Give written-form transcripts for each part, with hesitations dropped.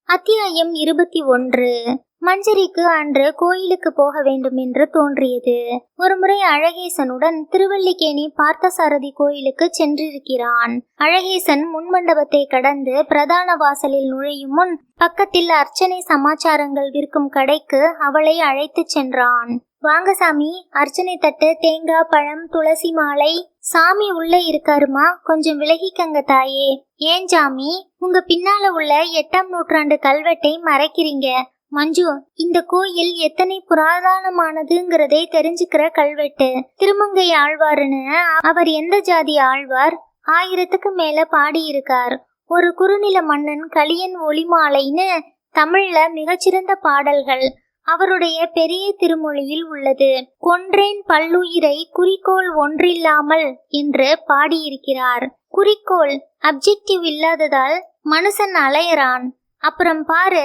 அத்தியாயம் 21. மஞ்சரிக்கு அன்று கோயிலுக்கு போக வேண்டும் என்று தோன்றியது. ஒருமுறை அழகேசனுடன் திருவல்லிக்கேணி பார்த்தசாரதி கோயிலுக்கு சென்றிருக்கிறான். அழகேசன் முன்மண்டபத்தை கடந்து பிரதான வாசலில் நுழையும் முன் பக்கத்தில் அர்ச்சனை சமாச்சாரங்கள் விற்கும் கடைக்கு அவளை அழைத்து சென்றான். வாங்க சாமி, அர்ச்சனை தட்டு, தேங்காய், பழம், துளசி மாலை. சாமி உள்ள இருக்காருமா, கொஞ்சம் விலகிக்கங்க தாயே. ஏன் சாமி, உங்க பின்னால உள்ள 8ஆம் நூற்றாண்டு கல்வெட்டை மறைக்கிறீங்க? மஞ்சு, இந்த கோயில் எத்தனை புராதனமானதுங்கிறதை தெரிஞ்சுக்கிற கல்வெட்டு. திருமங்கை ஆழ்வார்னு அவர் எந்த ஜாதி ஆழ்வார்? 1000க்கு மேல பாடியிருக்கார். ஒரு குறுநில மன்னன் கலியன் ஒளிமாலைன்னு தமிழ்ல மிகச்சிறந்த பாடல்கள் அவருடைய பெரிய திருமொழியில் உள்ளது. கொன்றேன் பல்லுயிரை குறிக்கோள் ஒன்றில்லாமல் என்று பாடியிருக்கிறார். குறிக்கோள் அப்ஜெக்டிவ் இல்லாததால் மனுஷன் அலையறான். அப்புறம் பாரு,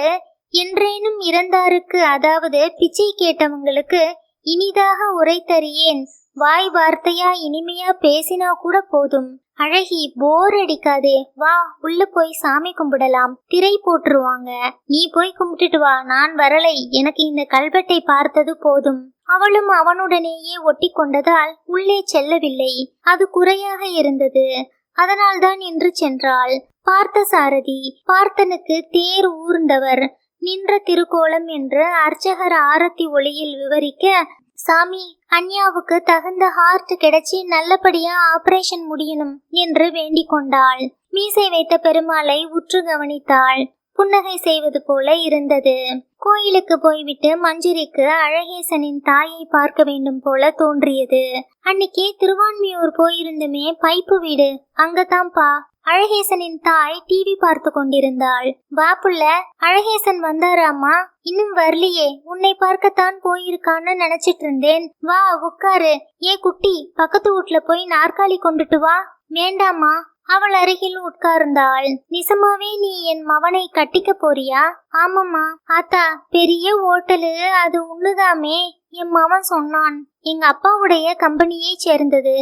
என்றேனும் இறந்தாருக்கு, அதாவது பிச்சை கேட்டவங்களுக்கு இனிதாக உரைத்தறியேன், வாய் வார்த்தையா இனிமையா பேசினா கூட போதும். அழகி, போர் அடிக்காதே, வா உள்ள போய் சாமி கும்பிடலாம். திரை போட்டுருவாங்க, நீ போய் கும்பிட்டுட்டு வா, நான் வரலை, எனக்கு இந்த கல்வெட்டை பார்த்தது போதும். அவளும் அவனுடனேயே ஒட்டி கொண்டதால் உள்ளே செல்லவில்லை. அது குறையாக இருந்தது. அதனால்தான் என்று சென்றாள். பார்த்தசாரதி பார்த்தனுக்கு தேர் ஊர்ந்தவர், நின்ற திருக்கோலம் என்று அர்ச்சகர் ஆரத்தி ஒளியில் விவரிக்க, சாமி, அன்யாவுக்கு தகுந்த ஹார்ட் கிடைச்சி நல்லபடியா ஆபரேஷன் முடியணும் என்று வேண்டிக் கொண்டாள். மீசை வைத்த பெருமாளை உற்று கவனித்தாள். புன்னகை செய்வது போல இருந்தது. கோயிலுக்கு போய்விட்டு மஞ்சரிக்கு அழகேசனின் தாயை பார்க்க வேண்டும் போல தோன்றியது. அன்னைக்கே திருவான்மியூர் போயிருந்துமே, பைப்பு வீடு அங்கதான்ப்பா. அழகேசனின் தாய் டிவி பார்த்து கொண்டிருந்தாள். வாப்புள்ள, அழகேசன் வந்தாராமா? இன்னும் வரலையே, உன்னை பார்க்கத்தான் போயிருக்கான்னு நினைச்சிட்டு இருந்தேன். வா உட்காரு. ஏ குட்டி, பக்கத்து வீட்டுல போய் நாற்காலி கொண்டுட்டு வா. வேண்டாமா. அவள் அருகில் உட்கார்ந்தாள். நிசமாவே நீ என் மவனை கட்டிக்க போறியா? ஆமாம்மா. ஆத்தா, பெரிய ஓட்டலு அது உண்ணுதாமே, என் மவன் சொன்னான். எங்க அப்பாவுடைய கம்பெனியை சேர்ந்தது.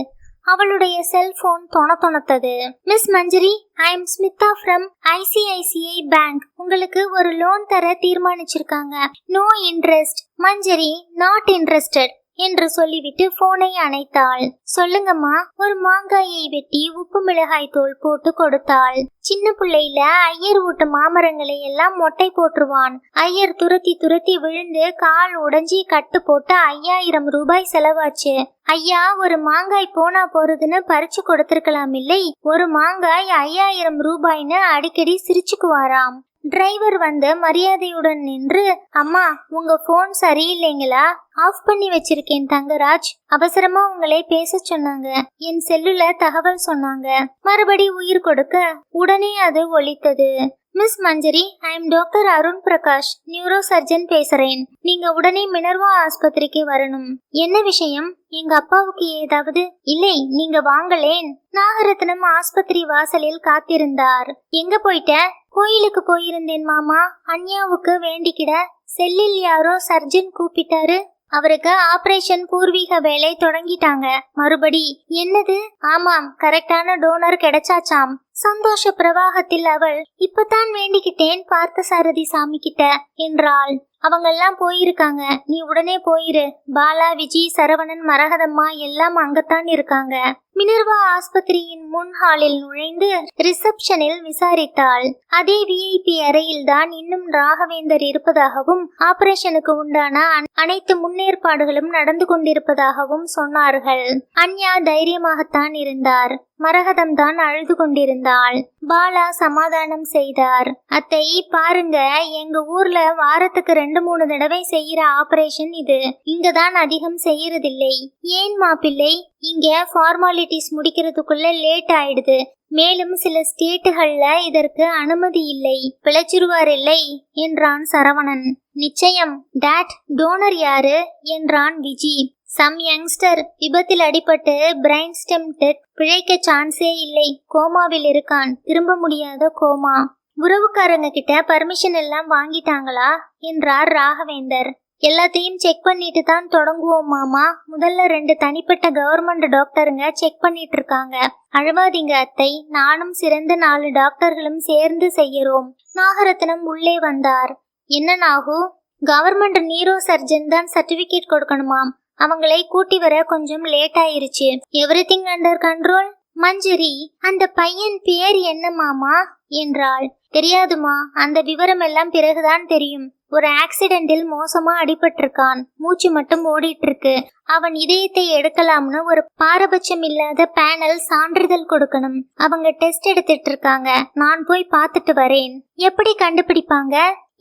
அவளுடைய செல்போன் தொணத்தொணத்தது. Miss Manjari, I am Smitha from ICICI bank. உங்களுக்கு ஒரு லோன் தர தீர்மானிச்சிருக்காங்க. No interest. Manjari not interested என்று சொல்லிவிட்டு போனை அணைத்தாள். சொல்லுங்கம்மா. ஒரு மாங்காயை வெட்டி உப்பு மிளகாய் தூள் போட்டு கொடுத்தாள். சின்ன பிள்ளையில ஐயர் வீட்டு மாமரங்களை எல்லாம் மொட்டை போட்டுருவான். ஐயர் துரத்தி துரத்தி விழுந்து கால் உடைஞ்சி கட்டு போட்டு 5000 ரூபாய் செலவாச்சு. ஐயா, ஒரு மாங்காய் போனா போறதுன்னு பறிச்சு கொடுத்திருக்கலாம் இல்லை? ஒரு மாங்காய் 5000 ரூபாய்னு அடிக்கடி சிரிச்சுக்குவாராம். டிரைவர் வந்து மரியாதையுடன் நின்று, அம்மா உங்க போன் சரியில்லைங்களா? ஆஃப் பண்ணி வச்சிருக்கேன் தங்கராஜ். அவசரமா உங்களை பேச சொன்னாங்க. என் செல்லுல தகவல் சொன்னாங்க. மறுபடி உயிர் கொடுக்க உடனே அது ஒலித்தது. Miss Manjari, I am doctor Arun Prakash, neuro surgeon பேசுறேன். நீங்க உடனே மினர்வா ஆஸ்பத்திரிக்கு வரணும். என்ன விஷயம்? எங்க அப்பாவுக்கு ஏதாவது? இல்லை, நீங்க வாங்கலேன். நாகரத்னம் ஆஸ்பத்திரி வாசலில் காத்திருந்தார். எங்க போயிட்ட? கோயிலுக்கு போயிருந்தேன் மாமா. அன்யாவுக்கு வேண்டிக்கிட செல்லில் யாரோ சர்ஜன் கூப்பிட்டாரு. அவருக்கு ஆபரேஷன் பூர்வீக வேலை தொடங்கிட்டாங்க. மறுபடி என்னது? ஆமாம், கரெக்டான டோனர் கிடைச்சாச்சாம். சந்தோஷ பிரவாகத்தில் அவள், இப்பதான் வேண்டிக்கிட்டேன் பார்த்தசாரதி சாமி கிட்ட என்றாள். அவங்கெல்லாம் போயிருக்காங்க, நீ உடனே போயிரு. பாலா, விஜி, சரவணன், மரகதம்மா எல்லாம் அங்கத்தான் இருக்காங்க. மினர்வா ஆஸ்பத்திரியின் முன் ஹாலில் நுழைந்து ரிசப்ஷனில் விசாரித்தாள். அதே VIP அறையில் தான் இன்னும் ராகவேந்தர் இருப்பதாகவும் ஆபரேஷனுக்கு உண்டான அனைத்து முன்னேற்பாடுகளும் நடந்து கொண்டிருப்பதாகவும் சொன்னார்கள். அன்யா தைரியமாகத்தான் இருந்தார். மரகதம் தான் அழுது கொண்டிருந்தாள். பாலா சமாதானம் செய்தார். அத்தை பாருங்க, எங்க ஊர்ல வாரத்துக்கு 2-3 தடவை செய்யற ஆபரேஷன் இது. இங்கதான் அதிகம் செய்யறதில்லை. ஏன் மாப்பிள்ளை? இங்க ஃபார்மாலிட்டிஸ் முடிக்கிறதுக்குள்ள லேட் ஆயிடுது. மேலும் சில ஸ்டேட்டுகள்ல இதற்கு அனுமதி இல்லை. பிழைச்சிருவார் இல்லை என்றான் சரவணன். நிச்சயம். டாட், டோனர் யாரு என்றான் விஜி. சம் யங்ஸ்டர் விபத்தில் அடிபட்டு பிரைன் ஸ்டெம் டெத். பிழைக்க சான்ஸே இல்லை. கோமாவில் இருக்கான். திரும்ப முடியாத கோமா. உறவுக்காரங்க கிட்ட பர்மிஷன் எல்லாம் வாங்கிட்டாங்களா என்றார் ராகவேந்தர். எல்லாத்தையும் செக் பண்ணிட்டு தான் தொடங்குவோம் மாமா. முதல்ல 2 தனிப்பட்ட கவர்மெண்ட் டாக்டருங்க செக் பண்ணிட்டு இருக்காங்க. அழுவாதீங்க அத்தை, நானும் சிறந்த 4 டாக்டர்களும் சேர்ந்து செய்யறோம். நாகரத்னம் உள்ளே வந்தார். என்ன நாகு, கவர்மெண்ட் நியூரோ சர்ஜன் தான் சர்டிபிகேட் கொடுக்கணுமாம். அவங்களை கூட்டி வர கொஞ்சம் லேட் ஆயிருச்சு. Everything under control. மஞ்சரி, அந்த பையன் பேர் என்ன மாமா என்றாள். தெரியாதுமா, அந்த விவரம் எல்லாம் பிறகுதான் தெரியும். ஒரு ஆக்சிடென்டில் மோசமா அடிபட்டிருக்கான், மூச்சு மட்டும் ஓடிட்டு இருக்கு. அவன் இதயத்தை எடுக்கலாம்னு ஒரு பாரபட்சம் இல்லாத பேனல் சான்றிதழ் கொடுக்கணும். அவங்க டெஸ்ட் எடுத்துட்டு இருக்காங்க. நான் போய் பார்த்துட்டு வரேன். எப்படி கண்டுபிடிப்பாங்க?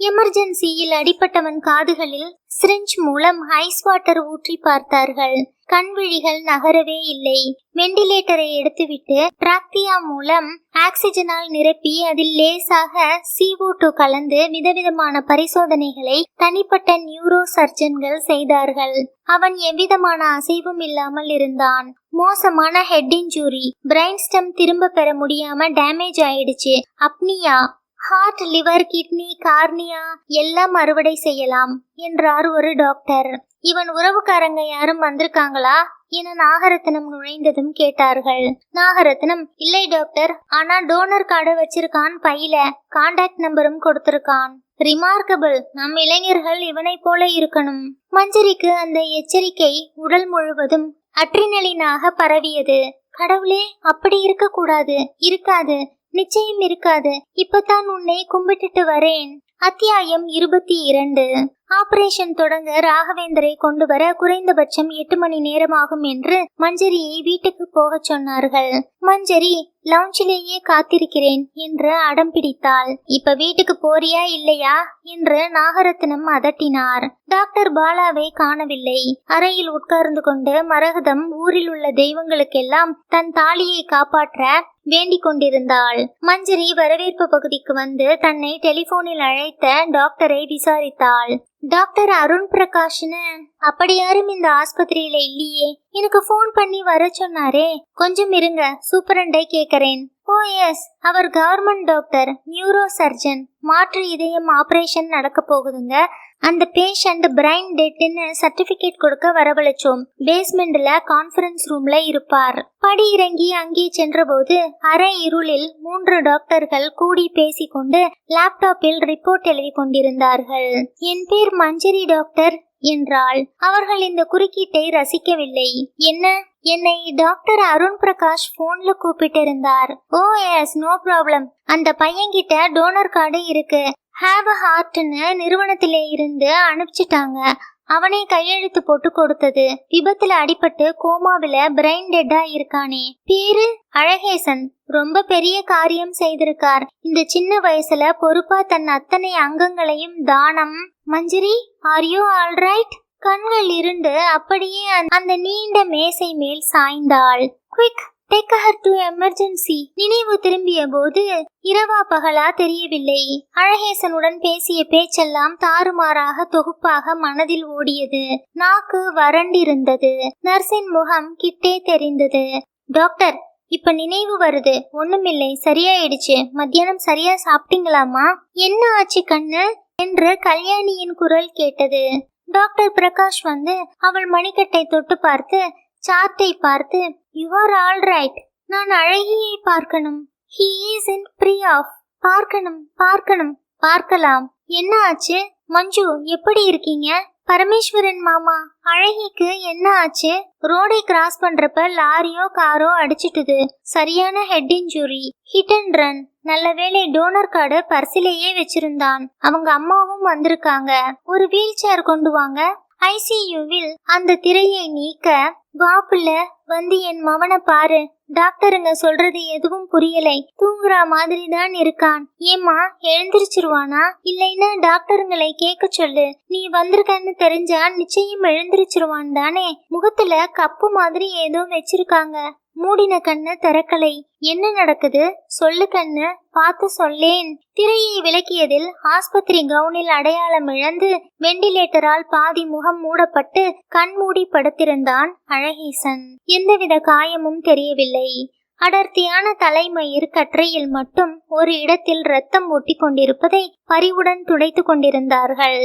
எமர்ஜென்சியில் அடிப்பட்டவன் காதுகளில் சிரிஞ்ச் மூலம் ஐஸ் வாட்டர் ஊற்றி பார்த்தார்கள். கண்விழிகள் நகரவே இல்லை. வெண்டிலேட்டரை எடுத்துவிட்டு டிராக்டியா மூலம் ஆக்சிஜனால் நிரப்பி அதில் லேசாக CO2 கலந்து விதவிதமான பரிசோதனைகளை தனிப்பட்ட நியூரோ சர்ஜன்கள் செய்தார்கள். அவன் எவ்விதமான அசைவும் இல்லாமல் இருந்தான். மோசமான ஹெட் இன்ஜூரி, பிரெயின் ஸ்டெம் திரும்ப பெற முடியாம டேமேஜ் ஆயிடுச்சு. அப்னியா, ஹார்ட், லிவர், கிட்னி, கார்னியா எல்லாம் அறுவடை செய்யலாம் என்றார் ஒரு டாக்டர். இவன் உறவுக்காரங்க யாரும் வந்திருக்காங்களா என நாகரத்னம் நுழைந்ததும் கேட்டார்கள். நாகரத்னம், இல்லை டாக்டர், ஆனா டோனர் கார்டு வச்சிருக்கான், பையில கான்டாக்ட் நம்பரும் கொடுத்திருக்கான். ரிமார்க்கபிள், நம் இளைஞர்கள் இவனை போல இருக்கணும். மஞ்சரிக்கு அந்த எச்சரிக்கை உடல் முழுவதும் அட்ரினலினாக பரவியது. கடவுளே, அப்படி இருக்க கூடாது. இருக்காது, நிச்சயம் இருக்காது. இப்பதான் உன்னை கும்பிட்டுட்டு வரேன். அத்தியாயம் 22. ஆபரேஷன் தொடங்க ராகவேந்தரை கொண்டு வர குறைந்தபட்சம் 8 மணி நேரமாகும் என்று மஞ்சரியை வீட்டுக்கு போக சொன்னார்கள். மஞ்சரி லவுஞ்சிலேயே காத்திருக்கிறேன் என்று அடம் பிடித்தாள். இப்ப வீட்டுக்கு போறியா இல்லையா என்று நாகரத்னம் அதட்டினார். டாக்டர் பாலாவை காணவில்லை. அறையில் உட்கார்ந்து கொண்டு மரகதம் ஊரில் உள்ள தெய்வங்களுக்கெல்லாம் தன் தாலியை காப்பாற்ற வேண்டிக் கொண்டிருந்தாள். மஞ்சரி வரவேற்பு பகுதிக்கு வந்து தன்னை டெலிபோனில் அழைத்த டாக்டரை விசாரித்தாள். டாக்டர் அருண் பிரகாஷ்னு அப்படி யாரும் இந்த ஆஸ்பத்திரியில இல்லையே. எனக்கு போன் பண்ணி வர சொன்னாரே. கொஞ்சம் இருங்க, சூப்பரண்டை கேக்குறேன். ஓ எஸ், அவர் கவர்மெண்ட் டாக்டர், நியூரோ சர்ஜன். மாற்று இதயம் ஆபரேஷன் நடக்க போகுதுங்க. அந்த பேஷண்ட் பிரைன் டெட்னு சர்டிபிகேட் கொடுக்க வரவழைச்சோம். பேஸ்மெண்ட்ல கான்ஃபரன்ஸ் ரூம்ல இருப்பார். படி இறங்கி அங்கே சென்றபோது அரை இருளில் 3 டாக்டர்கள் கூடி பேசிக்கொண்டு லேப்டாப்பில் ரிப்போர்ட் எழுதி கொண்டிருந்தார்கள். என் பேர் மஞ்சரி டாக்டர் என்றாள். அவர்கள் இந்த குறுக்கீட்டை ரசிக்கவில்லை. என்ன, என்னை டாக்டர் அருண் பிரகாஷ் போன்ல கூப்பிட்டு இருந்தார். ஓ எஸ், நோ ப்ராப்ளம். அந்த பையன்கிட்ட டோனர் கார்டு இருக்கு. ஹேவ் அ ஹார்ட்னு நிறுவனத்திலே இருந்து அனுப்பிச்சிட்டாங்க. அவனே கையெழுத்து போட்டு கொடுத்தது. விபத்துல அடிபட்டு கோமாவில பிரெயின் டெட்டா இருக்கானே. பேரு அழகேசன். ரொம்ப பெரிய காரியம் செய்திருக்கார். இந்த சின்ன வயசுல பொறுப்பா தன் அத்தனை அங்கங்களையும் தானம். Manjari, are you alright? கண்கள் இருண்டு அப்படியே அந்த நீண்ட மேசை மேல் சாய்ந்தாள். Quick, take her to emergency. நினைவு திரும்பிய போது இரவா பகலா தெரியவில்லை. அழகேசனுடன் பேசிய பேச்செல்லாம் தாறுமாறாக தொகுப்பாக மனதில் ஓடியது. நாக்கு வறண்டிருந்தது. நர்ஸின் முகம் கிட்டே தெரிந்தது. டாக்டர், இப்ப நினைவு வருது. ஒண்ணுமில்லை, சரியாயிடுச்சு. மத்தியானம் சரியா சாப்பிட்டீங்களாமா? என்ன ஆச்சு கண்ணு என்று கல்யாணியின் குரல் கேட்டது. டாக்டர் பிரகாஷ் வந்து அவள் மணிக்கட்டை தொட்டு பார்த்து சார்ட்டை பார்த்து, யூ ஆர் ஆல் ரைட். நான் அழகியை பார்க்கணும். He is in free off. பார்க்கலாம். என்ன ஆச்சு? மஞ்சு, எப்படி இருக்கீங்க? பரமேஸ்வரன் மாமா, அழகிக்கு என்ன ஆச்சு? ரோடை கிராஸ் பண்றப்ப லாரியோ காரோ அடிச்சிட்டுது. சரியான head injury, hit and run. நல்ல வேளை டோனர் கார்டு பர்சிலேயே வச்சிருந்தான். அவங்க அம்மாவும் வந்திருக்காங்க. ஒரு வீல் சேர் கொண்டு வாங்க. ICUவில் அந்த திரையை நீக்க, வாப்புல வந்து என் மவனை பாரு. டாக்டருங்க சொல்றது எதுவும் புரியலை. தூங்குற மாதிரி தான் இருக்கான். ஏமா, எழுந்திருச்சிருவானா? இல்லைன்னா டாக்டருங்களை கேட்க சொல்லு. நீ வந்திருக்கன்னு தெரிஞ்சா நிச்சயம் எழுந்திருச்சிருவான் தானே. முகத்துல கப்பு மாதிரி ஏதோ வச்சிருக்காங்க. மூடின கண்ணு திறக்கலை. என்ன நடக்குது? சொல்லு கண்ணு, பார்த்து சொல்லேன். திரையை விலக்கியதில் ஆஸ்பத்திரி கவுனில் அடையாளம் இழந்து வெண்டிலேட்டரால் பாதி முகம் மூடப்பட்டு கண்மூடி படுத்திருந்தான் அழகேசன். எந்தவித காயமும் தெரியவில்லை. அடர்த்தியான தலைமயிர் கற்றையில் மட்டும் ஒரு இடத்தில் ரத்தம் ஒட்டி கொண்டிருப்பதை பரிவுடன் துடைத்து கொண்டிருந்தார்கள்.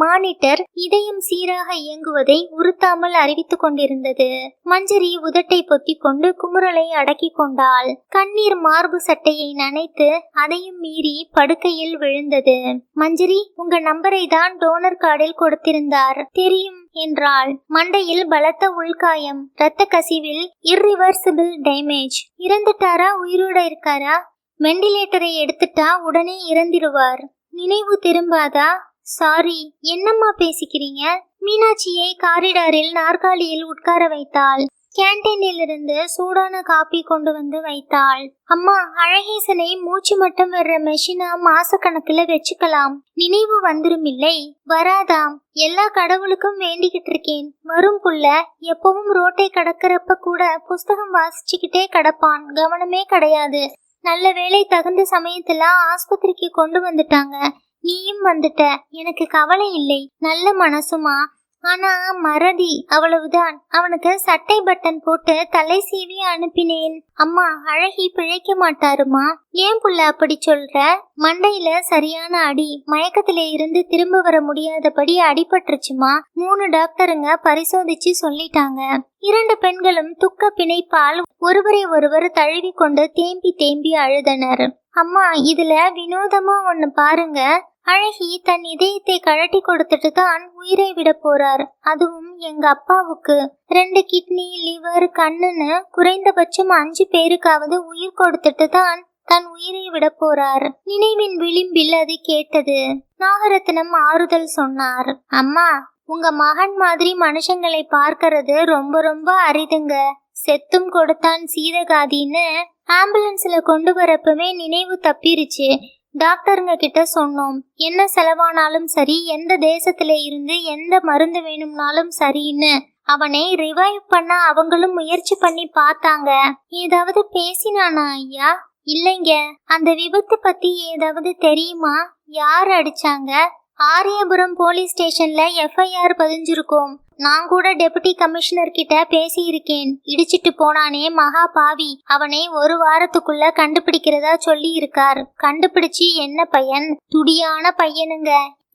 மானிட்டர் இதயம் சீராக இயங்குவதை உறுத்தாமல் அறிவித்துக் கொண்டிருந்தது. மஞ்சரி உதட்டை பொத்திக் கொண்டு குமுறலை அடக்கி கொண்டாள். கண்ணீர் மார்பு சட்டையை நனைத்து அதையும் மீறி படுக்கையில் விழுந்தது. மஞ்சரி, உங்க நம்பரை தான் டோனர் கார்டில் கொடுத்திருந்தார் தெரியும் என்றாள். மண்டையில் பலத்த உள்காயம், இரத்த கசிவில் இர்ரிவர்சிபிள் டேமேஜ். இறந்துட்டாரா உயிரோட இருக்காரா? வெண்டிலேட்டரை எடுத்துட்டா உடனே இறந்திருவார். நினைவு திரும்பாதா? சாரி, என்னம்மா பேசிக்கிறீங்க? மீனாட்சியை காரிடாரில் நாற்காலியில் உட்கார வைத்தாள். கேன்டீனில் இருந்து சூடான காப்பி கொண்டு வந்து வைத்தாள். அம்மா, அழகேசனை மூச்சு மட்டும் வர்ற மெஷினா மாசக்கணக்குல வச்சுக்கலாம். நினைவு வந்துரும் இல்லை? வராதாம். எல்லா கடவுளுக்கும் வேண்டிக்கிட்டு இருக்கேன். வரும் புள்ள. எப்பவும் ரோட்டை கடக்கிறப்ப கூட புஸ்தகம் வாசிச்சுக்கிட்டே கடப்பான். கவனமே கிடையாது. நல்ல வேளை தகுந்த சமயத்துல ஆஸ்பத்திரிக்கு கொண்டு வந்துட்டாங்க. நீயும் வந்துட்ட. எனக்கு கவலை இல்லை. நல்ல மனசுமா. ஆனா மறதி, அவ்வளவுதான். அவனுக்கு சட்டை பட்டன் போட்டு தலை சீவி அனுப்பினேன். அம்மா, அழகி பிழைக்க மாட்டாருமா? ஏன் புள்ள அப்படி சொல்ற? மண்டையில சரியான அடி. மயக்கத்தில இருந்து திரும்ப வர முடியாதபடி அடிபட்டுருச்சுமா. 3 டாக்டருங்க பரிசோதிச்சு சொல்லிட்டாங்க. 2 பெண்களும் துக்க பிணைப்பால் ஒருவரை ஒருவர் தழுவி கொண்டு தேம்பி தேம்பி அழுதனர். அம்மா, இதுல வினோதமா ஒண்ணு பாருங்க. அழகி தன் இதயத்தை கழட்டி கொடுத்துட்டு தான் உயிரை விட போறார். அதுவும் எங்க அப்பாவுக்கு. 2 கிட்னி, லிவர், கண்ணுன்னு குறைந்தபட்சம் 5 பேருக்காவது உயிர் கொடுத்துட்டு தான் தன் உயிரை விட போறார். நினைவின் விளிம்பில் அது கேட்டது. நாகரத்னம் ஆறுதல் சொன்னார். அம்மா, உங்க மகன் மாதிரி மனுஷங்களை பார்க்கறது ரொம்ப ரொம்ப அரிதுங்க. செத்தும் கொடுத்தான் சீதகாதின்னு ஆம்புலன்ஸ்ல கொண்டு வரப்பவே நினைவு தப்பிருச்சு. டாக்டருங்க கிட்ட சொன்னோம், என்ன செலவானாலும் சரி, எந்த தேசத்துல இருந்து எந்த மருந்து வேணும்னாலும் சரின்னு. அவனை ரிவைவ் பண்ண அவங்களும் முயற்சி பண்ணி பார்த்தாங்க. ஏதாவது பேசினானா ஐயா? இல்லைங்க. அந்த விபத்து பத்தி ஏதாவது தெரியுமா? யார் அடிச்சாங்க? ஆரியபுரம் போலீஸ் ஸ்டேஷன்ல FIR பதிஞ்சிருக்கோம். நான் கூட டெபுட்டி கமிஷனர் கிட்ட பேசியிருக்கேன். இடிச்சிட்டு போனானே மகா பாவி, அவனை 1 வாரத்துக்குள்ள கண்டுபிடிக்கிறதா சொல்லி இருக்கார். கண்டுபிடிச்சு என்ன பையன்? துடியான பையனுங்க.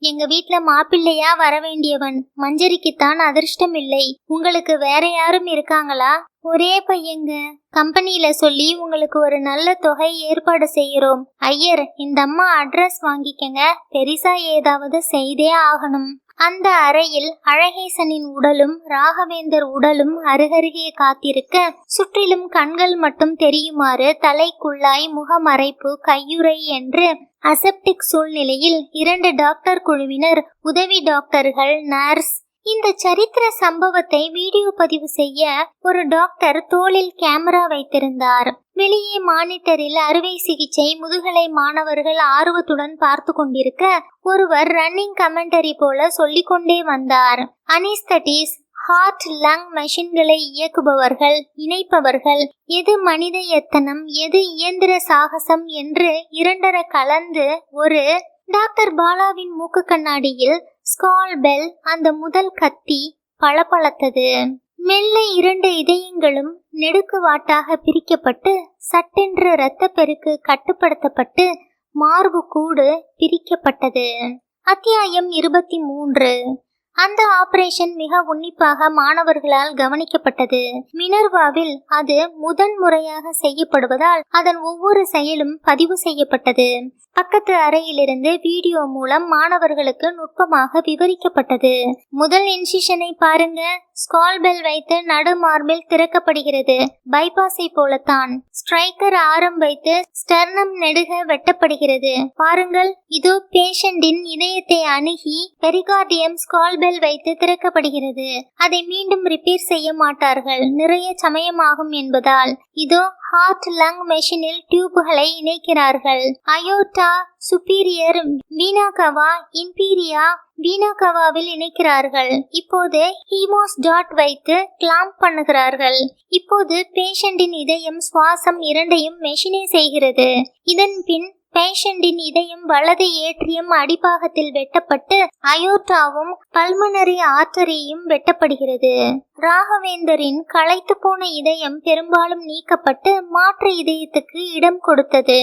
எங்க வீட்ல மாப்பிள்ளையா வர வேண்டியவன். மஞ்சரிக்குத்தான் அதிர்ஷ்டம் இல்லை. உங்களுக்கு வேற யாரும் இருக்காங்களா? ஒரே பையங்க. கம்பெனியில சொல்லி உங்களுக்கு ஒரு நல்ல தொகை ஏற்பாடு செய்கிறோம். ஐயர், இந்த அம்மா அட்ரஸ் வாங்கிக்கங்க. பெரிசா ஏதாவது செய்தே ஆகணும். அந்த அறையில் அழகேசனின் உடலும் ராகவேந்தர் உடலும் அருகருகே காத்திருக்க, சுற்றிலும் கண்கள் மட்டும் தெரியுமாறு தலைக்குள்ளாய் முகமறைப்பு, கையுறை என்று அசெப்டிக் சூழ்நிலையில் 2 டாக்டர் குழுவினர், உதவி டாக்டர்கள், நர்ஸ். இந்த சரித்திர சம்பவத்தை வீடியோ பதிவு செய்ய ஒரு டாக்டர் தோளில் கேமரா வைத்திருந்தார். வெளியே மானிட்டரில் அறுவை சிகிச்சை முதுகலை மாணவர்கள் ஆர்வத்துடன் பார்த்து கொண்டிருக்க, ஒருவர் ரன்னிங் கமெண்டரி போல சொல்லிக்கொண்டே வந்தார். அனிஸ்தட்டிஸ், ஹார்ட், லங் மெஷின்களை இயக்குபவர்கள், இணைப்பவர்கள், எது மனித எத்தனம், எது இயந்திர சாகசம் என்று 2 கலந்து ஒரு. டாக்டர் பாலாவின் மூக்கு கண்ணாடியில் ஸ்கால் பெல், அந்த முதல் கத்தி பளபளத்தது. மெல்ல 2 இதயங்களும் நெடுக்குவாட்டாக பிரிக்கப்பட்டு, சட்டென்று இரத்த பெருக்கு கட்டுப்படுத்தப்பட்டு, மார்பு கூடு பிரிக்கப்பட்டது. அத்தியாயம் 23. அந்த ஆபரேஷன் மிக உன்னிப்பாக மாணவர்களால் கவனிக்கப்பட்டது. மினர்வாவில் அது முதன்முறையாக செய்யப்படுவதால் அதன் ஒவ்வொரு செயலும் பதிவு செய்யப்பட்டது. பக்கத்து அறையிலிருந்து வீடியோ மூலம் மாணவர்களுக்கு நுட்பமாக விவரிக்கப்பட்டது. முதல் இன்சிஷனை பாருங்க. ஸ்கால்பெல் வைத்து நடு மார்பில் திறக்கப்படுகிறது. பைபாஸை போலத்தான். ஸ்ட்ரைக்கர் ஆரம் வைத்து ஸ்டெர்னம் நெடுக வெட்டப்படுகிறது. பாருங்கள், இதோ பேஷண்டின் இதயத்தை அணுகி பெரிகார்டியம் ஸ்கால்பெல் வைத்து திறக்கப்படுகிறது. அதை மீண்டும் ரிப்பேர் செய்ய மாட்டார்கள், நிறைய சமயமாகும் என்பதால். இதோ ஹார்ட் லங் மெஷினில் டியூப்களை இணைக்கிறார்கள். அயோட்டா சுப்பீரியர், வீனா கவா, இன்பீரியா, வீனா கவாவில் இணைக்கிறார்கள். இப்போது ஹீமோஸ் டாட் வைத்து கிளாம்ப் பண்ணுகிறார்கள். இப்போது பேஷண்டின் இதயம், சுவாசம் இரண்டையும் மெஷினே செய்கிறது. இதன் பின் பேஷண்டின் இதயம் வலது ஏட்ரியம் அடிப்பாகத்தில் வெட்டப்பட்டு அயோர்டாவும் பல்மனரி ஆர்டரியும் வெட்டப்படுகிறது. ராகவேந்தரின் களைத்து போன இதயம் பெரும்பாலும் நீக்கப்பட்டு மாற்று இதயத்துக்கு இடம் கொடுத்தது.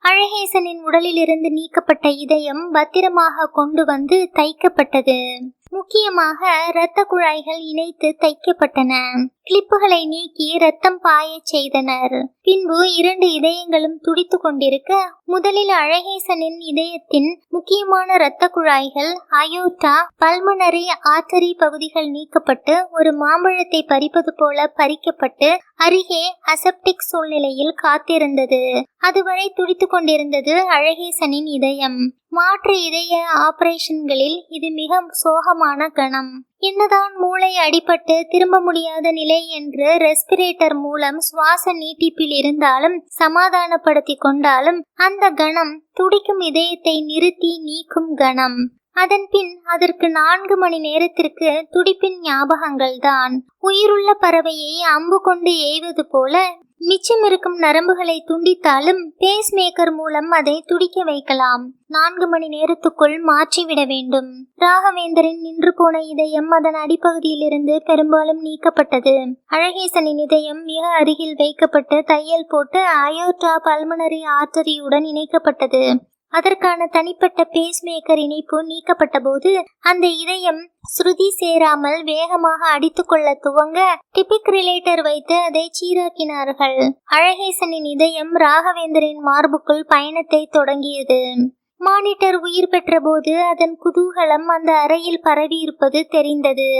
அழகேசனின் உடலிலிருந்து நீக்கப்பட்ட இதயம் பத்திரமாக கொண்டு வந்து தைக்கப்பட்டது. முக்கியமாக இரத்த குழாய்கள் இணைத்து தைக்கப்பட்டன. கிளிப்புகளை நீக்கி இரத்தம் பாய செய்தனர். பின்பு 2 இதயங்களும் துடித்து கொண்டிருக்க முதலில் அழகேசனின் இதயத்தின் முக்கியமான இரத்த குழாய்கள் அயோர்டா பல்மனரி ஆர்டரி பகுதிகள் நீக்கப்பட்டு ஒரு மாம்பழத்தை பறிப்பது போல பறிக்கப்பட்டு அருகே அசெப்டிக் சூழ்நிலையில் காத்திருந்தது. அதுவரை துடித்து கொண்டிருந்தது அழகேசனின் இதயம். மாற்று இதய ஆபரேஷன்களில் இது மிக சோகமான கணம். என்னதான் மூளை அடிபட்டு திரும்ப முடியாத நிலை என்று ரெஸ்பிரேட்டர் மூலம் சுவாச நீட்டிப்பில் இருந்தாலும் சமாதானப்படுத்தி கொண்டாலும் அந்த கணம் துடிக்கும் இதயத்தை நிறுத்தி நீக்கும் கணம். அதன்பின் அதற்கு 4 மணி நேரத்திற்கு துடிப்பின் ஞாபகங்கள் தான். உயிருள்ள பறவையை அம்பு கொண்டு எய்வது போல மிச்சம் இருக்கும் நரம்புகளை துண்டித்தாலும் பேஸ் மேக்கர் மூலம் அதை துடிக்க வைக்கலாம். 4 மணி நேரத்துக்குள் மாற்றிவிட வேண்டும். ராகவேந்தரின் நின்று போன இதயம் அதன் அடிப்பகுதியிலிருந்து பெரும்பாலும் நீக்கப்பட்டது. அழகேசனின் இதயம் மிக அருகில் வைக்கப்பட்டு தையல் போட்டு அயோர்டா பல்மனரி ஆர்டரியுடன் இணைக்கப்பட்டது. அதற்கான தனிப்பட்ட பேஸ் மேக்கர் இணைப்பு நீக்கப்பட்ட போது அந்த இதயம் ஸ்ருதி சேராமல் வேகமாக அடித்து கொள்ள துவங்க டிபிக்ரிலேட்டர் வைத்து அதை சீராக்கினார்கள். அழகேசனின் இதயம் ராகவேந்தரின் மார்புக்குள் பயணத்தை தொடங்கியது. மானிட்டர் உயிர் பெற்ற போது அதன் குதூகலம் அந்த அறையில் பரவி இருப்பது தெரிந்தது.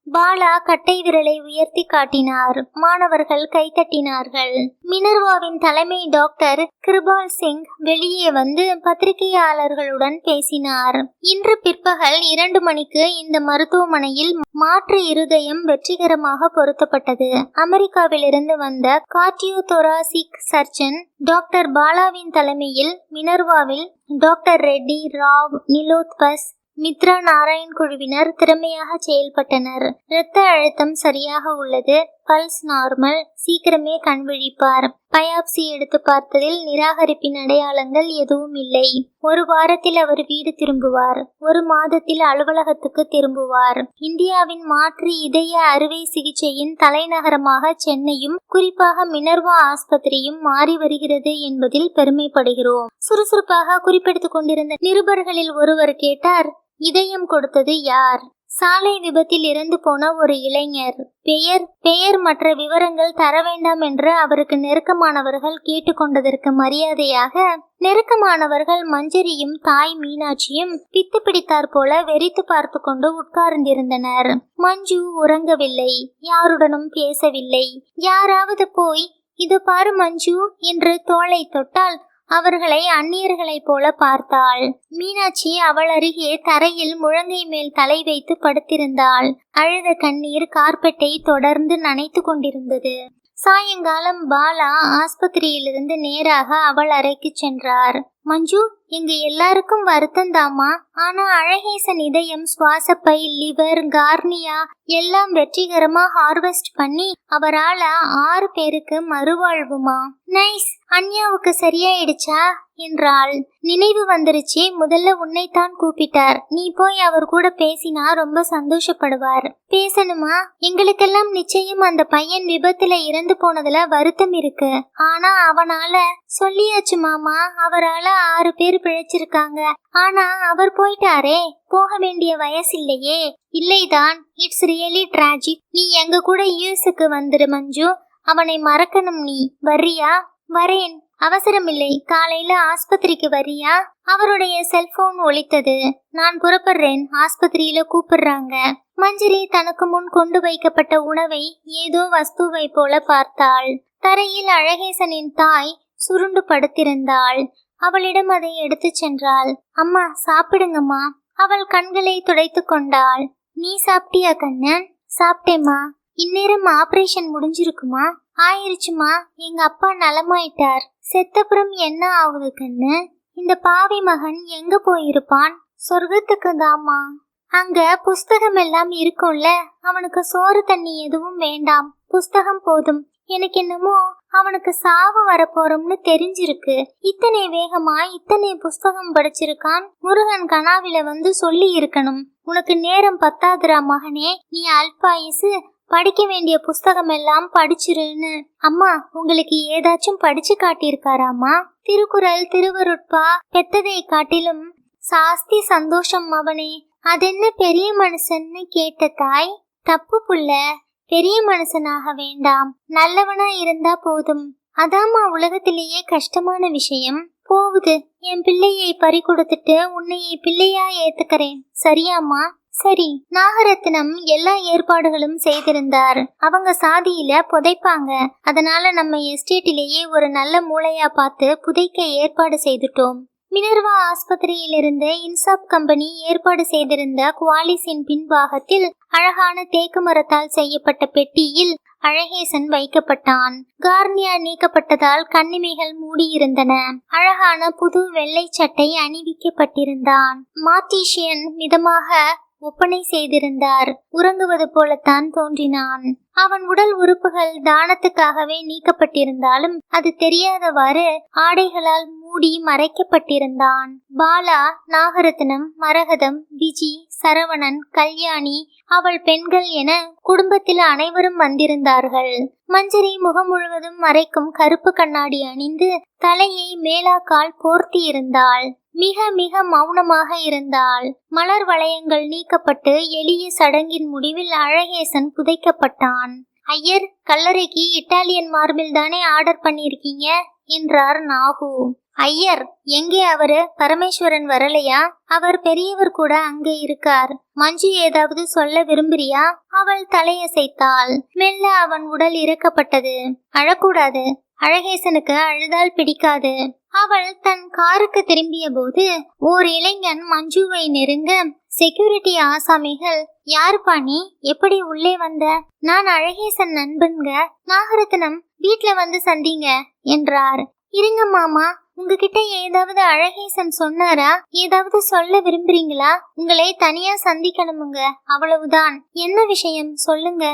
பாலா கட்டை விரலை உயர்த்தி காட்டினார். மாணவர்கள் கைத்தட்டினார்கள். மினர்வாவின் தலைமை டாக்டர் கிருபால் சிங் வெளியே வந்து பத்திரிகையாளர்களுடன் பேசினார். இன்று பிற்பகல் 2 மணிக்கு இந்த மருத்துவமனையில் மாற்று இருதயம் வெற்றிகரமாக பொருத்தப்பட்டது. அமெரிக்காவிலிருந்து வந்த கார்டியோதொராசிக் சர்ஜன் டாக்டர் பாலாவின் தலைமையில் மினர்வாவில் டாக்டர் ரெட்டி, ராவ், நிலோத்பஸ், மித்ரா நாராயண் குழுவினர் திறமையாக செயல்பட்டனர். இரத்த அழுத்தம் சரியாக உள்ளது. Pulse normal. சீக்கிரமே கண் விழிப்பார். பயாப்சி எடுத்து பார்த்ததில் நிராகரிப்பின் அடையாளங்கள் எதுவும் இல்லை. 1 வாரத்தில் அவர் வீடு திரும்புவார். 1 மாதத்தில் அலுவலகத்துக்கு திரும்புவார். இந்தியாவின் மாற்று இதய அறுவை சிகிச்சையின் தலைநகரமாக சென்னையும் குறிப்பாக மினர்வா ஆஸ்பத்திரியும் மாறி வருகிறது என்பதில் பெருமைப்படுகிறோம். சுறுசுறுப்பாக குறிப்பெடுத்துக் கொண்டிருந்த நிருபர்களில் ஒருவர் கேட்டார், இதயம் கொடுத்தது யார்? சாலை விபத்தில் இறந்து போன ஒரு இளைஞர். பெயர் மற்ற விவரங்கள் தர வேண்டாம் என்று அவருக்கு நெருக்கமானவர்கள் கேட்டுக்கொண்டதற்கு மரியாதையாக நெருக்கமானவர்கள் மஞ்சரியும் தாய் மீனாட்சியும் பித்து பிடித்தார் போல வெறித்து பார்த்து கொண்டு உட்கார்ந்திருந்தனர். மஞ்சு உறங்கவில்லை. யாருடனும் பேசவில்லை. யாராவது போய் இது பாரு மஞ்சு என்று தோளை தொட்டால் அவர்களை அந்நியர்களைப் போல பார்த்தாள். மீனாட்சி அவள் அருகே தரையில் முழங்கை மேல் தலை வைத்து படுத்திருந்தாள். அழுத கண்ணீர் கார்பெட்டை தொடர்ந்து நனைத்து கொண்டிருந்தது. சாயங்காலம் பாலா ஆஸ்பத்திரியிலிருந்து நேராக அவள் அறைக்கு சென்றார். மஞ்சு, எங்க எல்லாருக்கும் வருத்தந்தாமா. ஆனா அழகேசன் இதயம், சுவாசப்பை, லிவர், கார்னியா எல்லாம் வெற்றிகரமா ஹார்வெஸ்ட் பண்ணி அவரால 6 பேருக்கு மறுவாழ்வுமா. நைஸ். அன்யாவுக்கு சரியாயிடுச்சா என்றாள். நினைவு வந்துருச்சு. முதல்ல உன்னைத்தான் கூப்பிட்டார். நீ போய் அவர் கூட பேசினா ரொம்ப சந்தோஷப்படுவார். பேசணுமா? எங்களுக்கெல்லாம் நிச்சயம் அந்த பையன் விபத்துல இறந்து போனதுல வருத்தம் இருக்கு. ஆனா அவனால சொல்லியாச்சு மாமா, அவரால 6 பேர் பிழைச்சிருக்காங்க. ஆனா அவர் போயிட்டாரே, போக வேண்டிய வயசு இல்லையே. இல்லைதான். It's really tragic. நீ எங்க கூட யூஎஸ்க்கு வந்துரு மஞ்சு. அவனை மறக்கணும். நீ வர்றியா? வரேன். அவசரமில்லை. காலையில ஆஸ்பத்திரிக்கு வரியா? அவருடைய செல்போன் ஒலித்தது. நான் புறப்படுறேன். ஆஸ்பத்திரியில கூப்பிடுறாங்க. மஞ்சரி தனக்கு முன் கொண்டு வைக்கப்பட்ட உணவை ஏதோ வஸ்துவை போல பார்த்தாள். தரையில் அழகேசனின் தாய் சுருண்டு படுத்திருந்தாள். அவளிடம் அதை எடுத்து சென்றாள். அம்மா சாப்பிடுங்கம்மா. அவள் கண்களை துடைத்து கொண்டாள். நீ சாப்பிட்டியா கண்ணன்? சாப்பிட்டேம்மா. இந்நேரம் ஆபரேஷன் முடிஞ்சிருக்குமா? ஆயிருச்சுமா. எங்க அப்பா நலமாயிட்டார். செத்தப்புறம் என்ன ஆகுது கண்ணு? இந்த பாவி மகன் எங்க போயிருப்பான்? சொர்க்கத்துக்கு தாமா. அங்க புஸ்தகம் எல்லாம் இருக்கும்ல. அவனுக்கு சோறு தண்ணி எதுவும் வேண்டாம். புஸ்தகம் போதும். எனக்கு என்னமோ அவனுக்கு சாவு வரப்போறோம்னு தெரிஞ்சிருக்கு. இத்தனை வேகமா இத்தனை புஸ்தகம் படிச்சிருக்கான். முருகன் கனாவில வந்து சொல்லி இருக்கணும், உனக்கு நேரம் பத்தாதுரா மகனே, நீ அல்பாயுசு, படிக்க வேண்டிய புஸ்தகம் எல்லாம் படிச்சிருன்னு. அம்மா, உங்களுக்கு ஏதாச்சும் படிச்சு காட்டியிருக்காராமா? திருக்குறள், திருவருட்பா, பெத்ததை காட்டிலும் சாஸ்தி சந்தோஷம் மவனே. அதென்ன பெரிய மனுஷன்னு கேட்ட தாய், தப்பு புள்ள, பெரிய மனுஷனாக வேண்டாம், நல்லவனா இருந்தா போதும். அதாம்மா உலகத்திலேயே கஷ்டமான விஷயம். போகுது, என் பிள்ளையை பறி கொடுத்துட்டு உன்னையை பிள்ளையா ஏத்துக்கிறேன், சரியாம்மா? சரி. நாகரத்னம் எல்லா ஏற்பாடுகளும் செய்திருந்தார். அவங்க சாதியில புதைப்பாங்க, அதனால நம்ம எஸ்டேட்டிலேயே ஒரு நல்ல மூளையா பார்த்து புதைக்க ஏற்பாடு செய்துட்டோம். மினர்வா ஆஸ்பத்திரியிலிருந்து இன்சாப் கம்பெனி ஏற்பாடு செய்திருந்த குவாலிஸின் பின்பாகத்தில் அழகான தேக்கு மரத்தால் செய்யப்பட்ட பெட்டியில் அழகேசன் வைக்கப்பட்டான். கார்னியா நீக்கப்பட்டதால் கண்ணிமைகள் மூடியிருந்தன. அழகான புது வெள்ளை சட்டை அணிவிக்கப்பட்டிருந்தான். மார்டிஷியன் மிதமாக ஒப்பனை செய்திருந்தார். உறங்குவது போலத்தான் தோன்றினான். அவன் உடல் உறுப்புகள் தானத்துக்காகவே நீக்கப்பட்டிருந்தாலும் அது தெரியாதவாறு ஆடைகளால் மூடி மறைக்கப்பட்டிருந்தான். பாலா, நாகரத்னம், மரகதம், விஜி, சரவணன், கல்யாணி, அவள் பெண்கள் என குடும்பத்தில் அனைவரும் வந்திருந்தார்கள். மஞ்சரி முகம் முழுவதும் மறைக்கும் கருப்பு கண்ணாடி அணிந்து தலையை மேலாக்கால் போர்த்தி இருந்தாள். மிக மிக மௌனமாக இருந்தாள். மலர் வளையங்கள் நீக்கப்பட்டு எளிய சடங்கின் முடிவில் அழகேசன் புதைக்கப்பட்டான். ஐயர், கல்லறைக்கு இட்டாலியன் மார்பிள் தானே ஆர்டர் பண்ணிருக்கீங்க என்றார் நாகு. ஐயர், எங்கே அவரு? பரமேஸ்வரன் வரலையா? அவர் பெரியவர் கூட அங்கே இருக்கார். மஞ்சு ஏதாவது சொல்ல விரும்புறியா? அவள் தலையசைத்தாள். மெல்ல அவன் உடல் இறக்கப்பட்டது. அழக்கூடாது, அழகேசனுக்கு அழுதால் பிடிக்காது. அவள் தன் காருக்கு திரும்பிய போது ஓர் இளைஞன் மஞ்சுவை நெருங்க, செக்யூரிட்டி ஆசாமிகள், யாருப்பா நீ, எப்படி உள்ளே வந்த? நான் அழகேசன் நண்பன்க, நாகரத்னம், வீட்ல வந்து சந்திங்க என்றார். இருங்க மாமா, உங்ககிட்ட ஏதாவது அழகேசன் சொன்னாரா? ஏதாவது சொல்ல விரும்புறீங்களா? உங்களை தனியா சந்திக்கணுமுங்க, அவ்வளவுதான். என்ன விஷயம் சொல்லுங்க.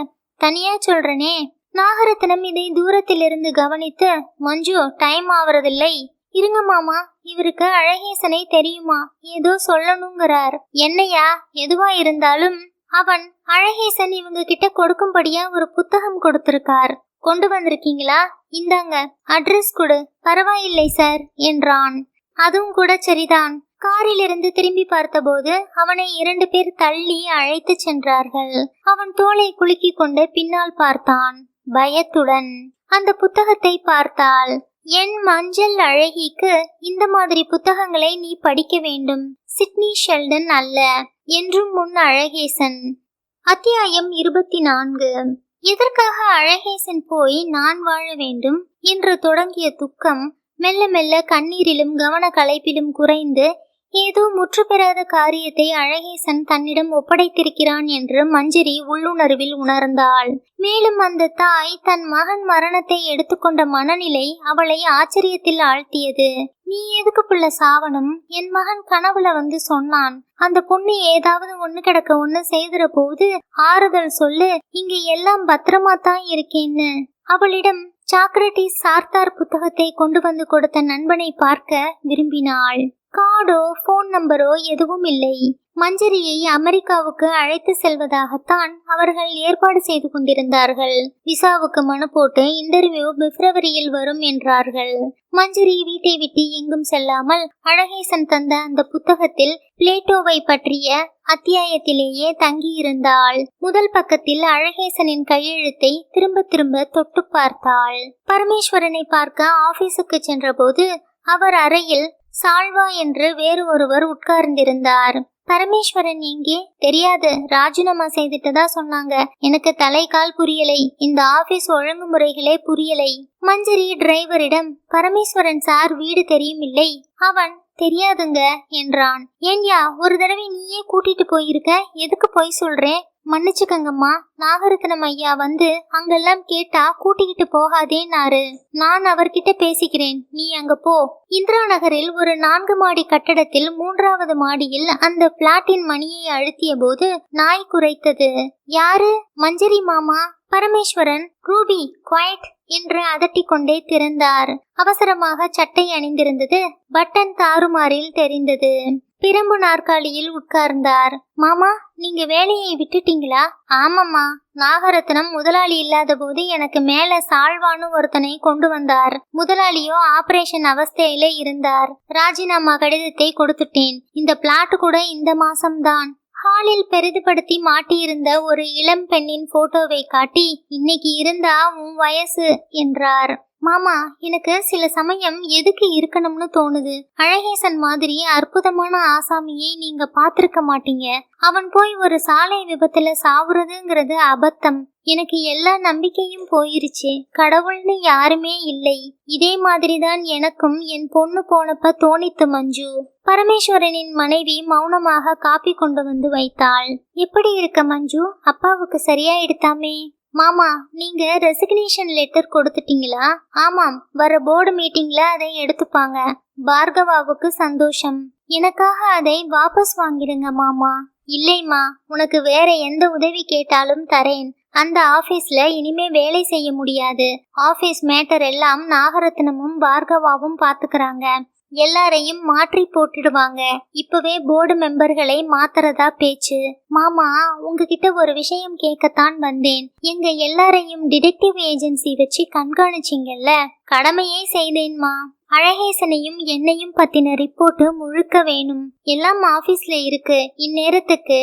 தனியா சொல்றனே. நாகரத்னம் இதை தூரத்திலிருந்து கவனித்து, மஞ்சு, டைம் ஆவறதில்லை. இருங்க மாமா, இவருக்கு அழகேசனை தெரியுமா? ஏதோ சொல்லணுங்கிறார். என்னையா? எதுவா இருந்தாலும். அவன் அழகேசன் இவங்க கிட்ட கொடுக்கும்படியா ஒரு புத்தகம் கொடுத்திருக்கார். கொண்டு வந்திருக்கீங்களா? இந்தாங்க, அட்ரஸ் கொடு. பரவாயில்லை சார் என்றான். அதுவும் கூட சரிதான். காரிலிருந்து திரும்பி பார்த்தபோது அவனை 2 பேர் தள்ளி அழைத்து சென்றார்கள். அவன் தோலை குலுக்கி கொண்டு பின்னால் பார்த்தான், பயத்துடன். அந்த புத்தகத்தை பார்த்தாள். என் மஞ்சள் அழகிக்கு இந்த மாதிரி புத்தகங்களை நீ படிக்க வேண்டும், சிட்னி ஷெல்டன் அல்ல என்றும் முன் அழகேசன். அத்தியாயம் 24. எதற்காக அழகேசன் போய் நான் வாழ வேண்டும் என்று தொடங்கிய துக்கம் மெல்ல மெல்ல கண்ணீரிலும் கவன கலைப்பிலும் குறைந்து ஏதோ முற்று பெறாத காரியத்தை அழகேசன் தன்னிடம் ஒப்படைத்திருக்கிறான் என்று மஞ்சரி உள்ளுணர்வில் உணர்ந்தாள். மேலும் அந்த தாய் தன் மகன் மரணத்தை எடுத்துக்கொண்ட மனநிலை அவளை ஆச்சரியத்தில் ஆழ்த்தியது. நீ எதுக்கு புள்ள சாவணும்? என் மகன் கனவுல வந்து சொன்னான், அந்த பொண்ணு ஏதாவது ஒண்ணு கிடக்க ஒண்ணு செய்துற போது ஆறுதல் சொல்லு, இங்க எல்லாம் பத்திரமா தான் இருக்கேன்னு. அவளிடம் சாக்ரட்டிஸ் சார்த்தார் புத்தகத்தை கொண்டு வந்து கொடுத்த நண்பனை பார்க்க விரும்பினாள். கார்டோ போன் நம்பரோ எதுவும் இல்லை. மஞ்சரியை அமெரிக்காவுக்கு அழைத்து செல்வதாகத்தான் அவர்கள் ஏற்பாடு செய்து கொண்டிருந்தார்கள். விசாவுக்கு மனு போட்டு இன்டர்வியூ பிப்ரவரியில் வரும் என்றார்கள். மஞ்சரி வீட்டை விட்டு எங்கும் செல்லாமல் அழகேசன் தந்த அந்த புத்தகத்தில் பிளேட்டோவை பற்றிய அத்தியாயத்திலேயே தங்கியிருந்தாள். முதல் பக்கத்தில் அழகேசனின் கையெழுத்தை திரும்ப திரும்ப தொட்டு பார்த்தாள். பரமேஸ்வரனை பார்க்க ஆபீஸுக்கு சென்றபோது அவர் அறையில் சால்வா என்று வேறு ஒருவர் உட்கார்ந்திருந்தார். பரமேஸ்வரன் எங்கே? தெரியாது, ராஜினாமா செய்துட்டதா சொன்னாங்க. எனக்கு தலைகால் புரியலை, இந்த ஆபீஸ் ஒழுங்குமுறைகளே புரியலை. மஞ்சரி டிரைவரிடம், பரமேஸ்வரன் சார் வீடு தெரியுமில்லை. அவன், தெரியாதுங்க என்றான். ஏன்யா, ஒரு தடவை நீயே கூட்டிட்டு போயிருக்க, எதுக்கு போய் சொல்றேன்? மன்னிச்சுக்கங்கம்மா, நாகரத்னம் ஐயா வந்து அங்கெல்லாம் கேட்டா கூட்டிக்கிட்டு போகாதேன்னாரு. நான் அவர்கிட்ட பேசிக்கிறேன், நீ அங்க போ. இந்திரா நகரில் ஒரு 4 மாடி கட்டடத்தில் 3வது மாடியில் அந்த பிளாட்டின் மணியை அழுத்திய போது நாய் குரைத்தது. யாரு? மஞ்சரி மாமா. பரமேஸ்வரன் ரூபி குவைட் என்று அதட்டிக்கொண்டே திறந்தார். அவசரமாக சட்டை அணிந்திருந்தது பட்டன் தாறுமாறில் தெரிந்தது. பிரம்பு நாற்காலியில் உட்கார்ந்தார். மாமா, நீங்க வேலையை விட்டுட்டீங்களா? ஆமாம்மா, நாகரத்னம் முதலாளி இல்லாத போது எனக்கு மேல சால்வான்னு ஒருத்தனை கொண்டு வந்தார். முதலாளியோ ஆபரேஷன் அவஸ்தையில இருந்தார். ராஜினாமா கடிதத்தை கொடுத்துட்டேன். இந்த பிளாட் கூட இந்த மாசம்தான். ஹாலில் பெரிதுபடுத்தி மாட்டியிருந்த ஒரு இளம் பெண்ணின் போட்டோவை காட்டி, இன்னைக்கு இருந்தா உன் வயசு என்றார். மாமா, எனக்கு சில சமயம் எதுக்கு இருக்கணும்னு தோணுது. அழகேசன் மாதிரி அற்புதமான ஆசாமியை நீங்க பாத்திருக்க மாட்டீங்க. அவன் போய் ஒரு சாலை விபத்துல சாவுறதுங்கிறது அபத்தம். எனக்கு எல்லா நம்பிக்கையும் போயிருச்சு. கடவுள்னு யாருமே இல்லை. இதே மாதிரிதான் எனக்கும் என் பொண்ணு போனப்ப தோணித்து மஞ்சு. பரமேஸ்வரனின் மனைவி மௌனமாக காப்பி கொண்டு வந்து வைத்தாள். எப்படி இருக்க மஞ்சு? அப்பாவுக்கு சரியாயிடுத்தாமே? மாமா, நீங்க ரெசிக்னேஷன் லெட்டர் கொடுத்துட்டீங்களா? ஆமாம், வர போர்டு மீட்டிங்ல அதை எடுத்துப்பாங்க. பார்கவாவுக்கு சந்தோஷம். எனக்காக அதை வாபஸ் வாங்கிடுங்க மாமா. இல்லைம்மா, உனக்கு வேற எந்த உதவி கேட்டாலும் தரேன். அந்த ஆபீஸ்ல இனிமே வேலை செய்ய முடியாது. ஆபீஸ் மேட்டர் எல்லாம் நாகரத்னமும் பார்கவாவும் பாத்துக்கிறாங்க. எல்லாரையும் மாற்றி போட்டுடுவாங்க. இப்பவே போர்டு மெம்பர்களை மாத்துறதா பேச்சு. மாமா, உங்ககிட்ட ஒரு விஷயம் கேட்கத்தான் வந்தேன். எங்க எல்லாரையும் டிடெக்டிவ் ஏஜென்சி வச்சு கண்காணிச்சிங்கல்ல, கடமையே செய்தேன்மா. அழகேசனையும் என்னையும் பத்தின ரிப்போர்ட் முழுக்க வேணும். எல்லாம் ஆபீஸ்ல இருக்கு. இந்நேரத்துக்கு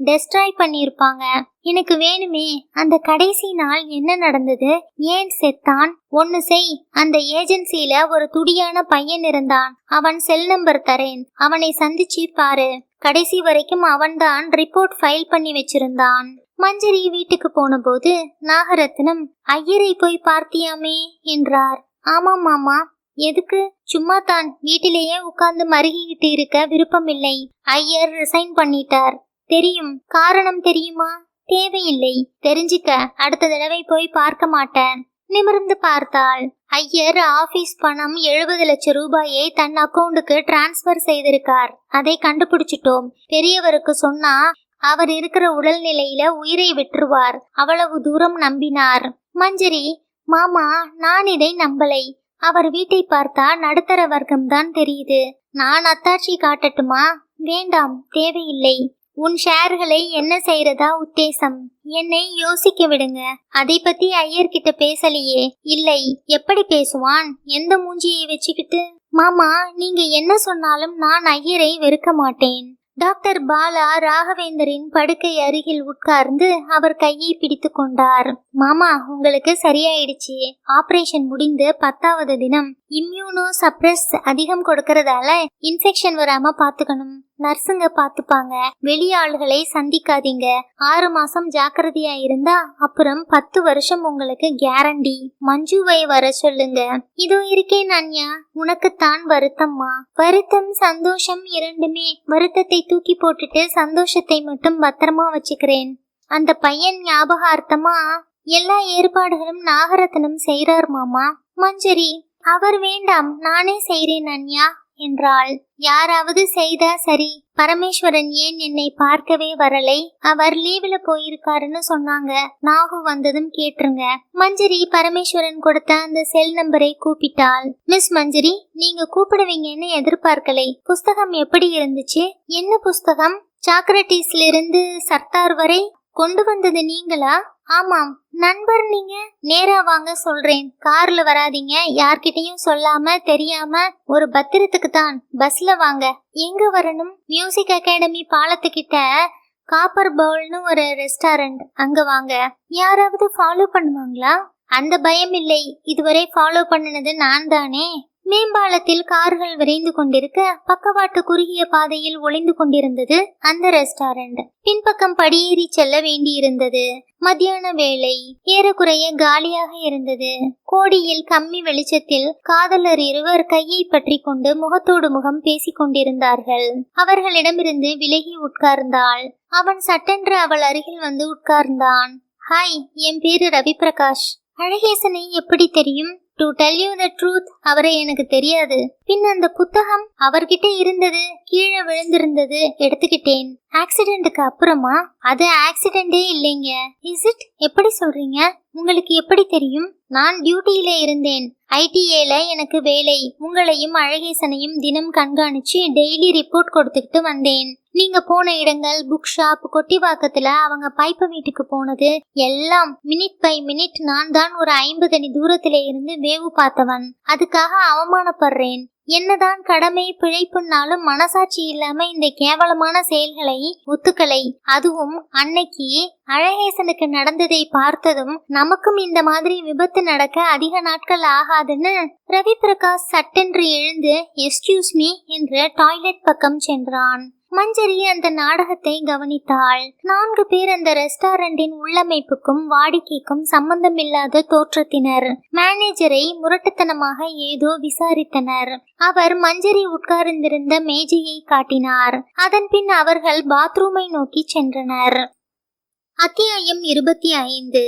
டெஸ்ட்ராய் பண்ணிருப்பாங்க. எனக்கு வேணுமே. அந்த கடைசி நாள் என்ன நடந்தது? ஏன் செத்தான்? ஒன்னு செய். அந்த ஏஜென்சில ஒரு துடியான பையன் இருந்தான். அவன் செல் நம்பர் தரேன். அவனை சந்திச்சு பாரு. கடைசி வரைக்கும் அவன்தான் ரிப்போர்ட் ஃபைல் பண்ணி வச்சிருந்தான். மஞ்சரி வீட்டுக்கு போன போது நாகரத்னம், ஐயரை போய் பார்த்தியாமே என்றார். ஆமாம் மாமா. எதுக்கு? சும்மா தான். வீட்டிலேயே உட்கார்ந்து மருகிக்கிட்டு இருக்க விருப்பமில்லை. ஐயர் ரிசைன் பண்ணிட்டார். தெரியும். காரணம் தெரியுமா? தேவையில்லை. தெரிஞ்சுக்க. அடுத்த தடவை போய் பார்க்க மாட்டேன். நிமிர்ந்து பார்த்தாள். ஐயர் ஆபீஸ் பணம் 70 லட்சம் ரூபாயை தன் அக்கவுண்டுக்கு டிரான்ஸ்பர் செய்திருக்கார். அதை கண்டுபிடிச்சிட்டோம். பெரியவருக்கு சொன்னா அவர் இருக்கிற உடல்நிலையில உயிரை விட்டுருவார். அவ்வளவு தூரம் நம்பினார். மஞ்சரி, மாமா, நான் இதை நம்பலை. அவர் வீட்டை பார்த்தா நடுத்தர வர்க்கம்தான் தெரியுது. நான் அத்தாட்சி காட்டட்டுமா? வேண்டாம், தேவையில்லை. உன் ஷேர்களை என்ன செய்யறதா உத்தேசம்? என்னை யோசிக்க விடுங்க. அதை பத்தி ஐயர்கிட்ட பேசலையே. இல்லை, எப்படி பேசுவான்? எந்த மூஞ்சியை வச்சுக்கிட்டு? மாமா, நீங்க என்ன சொன்னாலும் நான் ஐயரை வெறுக்க மாட்டேன். டாக்டர் பாலா ராகவேந்தரின் படுக்கை அருகில் உட்கார்ந்து அவர் கையை பிடித்து கொண்டார். மாமா, உங்களுக்கு சரியாயிடுச்சு. ஆபரேஷன் முடிந்து 10வது தினம். இம்யூனோ சப்ரஸ் அதிகம் கொடுக்கறதால இன்ஃபெக்ஷன் வராம பாத்துக்கணும். நர்ஸுங்க பாத்துப்பாங்க. வெளியாள்களை சந்திக்காதீங்க. 6 மாசம் ஜாக்கிரதையா இருந்தா அப்புறம் 10 வருஷம் உங்களுக்கு கேரண்டி. மஞ்சுவை வர சொல்லுங்க. இதோ இருக்கேன் அன்யா. உனக்குத்தான் வருத்தம்மா. வருத்தம் சந்தோஷம் இரண்டுமே. வருத்தத்தை தூக்கி போட்டுட்டு சந்தோஷத்தை மட்டும் பத்திரமா வச்சுக்கிறேன். அந்த பையன் ஞாபகார்த்தமா எல்லா ஏற்பாடுகளும் நாகரத்னம் செய்றார் மாமா. மஞ்சரி, அவர் வேண்டாம், நானே செய்றேன் அன்யா என்றாள். யாராவது செய்தா சரி. பரமேஸ்வரன் ஏன் என்னை பார்க்கவே வரலை? அவர் லீவ்ல போயிருக்காருன்னு சொன்னாங்க. நாகு வந்ததும் கேட்டுருங்க. மஞ்சரி பரமேஸ்வரன் கொடுத்த அந்த செல் நம்பரை கூப்பிட்டாள். மிஸ் மஞ்சரி, நீங்க கூப்பிடுவீங்கன்னு எதிர்பார்க்கலை. புஸ்தகம் எப்படி இருந்துச்சு? என்ன புஸ்தகம்? சாக்ரட்டிஸ்ல இருந்து சர்தார் வரை கொண்டு வந்தது நீங்களா? ஆமாம். நண்பர் நீங்க? நேரா வாங்க சொல்றேன். கார்ல வராதீங்க. யார்கிட்டயும் சொல்லாம தெரியாம. ஒரு பத்திரத்துக்கு தான். பஸ்ல வாங்க. எங்க வரணும்? மியூசிக் அகாடமி பாலத்துக்கிட்ட காப்பர் பவுல்னு ஒரு ரெஸ்டாரண்ட். அங்க வாங்க. யாராவது ஃபாலோ பண்ணுவாங்களா? அந்த பயம் இல்லை. இதுவரை ஃபாலோ பண்ணினது நான் தானே. மேம்பாலத்தில் கார்கள் விரைந்து கொண்டிருக்க பக்கவாட்டு குறுகிய பாதையில் ஒளிந்து கொண்டிருந்தது அந்த ரெஸ்டாரண்ட். பின்பக்கம் படியேறி செல்ல வேண்டியிருந்தது. மத்தியான வேளை. ஏறக்குறைய காலியாக இருந்தது. கோடியில் கம்மி வெளிச்சத்தில் காதலர் இருவர் கையை பற்றி கொண்டு முகத்தோடு முகம் பேசிக் கொண்டிருந்தார்கள். அவர்களிடமிருந்து விலகி உட்கார்ந்தாள். அவன் சட்டென்று அவள் அருகில் வந்து உட்கார்ந்தான். ஹாய், என் பேரு ரவி பிரகாஷ். அழகேசனை எப்படி தெரியும்? To tell you the truth, அவரை எனக்கு தெரியாது. பின் அந்த புத்தகம் அவர்கிட்ட இருந்தது, கீழே விழுந்திருந்தது, எடுத்துக்கிட்டேன். ஆக்சிடென்ட்டுக்கு அப்புறமா? அது ஆக்சிடென்டே இல்லைங்க. Is it? எப்படி சொல்றீங்க? உங்களுக்கு எப்படி தெரியும்? நான் டியூட்டியில இருந்தேன். ஐடிஏல எனக்கு வேலை. உங்களையும் அழகேசனையும் தினம் கண்காணிச்சு டெய்லி ரிப்போர்ட் கொடுத்துக்கிட்டு வந்தேன். நீங்க போன இடங்கள், புக் ஷாப், கொட்டிவாக்கத்துல அவங்க பைப்ப வீட்டுக்கு போனது எல்லாம் மினிட் பை மினிட் நான் தான் ஒரு 50 அடி தூரத்தில இருந்து வேவு பார்த்தவன். அதுக்காக அவமானப்படுறேன். என்னதான் கடமை பிழைப்புன்னாலும் மனசாட்சி இல்லாம இந்த கேவலமான செயல்களை ஒத்துக்கலை. அதுவும் அன்னைக்கு அழகேசனுக்கு நடந்ததை பார்த்ததும் நமக்கும் இந்த மாதிரி விபத்து நடக்க அதிக நாட்கள் ஆகாதுன்னு ரவி பிரகாஷ் சட்டென்று எழுந்து எஸ்கியூஸ் மீ என்று டாய்லெட் பக்கம் சென்றான். மஞ்சரி அந்த நாடகத்தை கவனித்தாள். 4 பேர் அந்த ரெஸ்டாரண்டின் உள்ளமைப்புக்கும் வாடிக்கைக்கும் சம்பந்தமில்லாத தோற்றத்தினர். மேனேஜரை முரட்டுத்தனமாக ஏதோ விசாரித்தனர். அவர் மஞ்சரி உட்கார்ந்திருந்த மேஜையை காட்டினார். அதன் பின் அவர்கள் பாத்ரூமை நோக்கி சென்றனர். அத்தியாயம் 25.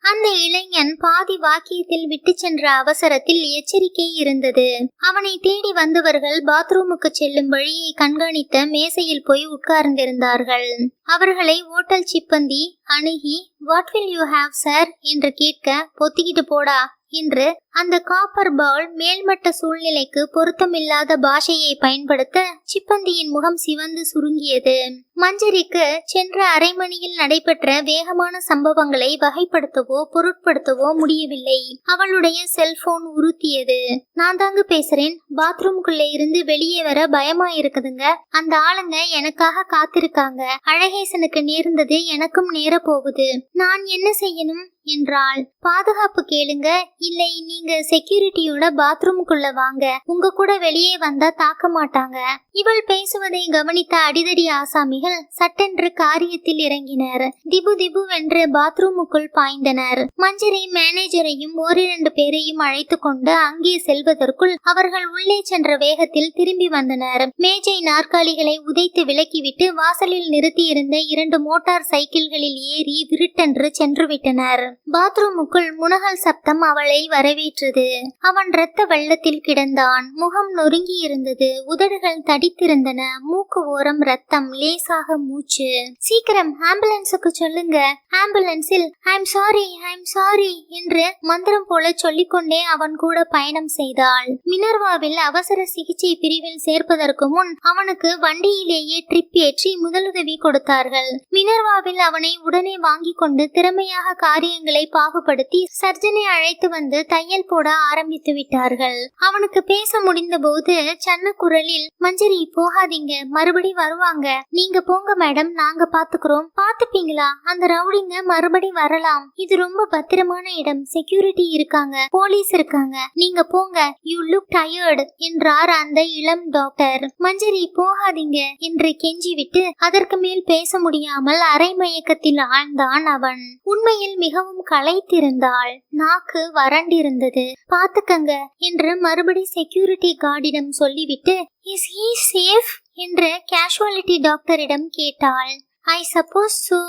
அந்த இளைஞன் பாதி வாக்கியத்தில் விட்டு சென்ற அவசரத்தில் எச்சரிக்கை இருந்தது. அவனை தேடி வந்தவர்கள் பாத்ரூமுக்கு செல்லும் வழியை கண்காணித்த மேசையில் போய் உட்கார்ந்திருந்தார்கள். அவர்களை ஓட்டல் சிப்பந்தி அணுகி what will you have sir என்று கேட்க, பொத்திக்கிட்டு போடா என்று அந்த காப்பர் பவுல் மேல்மட்ட சூழ்நிலைக்கு பொருத்தமில்லாத பாஷையை பயன்படுத்த சிப்பந்தியின் முகம் சிவந்து சுருங்கியது. மஞ்சரிக்கு சென்ற அரை மணியில் நடைபெற்ற வேகமான சம்பவங்களை வகைப்படுத்தவோ பொருட்படுத்தவோ முடியவில்லை. அவளுடைய செல்போன் உறுத்தியது. நான் தாங்க பேசுறேன். பாத்ரூமுக்குள்ள இருந்து வெளியே வர பயமா இருக்குதுங்க. அந்த ஆளுங்க எனக்காக காத்திருக்காங்க. அழகேசனுக்கு நேர்ந்தது எனக்கும் நேர போகுது. நான் என்ன செய்யணும் என்றாள். பாதுகாப்பு கேளுங்க, இல்லை நீங்க செக்யூரிட்டியோட பாத்ரூமுக்குள்ள வாங்க. உங்க கூட வெளியே வந்தா தாக்க மாட்டாங்க. இவள் பேசுவதை கவனித்த அடிதடி ஆசாமிகள் சட்டென்று காரியத்தில் இறங்கினர். திபு திபு வென்று பாத்ரூமுக்குள் பாய்ந்தனர். மஞ்சரி மேனேஜரையும் 1-2 பேரையும் அழைத்து கொண்டு அங்கே செல்வதற்குள் அவர்கள் உள்ளே சென்ற வேகத்தில் திரும்பி வந்தனர். மேஜை நாற்காலிகளை உதைத்து விலக்கிவிட்டு வாசலில் நிறுத்தியிருந்த 2 மோட்டார் சைக்கிள்களில் ஏறி விருட்டென்று சென்று விட்டனர். பாத்ரூமுக்குள் முனகல் சப்தம் அவளை வரவேற்றது. அவன் இரத்த வெள்ளத்தில் கிடந்தான். முகம் நொறுங்கி இருந்தது. உதடுகள் தடித்திருந்தன. மூக்கு ஓரம் ரத்தம், லேசாக மூச்சு. சீக்கிரம் ஆம்புலன்ஸுக்கு சொல்லுங்க. ஆம்புலன்ஸில் ஐம் சாரி என்று மந்திரம் போல சொல்லிக்கொண்டே அவன் கூட பயணம் செய்தாள். மினர்வாவில் அவசர சிகிச்சை பிரிவில் சேர்ப்பதற்கு முன் அவனுக்கு வண்டியிலேயே ட்ரிப் ஏற்றி முதலுதவி கொடுத்தார்கள். மினர்வாவில் அவனை உடனே வாங்கி கொண்டு திறமையாக காரியங்களை பாகுபடுத்தி சர்ஜனை அழைத்து வந்து தையல் போட ஆரம்பித்து விட்டார்கள். அவனுக்கு பேச முடிந்த போது சன்ன குரலில், மஞ்சரி போகாதீங்க, மறுபடி வருவாங்க. நீங்க போங்க மேடம், நாங்க பாத்துக்கிறோம். பாத்துப்பீங்களா? அந்த ரவுடிங்க மறுபடி வரலாம். இது ரொம்ப பத்திரமான இடம். செக்யூரிட்டி இருக்காங்க, போலீஸ் இருக்காங்க. நீங்க போங்க. யூ லுக் டயர்டு என்றார் அந்த இளம் டாக்டர். மஞ்சரி போகாதீங்க என்று கெஞ்சிவிட்டு அதற்கு மேல் பேச முடியாமல் அரை மயக்கத்தில் ஆழ்ந்தான் அவன். உண்மையில் மிகவும் களைத்திருந்தாள். நாக்கு வறண்டிருந்தது. பாத்துக்கங்க என்று மறுபடி செக்யூரிட்டி கார்டிடம் சொல்லிவிட்டு, இஸ் ஹீ சேஃப் என்று கேஷுவாலிட்டி டாக்டரிடம் கேட்டாள். I suppose so.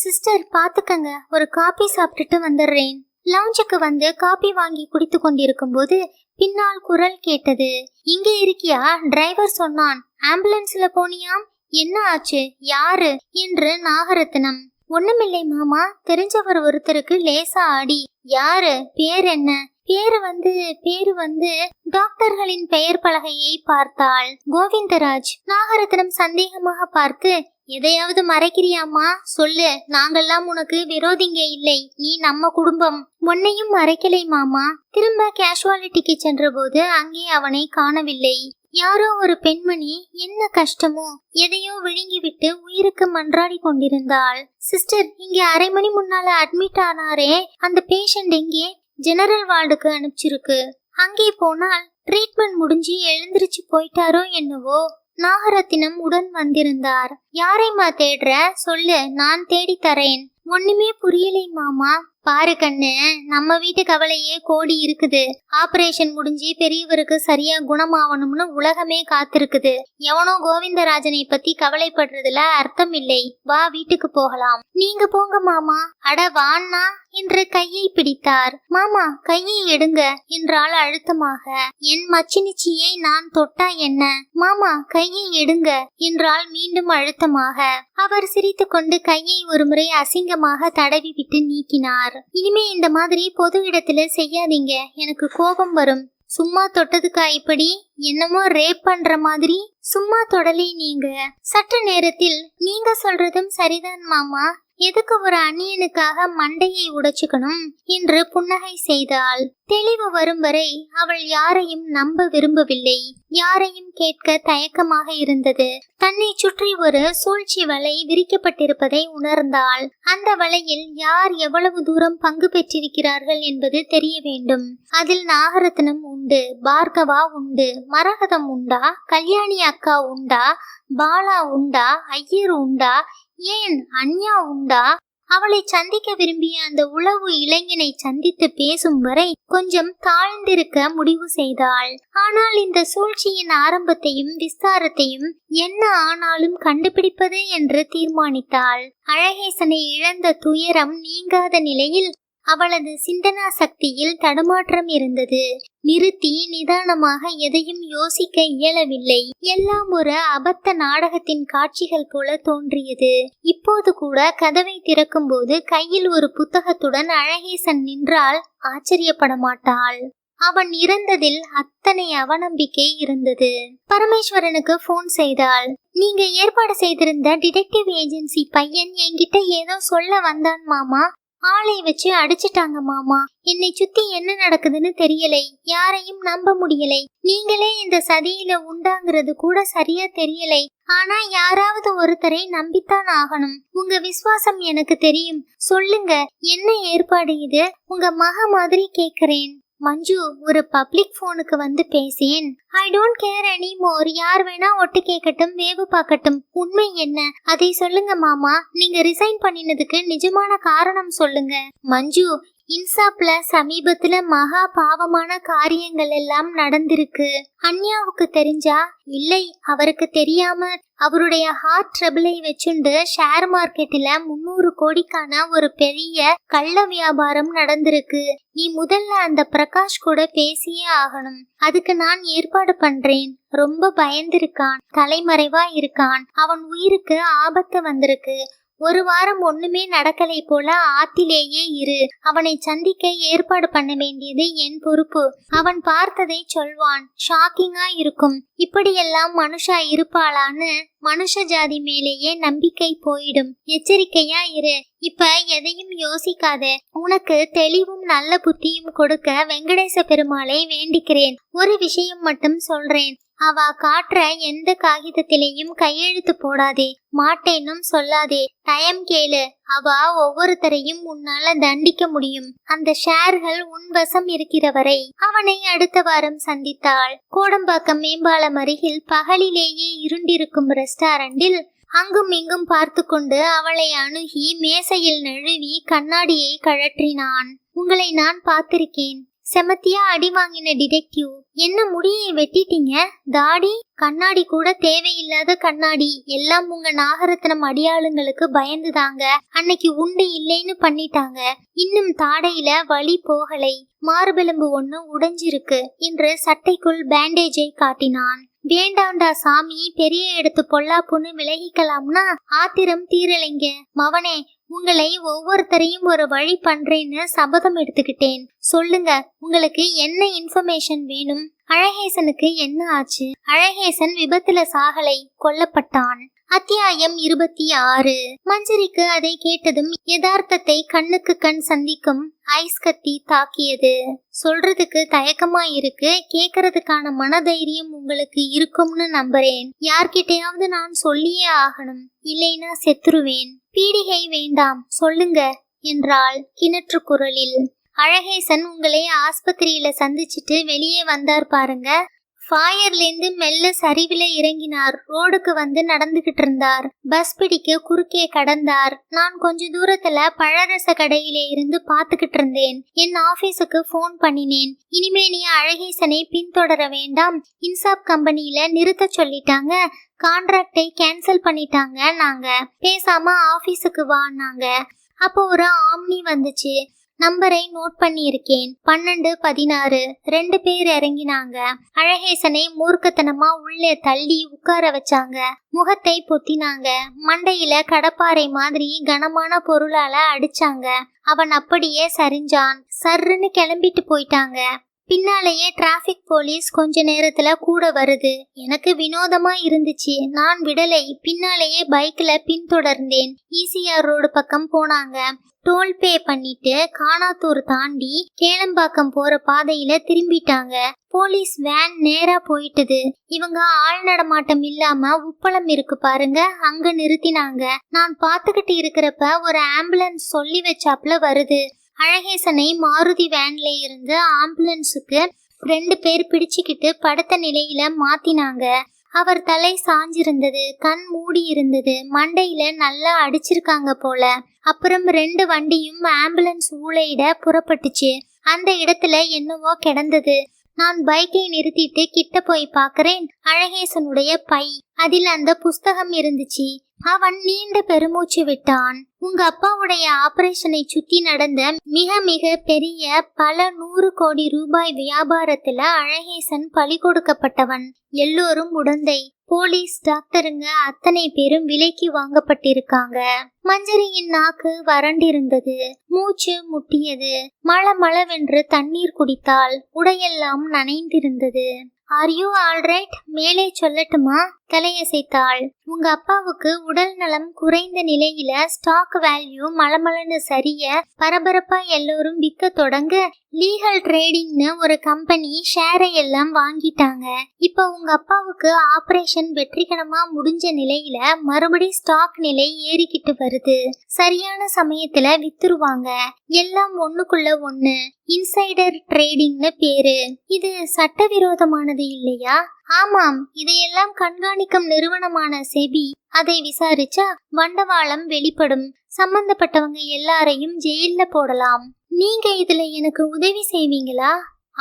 சிஸ்டர் பாத்துக்கங்க, ஒரு காபி சாப்பிட்டுட்டு வந்துடுறேன். லவுஞ்சுக்கு வந்து காபி வாங்கி குடித்து கொண்டிருக்கும் போது பின்னால் குரல் கேட்டது. இங்க இருக்கியா? டிரைவர் சொன்னான். ஆம்புலன்ஸ்ல போனியாம். என்ன ஆச்சு? யாரு என்று நாகரத்னம். ஒண்ணுமில்லை மாமா, தெரிஞ்சவர் ஒருத்தருக்கு லேசா அடி. யாரு? பேர் என்ன? பேரு வந்து டாக்டர்களின் பெயர் பலகையை பார்த்தாள். கோவிந்தராஜ். நாகரத்னம் சந்தேகமாக பார்த்து, எதையாவது மறைக்கிறியாமா? சொல்லு, நாங்கெல்லாம் உனக்கு விரோதிங்க இல்லை. நீ நம்ம குடும்பம். உன்னையும் மறைக்கலை மாமா. திரும்ப கேஷுவாலிட்டிக்கு சென்ற போது அங்கே அவனை காணவில்லை. யாரோ ஒரு பெண்மணி, என்ன கஷ்டமோ எதையோ விழுங்கிவிட்டு உயிருக்கு மன்றாடி கொண்டிருந்தாள். சிஸ்டர், இங்கே அரை மணி முன்னால அட்மிட் ஆனாரே, அந்த பேஷண்ட் எங்கே? ஜெனரல் வார்டுக்கு அனுப்பிச்சிருக்கு. அங்கே போனால் ட்ரீட்மெண்ட் முடிஞ்சு எழுந்திருச்சு போயிட்டாரோ என்னவோ. நாகரத்தினம் உடன் வந்திருந்தார். யாரைமா தேடுற? சொல்லு, நான் தேடி தரேன். ஒண்ணுமே புரியலை மாமா. பாரு கண்ணு, நம்ம வீட்டு கவலையே கோடி இருக்குது. ஆபரேஷன் முடிஞ்சு பெரியவருக்கு சரியா குணமாவணும்னு உலகமே காத்திருக்குது. எவனோ கோவிந்தராஜனை பத்தி கவலைப்படுறதுல அர்த்தம் இல்லை. வா, வீட்டுக்கு போகலாம். நீங்க போங்க மாமா. அட வாண்ணா என்று கையை பிடித்தார். மாமா, கையை எடுங்க என்றால் அழுத்தமாக. என் மச்சினிச்சியை நான் தொட்டா என்ன? மாமா, கையை எடுங்க என்றால் மீண்டும் அழுத்தமாக. அவர் சிரித்து கொண்டு கையை ஒருமுறை அசிங்கமாக தடவி விட்டு நீக்கினார். இனிமே இந்த மாதிரி பொது இடத்துல செய்யாதீங்க, எனக்கு கோபம் வரும். சும்மா தொட்டதுக்கா இப்படி? என்னமோ ரேப் பண்ற மாதிரி. சும்மா தொடலை நீங்க. சற்று நேரத்தில், நீங்க சொல்றதும் சரிதான் மாமா, எதுக்கு ஒரு அந்நியனுக்காக மண்டையை உடைச்சுக்கணும் என்று புன்னகை செய்தாள். தெளிவு வரும் வரை அவள் யாரையும் நம்ப விரும்பவில்லை. யாரையும் கேட்க தயக்கமாக இருந்தது. தன்னை சுற்றி ஒரு சூழ்ச்சி வலை விரிக்கப்பட்டிருப்பதை உணர்ந்தாள். அந்த வலையில் யார் எவ்வளவு தூரம் பங்கு பெற்றிருக்கிறார்கள் என்பது தெரிய வேண்டும். அதில் நாகரத்னம் உண்டு, பார்கவா உண்டு, மரகதம் உண்டா, கல்யாணி அக்கா உண்டா, பாலா உண்டா, ஐயர் உண்டா, ஏன் அன்யா உண்டா? அவளை சந்திக்க விரும்பிய அந்த உளவு இளைஞனை சந்தித்து பேசும் வரை கொஞ்சம் தாழ்ந்திருக்க முடிவு செய்தாள். ஆனால் இந்த சூழ்ச்சியின் ஆரம்பத்தையும் விஸ்தாரத்தையும் என்ன ஆனாலும் கண்டுபிடிப்பது என்று தீர்மானித்தாள். அழகேசனை இழந்த துயரம் நீங்காத நிலையில் அவளது சிந்தனா சக்தியில் தடுமாற்றம் இருந்தது. நிறுத்தி நிதானமாக எதையும் யோசிக்க இயலவில்லை. எல்லாம் ஒரு அபத்த நாடகத்தின் காட்சிகள் போல தோன்றியது. இப்போது கூட கதவை திறக்கும் போது கையில் ஒரு புத்தகத்துடன் அழகேசன் நின்றால் ஆச்சரியப்பட மாட்டாள். அவன் இறந்ததில் அத்தனை அவநம்பிக்கை இருந்தது. பரமேஸ்வரனுக்கு போன் செய்தாள். நீங்க ஏற்பாடு செய்திருந்த டிடெக்டிவ் ஏஜென்சி பையன் என்கிட்ட ஏதோ சொல்ல வந்தான் மாமா. ஆளை வச்சு அடிச்சிட்டாங்க மாமா. என்னை சுத்தி என்ன நடக்குதுன்னு தெரியலை. யாரையும் நம்ப முடியலை. நீங்களே இந்த சதியில உண்டாங்கிறது கூட சரியா தெரியலை. ஆனா யாராவது ஒருத்தரை நம்பித்தான் ஆகணும். உங்க விசுவாசம் எனக்கு தெரியும். சொல்லுங்க, என்ன ஏற்பாடு இது? உங்க மக மாதிரி கேக்குறேன். மஞ்சு, ஒரு பப்ளிக் போனுக்கு வந்து பேசேன். I don't care anymore. யார் வேணா ஒட்டு கேட்கட்டும், வேவு பார்க்கட்டும். உண்மை என்ன அதை சொல்லுங்க மாமா. நீங்க ரிசைன் பண்ணினதுக்கு நிஜமான காரணம் சொல்லுங்க. மஞ்சு, இன்சாப்ல சமீபத்துல மகா பாவமான காரியங்கள் எல்லாம் நடந்திருக்கு. அன்யாவுக்கு தெரிஞ்சா? இல்லை, அவருக்கு தெரியாம அவருடைய ஹார்ட் ட்ரபிளை வச்சுண்டு ஷேர் மார்க்கெட்ல 300 கோடிக்கான ஒரு பெரிய கள்ள வியாபாரம் நடந்திருக்கு. நீ முதல்ல அந்த பிரகாஷ் கூட பேசியே ஆகணும். அதுக்கு நான் ஏற்பாடு பண்றேன். ரொம்ப பயந்திருக்கான், தலைமறைவா இருக்கான். அவன் உயிருக்கு ஆபத்து வந்திருக்கு. ஒரு வாரம் ஒண்ணுமே நடக்கலை போல ஆத்திலேயே இரு. அவனை சந்திக்க ஏற்பாடு பண்ண வேண்டியது என் பொறுப்பு. அவன் பார்த்ததை சொல்வான். ஷாக்கிங்கா இருக்கும். இப்படியெல்லாம் மனுஷா இருப்பாளான்னு மனுஷ ஜாதி மேலேயே நம்பிக்கை போயிடும். எச்சரிக்கையா இரு. இப்ப எதையும் யோசிக்காத. உனக்கு தெளிவும் நல்ல புத்தியும் கொடுக்க வெங்கடேச பெருமாளை வேண்டிக்கிறேன். ஒரு விஷயம் மட்டும் சொல்றேன். அவ காட்டுற எந்த காகிதத்திலையும் கையெழுத்து போடாதே. மாட்டேன்னும் சொல்லாதே. டைம் கேளு. அவ ஒவ்வொருத்தரையும் உன்னால தண்டிக்க முடியும். அந்த ஷேர்கள் உன் வசம் இருக்கிற வரை. அவனை அடுத்த வாரம் சந்தித்தாள். கோடம்பாக்கம் மேம்பாலம் அருகில் பகலிலேயே இருண்டிருக்கும் ரெஸ்டாரண்டில் அங்கும் இங்கும் பார்த்து கொண்டு அவளை அணுகி மேசையில் நழுவி கண்ணாடியை கழற்றினான். உங்களை நான் பார்த்திருக்கேன். செமத்தியா அடி வாங்கின டிடெக்டிவ். என்ன முடியை வெட்டிட்டீங்க? தாடி, கண்ணாடி கூட தேவையில்லாத கண்ணாடி. எல்லாம் உங்க நாகரத்னம் அடியாளுங்களுக்கு பயந்துதாங்க. அன்னைக்கு உண்டு இல்லைன்னு பண்ணிட்டாங்க. இன்னும் தாடையில வலி போகலை. மார்பெலும்பு ஒண்ணு உடைஞ்சிருக்கு என்று சட்டைக்குள் பேண்டேஜை காட்டினான். வேண்டாண்டா சாமி, பெரிய எடுத்து பொல்லாப்புன்னு விலகிக்கலாம்னா ஆத்திரம் தீரலைங்க. மவனே, உங்களை ஒவ்வொருத்தரையும் ஒரு வழி பண்றேன்னு சபதம் எடுத்துக்கிட்டேன். சொல்லுங்க, உங்களுக்கு என்ன இன்ஃபர்மேஷன் வேணும்? அழகேசனுக்கு என்ன ஆச்சு? அழகேசன் விபத்துல சாகலை, கொல்லப்பட்டான். அத்தியாயம் 26. மஞ்சரிக்கு அதை கேட்டதும் யதார்த்தத்தை கண்ணுக்கு கண் சந்திக்கும் ஐஸ் கத்தி தாக்கியது. சொல்றதுக்கு தயக்கமா இருக்கு. கேக்குறதுக்கான மனதைரியம் உங்களுக்கு இருக்கும்னு நம்புறேன். யார்கிட்டயாவது நான் சொல்லியே ஆகணும், இல்லைன்னா செத்துருவேன். பீடிகை வேண்டாம், சொல்லுங்க என்றாள் கிணற்று குரலில். அழகேசன் உங்களை ஆஸ்பத்திரியில சந்திச்சுட்டு வெளியே வந்தார் பாருங்க. ஃபாயர்லேருந்து மெல்ல சரிவில இறங்கினார். ரோடுக்கு வந்து நடந்துகிட்டு இருந்தார். பஸ் பிடிக்க குறுக்கே கடந்தார். நான் கொஞ்ச தூரத்துல பழரச கடையிலே இருந்து பாத்துக்கிட்டு இருந்தேன். என் ஆபீஸுக்கு போன் பண்ணினேன். இனிமே நீ அழகேசனை பின்தொடர வேண்டாம், இன்சாப் கம்பெனியில நிறுத்த சொல்லிட்டாங்க, கான்ட்ராக்டை கேன்சல் பண்ணிட்டாங்க, நாங்க பேசாம ஆபீஸுக்கு வான்னாங்க. அப்போ ஒரு ஆம்னி வந்துச்சு. நம்பரை நோட் பண்ணி இருக்கேன். 12-16 2 பேர் இறங்கினாங்க. அழகேசனை மூர்க்கத்தனமா உள்ளே தள்ளி உட்கார வச்சாங்க. முகத்தை பொத்தினாங்க. மண்டையில கடப்பாறை மாதிரி கனமான பொருளால அடிச்சாங்க. அவன் அப்படியே சரிஞ்சான். சர்ருன்னு கிளம்பிட்டு போயிட்டாங்க. பின்னாலேயே டிராபிக் போலீஸ் கொஞ்ச நேரத்துல கூட வருது. எனக்கு வினோதமா இருந்துச்சு. நான் விடலை. பின்னாலேயே பைக்ல பின்தொடர்ந்தேன். ஈசிஆர் ரோடு பக்கம் போனாங்க. டோல் பே பண்ணிட்டு காணாத்தூர் தாண்டி கேளம்பாக்கம் போற பாதையில திரும்பிட்டாங்க. போலீஸ் வேன் நேரா போயிட்டுது. இவங்க ஆள் நடமாட்டம் இல்லாம உப்பளம் இருக்கு பாருங்க, அங்க நிறுத்தினாங்க. நான் பாத்துக்கிட்டு இருக்கிறப்ப ஒரு ஆம்புலன்ஸ் சொல்லி வச்சாப்ல வருது. அழகேசனை மாருதி வேன்ல இருந்து ஆம்புலன்ஸுக்கு 2 பேர் பிடிச்சுக்கிட்டு படுத்த நிலையில மாத்தினாங்க. அவர் தலை சாஞ்சிருந்தது, கண் மூடி இருந்தது, மண்டையில நல்லா அடிச்சிருக்காங்க போல. அப்புறம் 2 வண்டியும் ஆம்புலன்ஸ் ஊழையிட புறப்பட்டுச்சு. அந்த இடத்துல என்னவோ கிடந்தது. நான் பைக்கை நிறுத்திட்டு கிட்ட போய் பாக்குறேன். அழகேசனுடைய பை, அதில் அந்த புஸ்தகம் இருந்துச்சு. அவன் நீண்ட பெருமூச்சு விட்டான். உங்க அப்பாவுடைய ஆபரேஷனை சுத்தி நடந்த மிக மிக பெரிய பல 100 கோடி ரூபாய் வியாபாரத்துல அழகேசன் பலி கொடுக்கப்பட்டவன். எல்லோரும் உடந்தை. போலீஸ், டாக்டருங்க அத்தனை பேரும் விலைக்கு வாங்கப்பட்டிருக்காங்க. மஞ்சரியின் நாக்கு வறண்டிருந்தது. மூச்சு முட்டியது. மளமளவென்று தண்ணீர் குடித்தாள். உடையெல்லாம் நனைந்திருந்தது. Are you alright? மேலே சொல்லட்டுமா? தலையசைத்தாள். உங்க அப்பாவுக்கு உடல் நலம் குறைந்த நிலையில ஸ்டாக் வேல்யூ மளமளன்னு சரிய பரபரப்பா எல்லோரும் விற்க தொடங்க லீகல் ட்ரேடிங்னு ஒரு கம்பெனி ஷேரை எல்லாம் வாங்கிட்டாங்க. இப்ப உங்க அப்பாவுக்கு ஆபரேஷன் வெற்றிகரமா முடிஞ்ச நிலையில மறுபடி ஸ்டாக் நிலை ஏறிக்கிட்டு வருது. சரியான சமயத்துல வித்துருவாங்க. எல்லாம் ஒண்ணுக்குள்ள ஒண்ணு. இன்சைடர் ட்ரேடிங்னு பேரு. இது சட்டவிரோதமானது இல்லையா? ஆமாம், இதையெல்லாம் கண்காணிக்கும் நிறுவனமான செபி. அதை விசாரிச்சா வண்டவாளம் வெளிப்படும். சம்பந்தப்பட்டவங்க எல்லாரையும் ஜெயில்ல போடலாம். நீங்க இதுல எனக்கு உதவி செய்வீங்களா?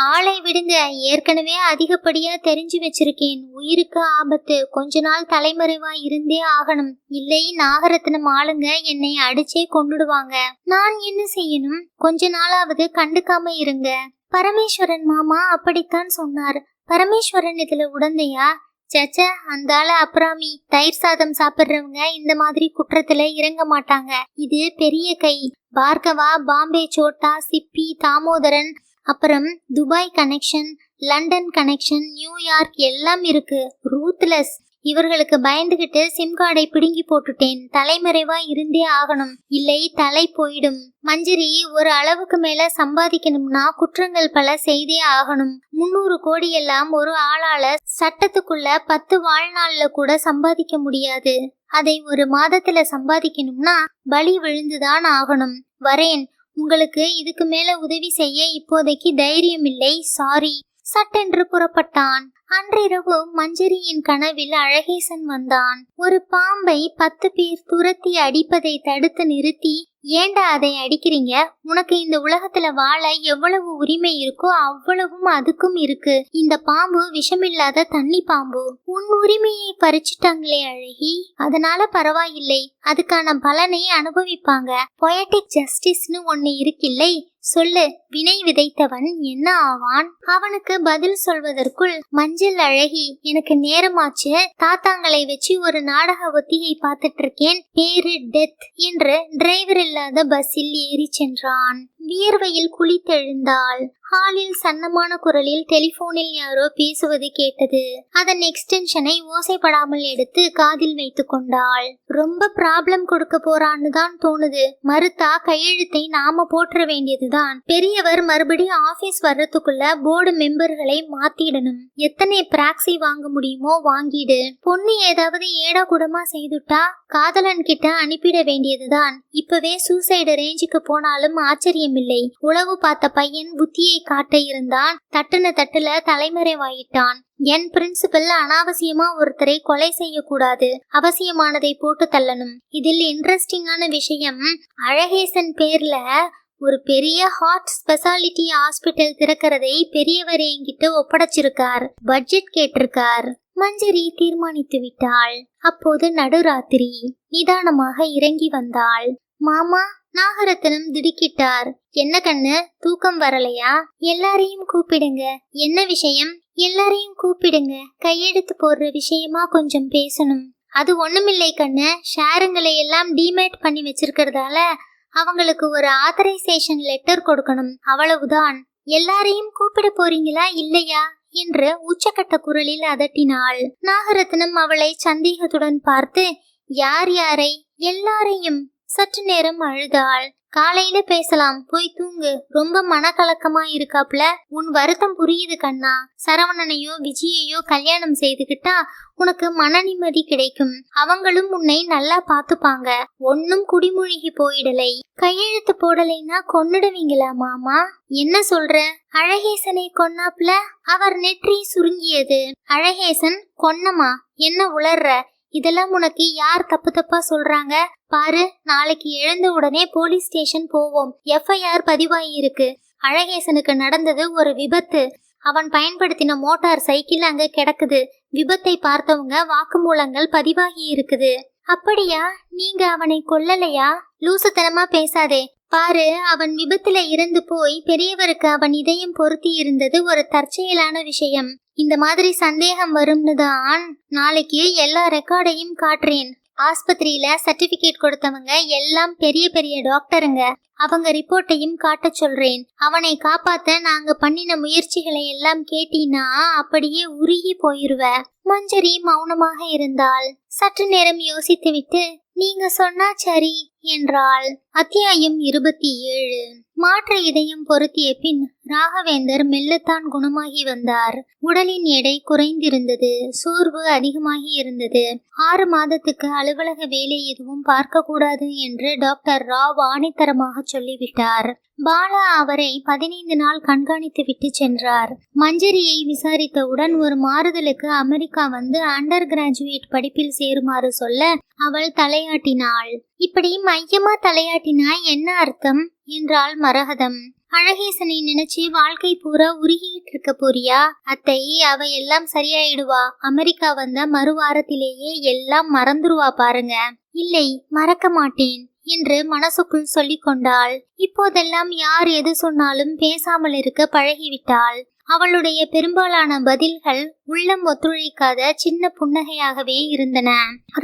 ஆளை விடுங்க, ஏற்கனவே அதிகப்படியா தெரிஞ்சு வச்சிருக்கேன். உயிருக்கு ஆபத்து. கொஞ்ச நாள் தலைமறைவா இருந்தே ஆகணும். இல்லை நாகரத்னம் ஆளுங்க என்னை அடிச்சே கொண்டுடுவாங்க. நான் என்ன செய்யணும்? கொஞ்ச நாளாவது கண்டுக்காம இருங்க. பரமேஸ்வரன் மாமா அப்படித்தான் சொன்னார். பரமேஸ்வரன் இதுல உடந்தையா? சேச்ச, அந்த ஆள அப்புறாமி. தயிர் சாதம் சாப்பிடுறவங்க இந்த மாதிரி குற்றத்துல இறங்க மாட்டாங்க. இது பெரிய கை. பார்கவா, பாம்பே சோட்டா, சிப்பி, தாமோதரன், அப்புறம் Dubai connection, London connection, New York எல்லாம் இருக்கு. ரூத்லெஸ். இவர்களுக்கு பயந்துகிட்டு சிம் கார்டை பிடுங்கி போட்டுட்டேன். தலைமறைவா இருந்தே ஆகணும், இல்லை தலை போயிடும். மஞ்சரி, ஒரு அளவுக்கு மேல சம்பாதிக்கணும்னா குற்றங்கள் பல செய்தே ஆகணும். 300 கோடி எல்லாம் ஒரு ஆளால சட்டத்துக்குள்ள 10 வாழ்நாள்ல கூட சம்பாதிக்க முடியாது. அதை ஒரு மாதத்துல சம்பாதிக்கணும்னா பலி விழுந்துதான் ஆகணும். வரேன். உங்களுக்கு இதுக்கு மேல உதவி செய்ய இப்போதைக்கு தைரியம் இல்லை. சாரி. சட்டென்று புறப்பட்டான். அன்றிரவு மஞ்சரியின் கனவில் அழகேசன் வந்தான். ஒரு பாம்பை 10 பேர் துரத்தி அடிப்பதை தடுத்து நிறுத்தி, ஏண்டா அதை அடிக்கிறீங்க? உனக்கு இந்த உலகத்துல வாழ எவ்வளவு உரிமை இருக்கோ அவ்வளவும் அதுக்கும் இருக்கு. இந்த பாம்பு விஷமில்லாத தண்ணி பாம்பு. உன் உரிமையை பறிச்சுட்டாங்களே அழகி, அதனால பரவாயில்லை. அதுக்கான பலனை அனுபவிப்பாங்க. பொயட்டிக் ஜஸ்டிஸ்னு ஒன்னு இருக்கில்லை? சொல்லு. வினை விதைத்தவன் என்ன ஆவான்? அவனுக்கு பதில் சொல்வதற்குள் மஞ்சள் அழகி, எனக்கு நேரமாச்சு. தாத்தாங்களை வச்சு ஒரு நாடக ஒத்திகை பார்த்துட்டு இருக்கேன். பேரு டெத் என்று டிரைவர் இல்லாத பஸ்ஸில் ஏறி சென்றான். வியர்வையில் குளித்தெழுந்தாள். ஹாலில் சன்னமான குரலில் டெலிபோனில் யாரோ பேசுவது கேட்டது. அதன் எக்ஸ்டென்ஷனை ஓசைப்படாமல் எடுத்து காதில் வைத்து கொண்டாள். ரொம்ப ப்ராப்ளம் கொடுக்க போறான்னு தான் தோணுது. மறுத்தா கையெழுத்தை நாம போற்ற வேண்டியதுதான். பெரியவர் மறுபடியும் ஆபீஸ் வர்றதுக்குள்ள போர்டு மெம்பர்களை மாத்திடணும். எத்தனை பிராக்சி வாங்க முடியுமோ வாங்கிடு. பொண்ணு ஏதாவது ஏடா கூடமா செய்துட்டா காதலன் கிட்ட அனுப்பிட வேண்டியதுதான். இப்பவே சூசைடு ரேஞ்சுக்கு போனாலும் ஆச்சரியமில்லை. உளவு பார்த்த பையன் புத்தியை காட்ட இருந்தான். தட்டுன தட்டுல தலைமறைவாயிட்டான். என் பிரின்சிபல் அனாவசியமா ஒருத்தரை கொலை செய்யக்கூடாது, அவசியமானதை போட்டு தள்ளணும். இதில் இன்ட்ரெஸ்டிங்கான விஷயம், அழகேசன் பேர்ல ஒரு பெரிய ஹார்ட் ஸ்பெஷாலிட்டி ஹாஸ்பிட்டல் திறக்கிறதை பெரியவர் என்கிட்ட ஒப்படைச்சிருக்கார். பட்ஜெட் கேட்டிருக்கார். மஞ்சரி தீர்மானித்து விட்டாள். அப்போது நடுராத்திரி. நிதானமாக இறங்கி வந்தாள். மாமா, நாகரத்னம் திடுக்கிட்டார். என்ன கண்ணு, தூக்கம் வரலையா? எல்லாரையும் கூப்பிடுங்க. என்ன விஷயம்? எல்லாரையும் கூப்பிடுங்க. கையெழுத்து போடுற விஷயமா கொஞ்சம் பேசணும். அது ஒண்ணுமில்லை கண்ணு, ஷேருங்களை எல்லாம் டிமேட் பண்ணி வச்சிருக்கிறதால அவங்களுக்கு ஒரு ஆத்தரைசேஷன் லெட்டர் கொடுக்கணும், அவ்வளவுதான். எல்லாரையும் கூப்பிட போறீங்களா இல்லையா என்று உச்சக்கட்ட குரலில் அதட்டினாள். நாகரத்னம் அவளை சந்தேகத்துடன் பார்த்து, யார் யாரை? எல்லாரையும். சற்று நேரம் அழுதாள். காலையில பேசலாம், போய் தூங்கு. ரொம்ப மனக்கலக்கமா இருக்காப்ல. உன் வருத்தம் புரியுது கண்ணா. சரவணனையோ விஜயையோ கல்யாணம் செய்துகிட்டா உனக்கு மன நிம்மதி கிடைக்கும். அவங்களும் உன்னை நல்லா பாத்துப்பாங்க. ஒன்னும் குடிமூழ்கி போயிடலை. கையெழுத்து போடலைன்னா கொன்னுடுவீங்களா மாமா? என்ன சொல்ற? அழகேசனை கொன்னாப்ல? அவர் நெற்றி சுருங்கியது. அழகேசன் கொன்னமா? என்ன உளர்ற? இதெல்லாம் உனக்கு யார் தப்பு தப்பா சொல்றாங்க பாரு. நாளைக்கு எழுந்த உடனே போலீஸ் ஸ்டேஷன் போவோம். FIR பதிவாகி இருக்கு. அழகேசனுக்கு நடந்தது ஒரு விபத்து. அவன் பயன்படுத்தின மோட்டார் சைக்கிள் அங்க கிடக்குது. விபத்தை பார்த்தவங்க வாக்குமூலங்கள் பதிவாகி இருக்குது. அப்படியா? நீங்க அவனை கொல்லலையா? லூசுத்தனமா பேசாதே. பாரு, அவன் விபத்துல இறந்து போய் பெரியவருக்கு அவன் இதயம் பொருத்தி இருந்தது ஒரு தற்செயலான விஷயம். இந்த மாதிரி சந்தேகம் வரும்னு தான் நாளைக்கு எல்லா ரெக்கார்டையும் காட்டுறேன். ஆஸ்பத்திரியில சர்டிபிகேட் கொடுத்தவங்க எல்லாம் பெரிய பெரிய டாக்டருங்க. அவங்க ரிப்போர்ட்டையும் காட்ட சொல்றேன். அவனை காப்பாத்த நாங்க பண்ணின முயற்சிகளை எல்லாம் கேட்டீனா அப்படியே உருகி போயிருவ. மஞ்சரி மௌனமாக இருந்தாள். சற்று நேரம் யோசித்துவிட்டு, நீங்க சொன்னா சரி என்றாள். அத்தியாயம் 27. மாற்று இதயம் பொருத்திய பின் ராகவேந்தர் மெல்லத்தான் குணமாகி வந்தார். உடலின் எடை குறைந்திருந்தது. சோர்வு அதிகமாகி இருந்தது. 6 மாதத்துக்கு அலுவலக வேலை எதுவும் பார்க்க கூடாது என்று டாக்டர் ராவ் ஆணித்தரமாக சொல்லிவிட்டார். பாலா அவரை 15 நாள் கண்காணித்து விட்டு சென்றார். மஞ்சரியை விசாரித்தவுடன் ஒரு மாறுதலுக்கு அமெரிக்கா வந்து அண்டர் கிராஜுவேட் படிப்பில் சேருமாறு சொல்ல அவள் தலையாட்டினாள். இப்படி மையமா தலையாட்டினா என்ன அர்த்தம் என்றாள் மரகதம். அழகேசனை நினைச்சு வாழ்க்கை பூரா உருகிட்டு இருக்க போறியா? அத்தை, அவ எல்லாம் சரியாயிடுவா. அமெரிக்கா வந்த மறுவாரத்திலேயே எல்லாம் மறந்துருவா பாருங்க. இல்லை, மறக்க மாட்டேன் என்று மனசுக்குள் சொல்லிக் கொண்டாள். இப்போதெல்லாம் யார் எது சொன்னாலும் பேசாமல் இருக்க பழகிவிட்டாள். அவளுடைய பெரும்பாலான பதில்கள் உள்ளம் ஒத்துழைக்காத சின்ன புன்னகையாகவே இருந்தன.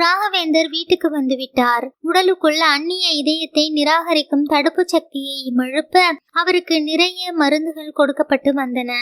ராகவேந்தர் வீட்டுக்கு வந்து விட்டார். உடலுக்குள் அந்நிய இதயத்தை நிராகரிக்கும் தடுப்பு சக்தியை எழுப்ப அவருக்கு நிறைய மருந்துகள் கொடுக்கப்பட்டு வந்தன.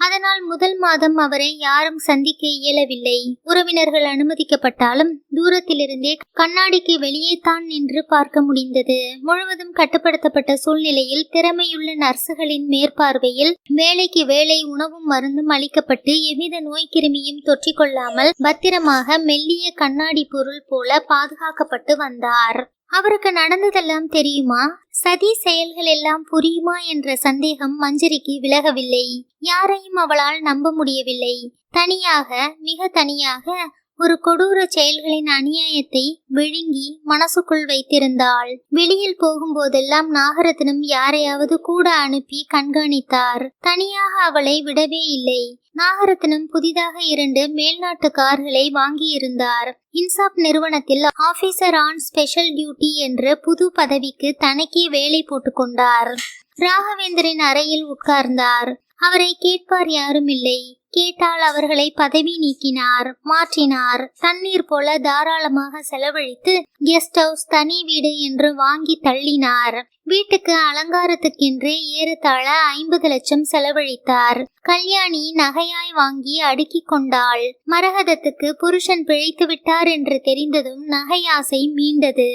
அதனால் முதல் மாதம் அவரை யாரும் சந்திக்க இயலவில்லை. உறவினர்கள் அனுமதிக்கப்பட்டாலும் தூரத்திலிருந்தே கண்ணாடிக்கு வெளியே தான் நின்று பார்க்க முடிந்தது. முழுவதும் கட்டுப்படுத்தப்பட்ட சூழ்நிலையில் திறமையுள்ள நர்சுகளின் மேற்பார்வையில் வேலைக்கு வேலை உணவும் மருந்தும் அளிக்கப்பட்டு எவ்வித நோய் கிருமியும் தொற்றிக்கொள்ளாமல் பத்திரமாக மெல்லிய கண்ணாடி பொருள் போல பாதுகாக்கப்பட்டு வந்தார். அவருக்கு நடந்ததெல்லாம் தெரியுமா? சதி செயல்கள் எல்லாம் புரியுமா என்ற சந்தேகம் மஞ்சரிக்கு விலகவில்லை. யாரையும் அவளால் நம்ப முடியவில்லை. தனியாக, மிக தனியாக ஒரு கொடூர செயல்களின் அநியாயத்தை விழுங்கி மனசுக்குள் வைத்திருந்தாள். வெளியில் போகும்போதெல்லாம் நாகரத்னம் யாரையாவது கூட அனுப்பி கண்காணித்தார். தனியாக அவளை விடவே இல்லை. நாகரத்னம் புதிதாக 2 மேல்நாட்டு கார்களை வாங்கியிருந்தார். இன்சாப் நிறுவனத்தில் ஆபீசர் ஆன் ஸ்பெஷல் டியூட்டி என்ற புது பதவிக்கு தனக்கே வேலை போட்டுக் கொண்டார். ராகவேந்தரின் அறையில் உட்கார்ந்தார். அவரை கேட்பார் யாரும் இல்லை. கேட்டால் அவர்களை பதவி நீக்கினார், மாற்றினார். தண்ணீர் போல தாராளமாக செலவழித்து கெஸ்ட் ஹவுஸ், தனி வீடு என்று வாங்கி தள்ளினார். வீட்டுக்கு அலங்காரத்துக்கென்றே ஏறத்தாழ 50 லட்சம் செலவழித்தார். கல்யாணி நகையாய் வாங்கி அடுக்கி கொண்டாள். மரகதத்துக்கு புருஷன் பிழைத்து விட்டார் என்று தெரிந்ததும் நகையாசை மீண்டது.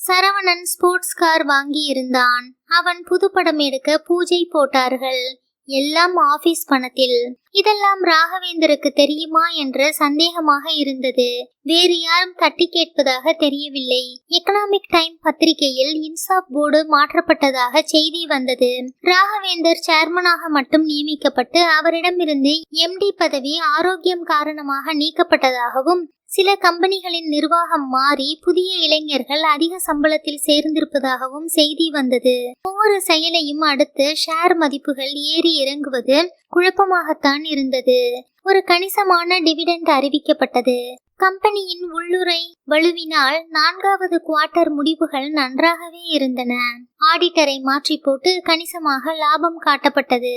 சரவணன் ஸ்போர்ட்ஸ் கார் வாங்கி இருந்தான். அவன் புதுப்படம் எடுக்க பூஜை போட்டார்கள். எல்லாம் ஆபீஸ் பணத்தில். இதெல்லாம் ராகவேந்தருக்கு தெரியுமா என்று சந்தேகமாக இருந்தது. வேறு யாரும் தட்டி கேட்பதாக தெரியவில்லை. எக்கனாமிக் டைம் பத்திரிகையில் இன்சாப் போர்டு மாற்றப்பட்டதாக செய்தி வந்தது. ராகவேந்தர் சேர்மனாக மட்டும் நியமிக்கப்பட்டு அவரிடமிருந்து எம்டி பதவி ஆரோக்கியம் காரணமாக நீக்கப்பட்டதாகவும், சில கம்பெனிகளின் நிர்வாகம் மாறி புதிய இளைஞர்கள் அதிக சம்பளத்தில் சேர்ந்திருப்பதாகவும் செய்தி வந்தது. ஒவ்வொரு செயலையும் அடுத்து ஷேர் மதிப்புகள் ஏறி இறங்குவது குழப்பமாகத்தான் இருந்தது. ஒரு கணிசமான டிவிடெண்ட் அறிவிக்கப்பட்டது. கம்பெனியின் உள்ளுறை வலுவினால் 4வது குவார்ட்டர் முடிவுகள் நன்றாகவே இருந்தன. ஆடிட்டரை மாற்றி போட்டு கணிசமாக லாபம் காட்டப்பட்டது.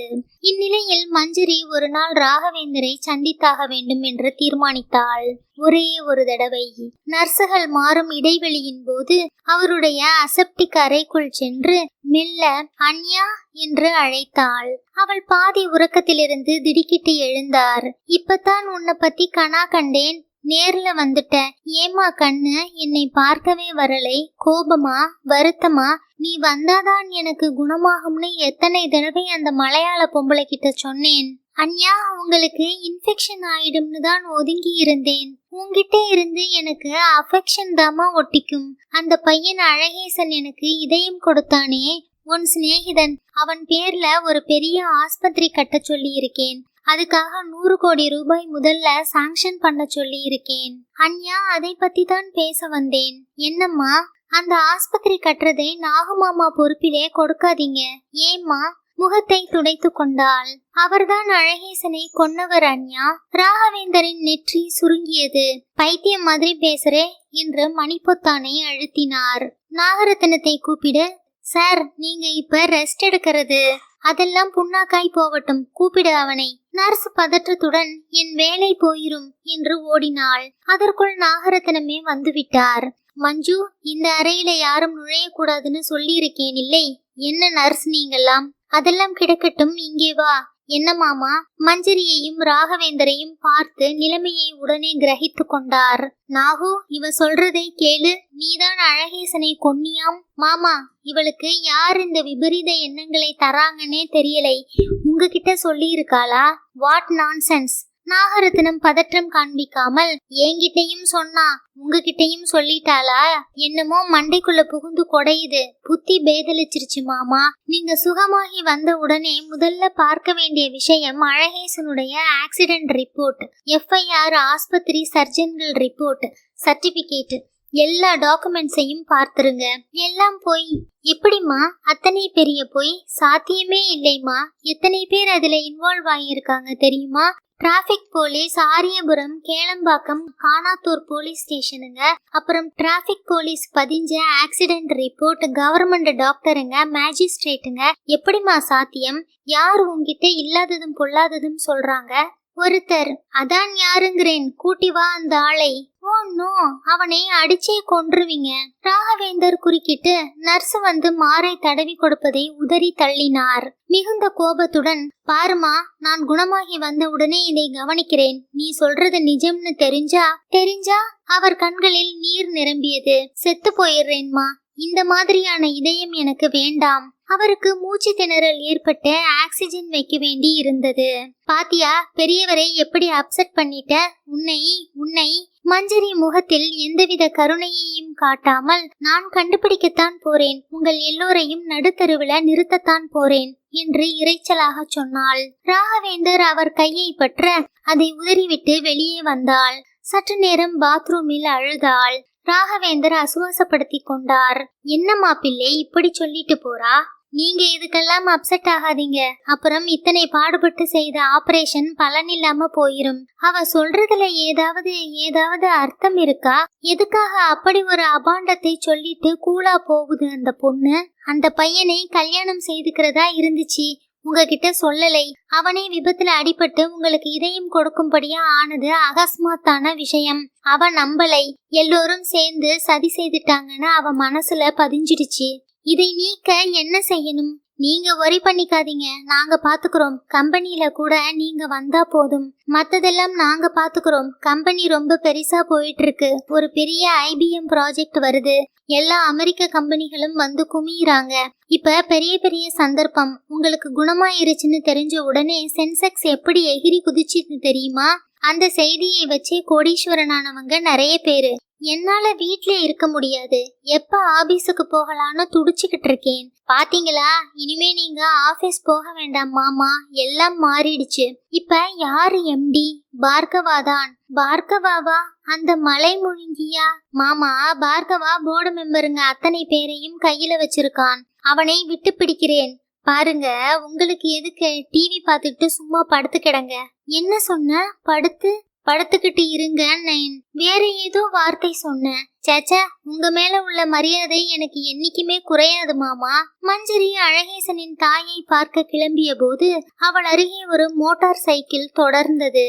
இந்நிலையில் மஞ்சரி ஒரு நாள் ராகவேந்தரை சந்தித்தாக வேண்டும் என்று தீர்மானித்தாள். ஒரே ஒரு தடவை. நர்சுகள் மாறும் இடைவெளியின் போது அவருடைய அசெப்டிக் அறைக்குள் சென்று மெல்ல அன்யா என்று அழைத்தாள். அவள் பாதி உறக்கத்திலிருந்து திடுக்கிட்டு எழுந்தார். இப்பதான் உன்னை பத்தி கனா கண்டேன், நேர்ல வந்துட்ட. ஏமா கண்ணு, என்னை பார்க்கவே வரலை? கோபமா, வருத்தமா? நீ வந்தாதான் எனக்கு குணமாகும்னு எத்தனை தடவை அந்த மலையாள பொம்பளை கிட்ட சொன்னேன். அன்யா, உங்களுக்கு இன்ஃபெக்ஷன் ஆயிடும்னு தான் ஒதுங்கி இருந்தேன். உன்கிட்ட இருந்து எனக்கு அஃபெக்ஷன் தாமா ஒட்டிக்கும். அந்த பையன் அழகேசன் எனக்கு இதயம் கொடுத்தானே, உன் சிநேகிதன், அவன் பேர்ல ஒரு பெரிய ஆஸ்பத்திரி கட்ட சொல்லி இருக்கேன். அதுக்காக 100 கோடி ரூபாய் முதல்ல சாங்ஷன் பண்ண சொல்லி இருக்கேன். அன்யா, அதை பத்தி தான் பேச வந்தேன். என்னம்மா, அந்த ஆஸ்பத்திரி கட்டுறதை நாகுமாமா பொறுப்பிலே கொடுக்காதீங்க. ஏம்மா? முகத்தை துடைத்து கொண்டாள். அவர்தான் அழகேசனை கொன்னவர் அன்யா. ராகவேந்தரின் நெற்றி சுருங்கியது. பைத்தியம் மாதிரி பேசுறே என்று மணிப்பொத்தானை அழுத்தினார். நாகரத்னத்தை கூப்பிடு. சார், நீங்க இப்ப ரெஸ்ட் எடுக்கிறது. அதெல்லாம் புண்ணாக்காய் போகட்டும், கூப்பிடு அவனை. நர்ஸ் பதற்றத்துடன் என் வேலை போயிரும் என்று ஓடினாள். அதற்குள் நாகரத்னமே வந்துவிட்டார். மஞ்சு, இந்த அறையில யாரும் நுழையக்கூடாதுன்னு சொல்லி இருக்கேன் இல்லை? என்ன நர்ஸ் நீங்கெல்லாம்? அதெல்லாம் கிடக்கட்டும், இங்கே வா. என்ன மாமா? மஞ்சரியையும் ராகவேந்தரையும் பார்த்து நிலைமையை உடனே கிரகித்து கொண்டார். நாகு, இவ சொல்றதை கேளு. நீதான் அழகேசனை கொன்னியாம். மாமா, இவளுக்கு யார் இந்த விபரீத எண்ணங்களை தராங்கன்னே தெரியலை. உங்ககிட்ட சொல்லி இருக்காளா? What nonsense! நாகரத்னம் பதற்றம் காண்பிக்காமல், என்கிட்டையும் சொன்னா, உங்ககிட்டையும் சொல்லிட்டாளா? என்னமோ மண்டைக்குள்ள புகுந்து கொடையுது. புத்தி பேதலிச்சிருச்சு மாமா. நீங்க சுகமாகி வந்த உடனே முதல்ல பார்க்க வேண்டிய விஷயம் அழகேசனுடைய ஆக்சிடென்ட் ரிப்போர்ட், FIR, ஆஸ்பத்திரி சர்ஜன்கள் ரிப்போர்ட், சர்டிபிகேட், எல்லா டாக்குமெண்ட்ஸையும் பார்த்துருங்க. எல்லாம் போய். எப்படிமா? அத்தனை பெரிய போய் சாத்தியமே இல்லைமா. எத்தனை பேர் அதுல இன்வால்வ் ஆகியிருக்காங்க தெரியுமா? Traffic police, Ariyapuram, Kelambakkam, Kanathur police ஸ்டேஷனுங்க, அப்புறம் டிராபிக் போலீஸ் பதிஞ்ச ஆக்சிடென்ட் ரிப்போர்ட், கவர்மெண்ட் டாக்டருங்க, மேஜிஸ்ட்ரேட்டுங்க. எப்படிமா சாத்தியம்? யார் உங்ககிட்ட இல்லாததும் பொல்லாததும் சொல்றாங்க? ஒருத்தர். அதான் யாருங்கிறேன், கூட்டி வா அந்த ஆளை. ஓ நோ, அவனை அடிச்சே கொன்றுவீங்க. ராகவேந்தர் குறுக்கிட்டு நர்ஸ் வந்து மாரை தடவி கொடுப்பதை உதறி தள்ளினார். மிகுந்த கோபத்துடன், பாருமா, நான் குணமாகி வந்த உடனே இதை கவனிக்கிறேன். நீ சொல்றது நிஜம்னு தெரிஞ்சா அவர் கண்களில் நீர் நிரம்பியது. செத்து போயிடுறேன்மா. இந்த மாதிரியான இதயம் எனக்கு வேண்டாம். அவருக்கு மூச்சு திணறல் ஏற்பட்டு ஆக்சிஜன் வைக்க வேண்டி இருந்தது. பாத்தியா, பெரியவரை எப்படி அப்செட் பண்ணிட்ட? உன்னை மஞ்சரி முகத்தில் எந்தவித கருணையையும் காட்டாமல், நான் கண்டுபிடிக்கத்தான் போறேன், உங்கள் எல்லோரையும் நடுத்தருவில நிறுத்தத்தான் போறேன் என்று இறைச்சலாக சொன்னாள். ராகவேந்தர் அவர் கையை பற்ற அதை உதறிவிட்டு வெளியே வந்தாள். சற்று நேரம் பாத்ரூமில் அழுதாள். ராகவேந்தர் அசுவாசப்படுத்தி கொண்டார். என்னம்மா பிள்ளை இப்படி சொல்லிட்டு போறா? நீங்க இதுக்கெல்லாம் அப்செட் ஆகாதீங்க. அப்புறம் இத்தனை பாடுபட்டு செய்த ஆபரேஷன் பலனில்லாம போயிரும். அவ சொல்றதுல ஏதாவது அர்த்தம் இருக்கா? எதுக்காக அப்படி ஒரு அபாண்டத்தை சொல்லிட்டு கூலா போகுது அந்த பொண்ணு? அந்த பையனை கல்யாணம் செய்துக்கிறதா இருந்துச்சு, உங்ககிட்ட சொல்லலை. அவனே விபத்துல அடிபட்டு உங்களுக்கு இதயம் கொடுக்கும்படியா ஆனது அகஸ்மாத்தான விஷயம். அவ நம்பலை. எல்லோரும் சேர்ந்து சதி செய்துட்டாங்கன்னு அவ மனசுல பதிஞ்சிடுச்சு. இதை நீக்க என்ன செய்யணும்? நீங்க worry பண்ணிக்காதீங்க, நாங்க பாத்துக்கிறோம். கம்பெனில கூட நீங்க வந்தா போதும், மத்ததெல்லாம் நாங்க பாத்துக்கிறோம். கம்பெனி ரொம்ப பெருசா போயிட்டு இருக்கு. ஒரு பெரிய IBM ப்ராஜெக்ட் வருது. எல்லா அமெரிக்க கம்பெனிகளும் வந்து குமியிறாங்க. இப்ப பெரிய பெரிய சந்தர்ப்பம். உங்களுக்கு குணமாயிருச்சுன்னு தெரிஞ்ச உடனே சென்செக்ஸ் எப்படி எகிரி குதிச்சுன்னு தெரியுமா? அந்த செய்தியை வச்சே கோடீஸ்வரனானவங்க நிறைய பேரு. என்னால வீட்ல இருக்க முடியாது, எப்ப ஆபீஸுக்கு போகலான்னு துடிச்சுக்கிட்டு இருக்கேன். பாத்தீங்களா, இனிமே நீங்க ஆபீஸ் போக வேண்டாம் மாமா, எல்லாம் மாறிடுச்சு. இப்ப யாரு MD? பார்கவாதான். பார்கவாவா? அந்த மலை முழுங்கியா? மாமா, பார்கவா போர்டு மெம்பருங்க அத்தனை பேரையும் கையில வச்சிருக்கான். அவனை விட்டு பிடிக்கிறேன். பாருங்க, உங்களுக்கு எதுக்கு டிவி பார்த்துக்கிட்டு சும்மா படுத்து கிடங்க. என்ன சொன்ன? படுத்துக்கிட்டு இருங்க. நான் வேற ஏதோ வார்த்தை சொன்னேன். சேச்சா, உங்க மேல உள்ள மரியாதை எனக்கு என்னைக்குமே குறையாது மாமா. மஞ்சரி அழகேசனின் தாயை பார்க்க கிளம்பிய போது அவள் அருகே ஒரு மோட்டார் சைக்கிள் தொடர்ந்தது.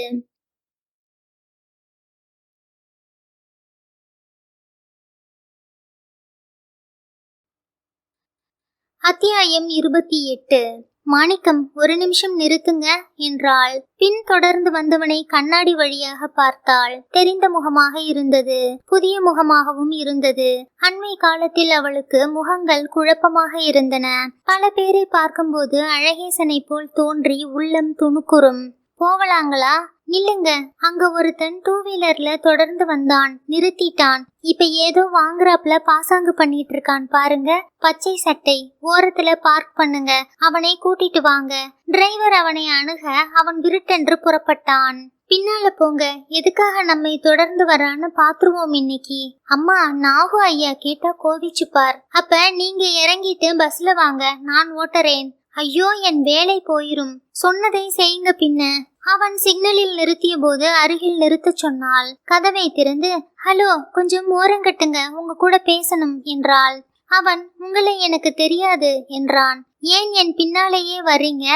அத்தியாயம் 28. மாணிக்கம், ஒரு நிமிஷம் நிறுத்துங்க என்றாள். பின் தொடர்ந்து வந்தவனை கண்ணாடி வழியாக பார்த்தாள். தெரிந்த முகமாக இருந்தது, புதிய முகமாகவும் இருந்தது. அண்மை காலத்தில் அவளுக்கு முகங்கள் குழப்பமாக இருந்தன. பல பேரை பார்க்கும்போது அழகேசனை போல் தோன்றி உள்ளம் துணுக்குறும். போகலாங்களா? நில்லுங்க. அங்க ஒருத்தன் 2 வீலர்ல தொடர்ந்து வந்தான், நிறுத்திட்டான். இப்ப ஏதோ வாங்குறாப்ல பாசாங்கு பண்ணிட்டு இருக்கான் பாருங்க. பச்சை சட்டை, ஓரத்துல பார்க் பண்ணுங்க, அவனை கூட்டிட்டு வாங்க. டிரைவர் அவனை அணுக அவன் விருட்டென்று புறப்பட்டான். பின்னால போங்க, எதுக்காக நம்மை தொடர்ந்து வரான்னு பாத்துருவோம் இன்னைக்கு. அம்மா, நாகு ஐயா கேட்டா கோவிச்சுப்பார். அப்ப நீங்க இறங்கிட்டு பஸ்ல வாங்க, நான் ஓட்டுறேன். ஐயோ, என் வேலை போயிரும். சொன்னதை செய்யுங்க. பின்ன அவன் சிக்னலில் நிறுத்திய போது அருகில் நிறுத்த சொன்னாள். கதவை திறந்து, ஹலோ, கொஞ்சம் ஓரங்கட்டுங்க, உங்க கூட பேசணும் என்றாள். அவன், உங்களை எனக்கு தெரியாது என்றான். ஏன் என் பின்னாலேயே வர்றீங்க?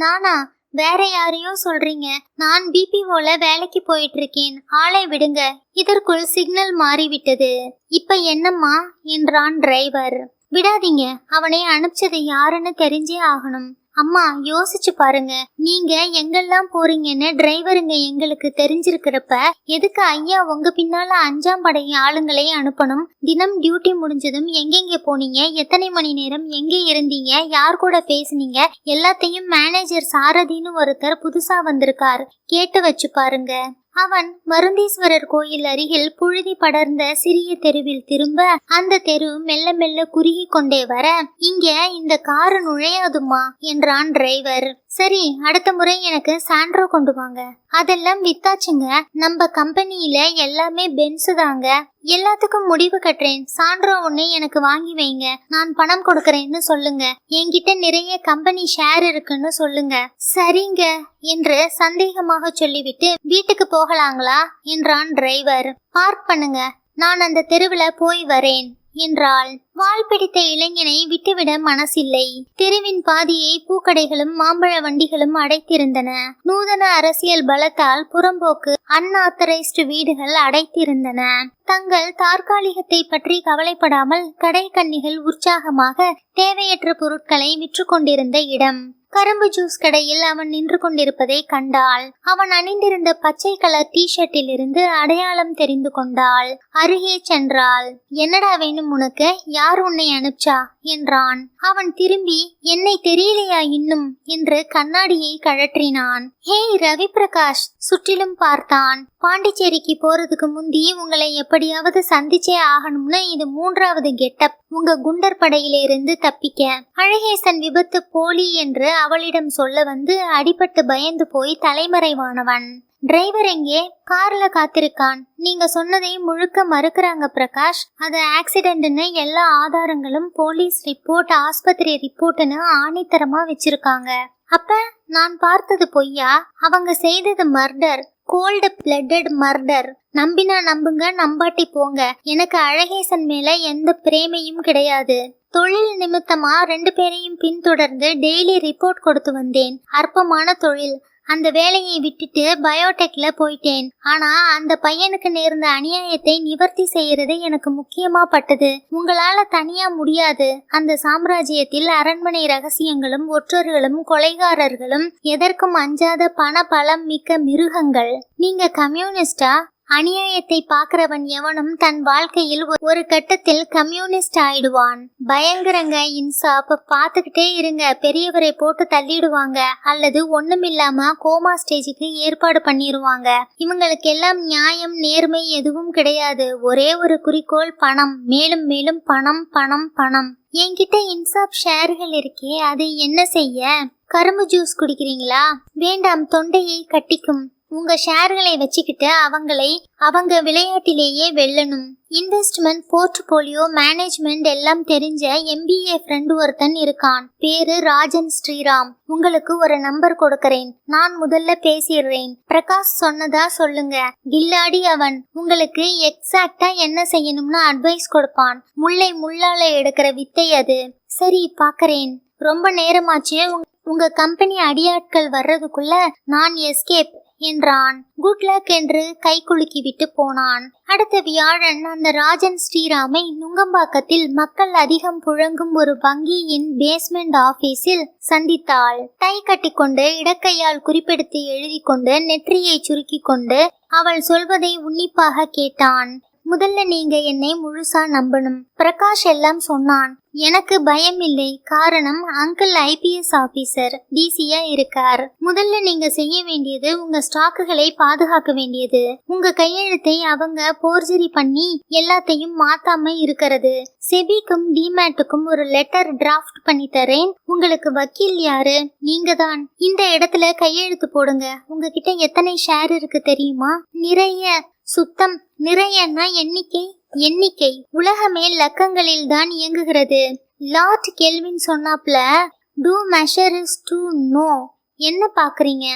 நானா? வேற யாரையோ சொல்றீங்க. நான் BPOல வேலைக்கு போயிட்டு இருக்கேன், ஆளை விடுங்க. இதற்குள் சிக்னல் மாறிவிட்டது. இப்ப என்னம்மா என்றான் டிரைவர். விடாதீங்க, அவனை அனுப்பிச்சது யாருன்னு தெரிஞ்சே ஆகணும். அம்மா, யோசிச்சு பாருங்க, நீங்க எங்கெல்லாம் போறீங்கன்னு டிரைவருங்க எங்களுக்கு தெரிஞ்சிருக்கிறப்ப எதுக்கு ஐயா உங்க பின்னால 5ஆம் படை ஆளுங்களை அனுப்பணும்? தினம் டியூட்டி முடிஞ்சதும் எங்கெங்க போனீங்க, எத்தனை மணி நேரம் எங்கே இருந்தீங்க, யார் கூட பேசுனீங்க, எல்லாத்தையும் மேனேஜர் சாரதின்னு ஒருத்தர் புதுசா வந்திருக்கார், கேட்டு வச்சு பாருங்க. அவன் மருந்தீஸ்வரர் கோயில் அருகில் புழுதி படர்ந்த சிறிய தெருவில் திரும்ப, அந்த தெரு மெல்ல மெல்ல குறுகி கொண்டே வர, இங்க இந்த காரு நுழையாதுமா என்றான் டிரைவர். சரி, அடுத்த முறை எனக்கு சாண்ட்ரோ கொண்டு வாங்க. அதெல்லாம் வித்தாச்சுங்க, நம்ம கம்பெனியில எல்லாமே பென்சு தாங்க. எல்லாத்துக்கும் முடிவு கட்டுறேன். சாண்ட்ரோ ஒண்ணு எனக்கு வாங்கி வைங்க, நான் பணம் கொடுக்கறேன்னு சொல்லுங்க. என்கிட்ட நிறைய கம்பெனி ஷேர் இருக்குன்னு சொல்லுங்க. சரிங்க என்று சந்தேகமாக சொல்லிவிட்டு வீட்டுக்கு போகலாங்களா என்றான் டிரைவர். பார்க் பண்ணுங்க, நான் அந்த தெருவுல போய் வரேன் என்றாள். வால் பிடித்த இளைஞனை விட்டுவிட மனசில்லை. தெருவின் பாதியை பூக்கடைகளும் மாம்பழ வண்டிகளும் அடைத்திருந்தன. நூதன அரசியல் பலத்தால் புறம்போக்கு அன்ஆத்தரைஸ்டு வீடுகள் அடைத்திருந்தன. தங்கள் தற்காலிகத்தை பற்றி கவலைப்படாமல் கடை கன்னிகள் உற்சாகமாக தேவையற்ற பொருட்களை விற்று கொண்டிருந்த இடம். கரும்பு ஜூஸ் கடையில் அவன் நின்று கொண்டிருப்பதை கண்டாள். அவன் அணிந்திருந்த பச்சை கலர் டிஷர்ட்டில் இருந்து அடையாளம் தெரிந்து கொண்டாள். அருகே சென்றாள். என்னடா வேணும் உனக்கு? யார் உன்னை அனுப்பிச்சா என்றான். அவன் திரும்பி, என்னை தெரியலையா இன்னும் என்று கண்ணாடியை கழற்றினான். ஹேய் ரவி பிரகாஷ். சுற்றிலும் பார்த்தான். பாண்டிச்சேரிக்கு போறதுக்கு முந்தி உங்களை எப்படியாவது சந்திச்சே ஆகணும்னு இது 3வது கெட்டப். உங்க குண்டர் படையிலிருந்து தப்பிக்க. அழகேசன் விபத்து போலி என்று அவளிடம் சொல்ல வந்து அடிபட்டு பயந்து போய் தலைமறைவானவன். டிரைவர் எங்கே? கார்ல காத்திருக்கான். நீங்க சொன்னதை முழுக்க மறுக்கிறாங்க பிரகாஷ். அது ஆக்சிடென்ட்னு எல்லா ஆதாரங்களும் போலீஸ் ரிப்போர்ட், ஆஸ்பத்திரி ரிப்போர்ட்னு ஆணித்தரமா வச்சிருக்காங்க. அப்ப நான் பார்த்தது பொய்யா? அவங்க செய்தது மர்டர், கோல்டு பிளட்டட் மர்டர். நம்பினா நம்புங்க, நம்பாட்டி போங்க. எனக்கு அழகேசன் மேல எந்த பிரேமையும் கிடையாது. தொழில் நிமித்தமா 2 பேரையும் பின்தொடர்ந்து டெய்லி ரிப்போர்ட் கொடுத்து வந்தேன். அற்பமான தொழில். அந்த வேலையை விட்டுட்டு பயோடெக்ல போயிட்டேன். ஆனா அந்த பையனுக்கு நேர்ந்த அநியாயத்தை நிவர்த்தி செய்யறது எனக்கு முக்கியமா பட்டது. உங்களால தனியா முடியாது. அந்த சாம்ராஜ்யத்தில் அரண்மனை ரகசியங்களும் ஒற்றர்களும் கொலைகாரர்களும் எதற்கும் அஞ்சாத பண பலம் மிக்க மிருகங்கள். நீங்க கம்யூனிஸ்டா? அநியாயத்தை பாக்குறவன் எவனும் தன் வாழ்க்கையில் ஒரு கட்டத்தில் கம்யூனிஸ்ட் ஆயிடுவான். பயங்கரங்க இன்சாப். பாத்துக்கிட்டே இருங்க, பெரியவரை போட்டு தள்ளிடுவாங்க அல்லது ஒண்ணுமில்லாம கோமா ஸ்டேஜுக்கு ஏற்பாடு பண்ணிடுவாங்க. இவங்களுக்கு எல்லாம் நியாயம் நேர்மை எதுவும் கிடையாது. ஒரே ஒரு குறிக்கோள், பணம், மேலும் மேலும் பணம் பணம் பணம். என்கிட்ட இன்சாப் ஷேர்கள் இருக்கே, அதை என்ன செய்ய? கரும்பு ஜூஸ் குடிக்கிறீங்களா? வேண்டாம், தொண்டையை கட்டிக்கும். உங்க ஷேர்களை வச்சுக்கிட்டு அவங்க விளையாட்டிலேயே வெல்லணும். இன்வெஸ்ட்மெண்ட், போர்ட்போலியோ மேனேஜ்மெண்ட் எல்லாம் தெரிஞ்ச MBA ஃப்ரெண்ட் ஒருத்தன் இருக்கான். பேரு ராஜன் ஸ்ரீராம். உங்களுக்கு ஒரு நம்பர் கொடுக்கறேன். நான் முதல்ல பேசிடுறேன். பிரகாஷ் சொன்னதா சொல்லுங்க. கில்லாடி அவன். உங்களுக்கு எக்ஸாக்டா என்ன செய்யணும்னு அட்வைஸ் கொடுப்பான். முல்லை முள்ளால எடுக்கிற வித்தை அது. சரி, பாக்கறேன். ரொம்ப நேரமாச்சு. உங்க கம்பெனி அடியாட்கள் வர்றதுக்குள்ள நான் எஸ்கேப் என்றான். குட் லக் என்று கை குலுக்கி விட்டு போனான். அடுத்த வியாழன் அந்த ராஜன் ஸ்ரீராமை நுங்கம்பாக்கத்தில் மக்கள் அதிகம் புழங்கும் ஒரு வங்கியின் பேஸ்மெண்ட் ஆபீஸில் சந்தித்தாள். டை கட்டிக்கொண்டு இடக்கையால் குறிப்பெடுத்து எழுதி கொண்டு நெற்றியை சுருக்கி கொண்டு அவள் சொல்வதை உன்னிப்பாக கேட்டான். முதல்ல நீங்க என்னை முழுசா நம்பணும். பிரகாஷ் எல்லாம் சொன்னான். எனக்கு பயம் இல்லை. காரணம், அங்கிள் IPS ஆபீசர், டிசியா இருக்கார். முதல்ல நீங்க செய்ய வேண்டியது உங்க ஸ்டாக்குகளை பாதுகாக்க வேண்டியது. உங்க கையெழுத்தை அவங்க போர்ஜரி பண்ணி எல்லாத்தையும் மாத்தாம இருக்கிறது. செபிக்கும் டிமேட்டுக்கும் ஒரு லெட்டர் டிராஃப்ட் பண்ணி தரேன். உங்களுக்கு வக்கீல் யாரு? நீங்க தான். இந்த இடத்துல கையெழுத்து போடுங்க. உங்ககிட்ட எத்தனை ஷேர் இருக்கு தெரியுமா? நிறைய. சுத்தம். நிறையன்னா எண்ணிக்கை. உலகமே லக்கங்களில் தான் இயங்குகிறது. லார்ட் கெல்வின் சொன்னாப்ல, to measure is to know. என்ன பாக்குறீங்க?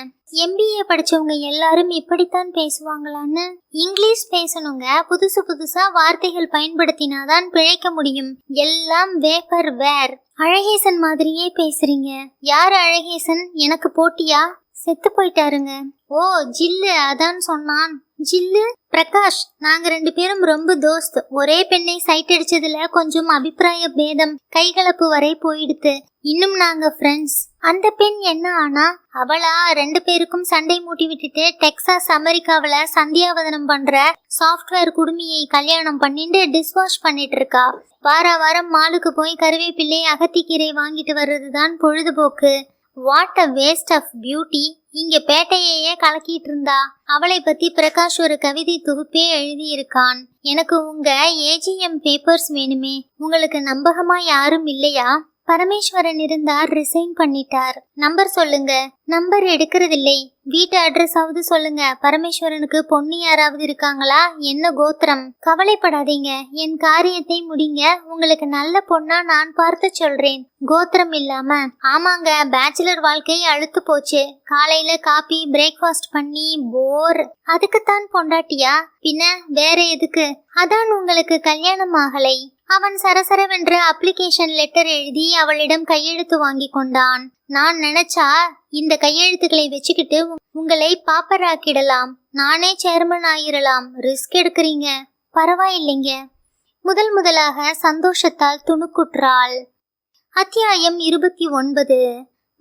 MBA படிச்சவங்க எல்லாரும் இப்படித்தான் பேசுவாங்களான்னு? இங்கிலீஷ் பேசணுங்க. புதுசா வார்த்தைகள் பயன்படுத்தினாதான் பிழைக்க முடியும். எல்லாம் வேப்பர் வேர். அழகேசன் மாதிரியே பேசுறீங்க. யார் அழகேசன்? எனக்கு போட்டியா? செத்து போயிட்டாருங்க. ஓ, ஜில்லு அதான் சொன்னான். ஜில்லு? பிரகாஷ். நாங்க 2 பேரும் ரொம்ப தோஸ்த். ஒரே பெண்ணை சைட் அடிச்சதுல கொஞ்சம் அபிப்பிராய பேதம், கைகலப்பு வரை போயிடுத்து. இன்னும் நாங்க ஃப்ரெண்ட்ஸ். அந்த பெண் என்ன ஆனா? அவளா 2 பேருக்கும் சண்டை மூட்டி விட்டுட்டு டெக்சாஸ் அமெரிக்காவில சந்தியாவதனம் பண்ற சாஃப்ட்வேர் குடுமியை கல்யாணம் பண்ணிட்டு டிஸ்வாஷ் பண்ணிட்டு இருக்கா. வாரம் மாலுக்கு போய் கருவேப்பிள்ளை அகத்திக்கீரை வாங்கிட்டு வர்றதுதான் பொழுதுபோக்கு. What a waste of beauty. இங்க பேட்டையே கலக்கிட்டு இருந்தா. அவளை பத்தி பிரகாஷ் ஒரு கவிதை தொகுப்பே எழுதியிருக்கான். எனக்கு உங்க AGM பேப்பர்ஸ் வேணுமே. உங்களுக்கு நம்பகமா யாரும் இல்லையா? பரமேஸ்வரன் இருந்தார், ரிசைன் பண்ணிட்டார். நம்பர் சொல்லுங்க. நம்பர் எடுக்கிறதில்லை. வீட்டு அட்ரஸ் ஆவது சொல்லுங்க. பரமேஸ்வரனுக்கு பொண்ணு யாராவது இருக்காங்களா? என்ன கோத்திரம்? கவலைப்படாதீங்க, என் காரியத்தை முடிங்க. உங்களுக்கு நல்ல பொண்ணா நான் பார்த்து சொல்றேன். கோத்திரம் இல்லாம. ஆமாங்க, பேச்சுலர் வாழ்க்கை அழுத்து போச்சு. காலையில காபி பிரேக்ஃபாஸ்ட் பண்ணி போர். அதுக்குத்தான் பொண்டாட்டியா? பின்ன வேற எதுக்கு? அதான் உங்களுக்கு கல்யாணம் ஆகலை. அவன் சரசரவென்று அப்ளிகேஷன் லெட்டர் எழுதி அவளிடம் கையெழுத்து வாங்கி கொண்டான். நான் நினைச்சா இந்த கையெழுத்துக்களை வச்சுக்கிட்டு உங்களை பாப்பராக்கிடலாம். நானே சேர்மன் ஆயிரலாம். ரிஸ்க் எடுக்கிறீங்க. பரவாயில்லைங்க. முதலாக சந்தோஷத்தால் துணுக்குற்றாள். அத்தியாயம் 29.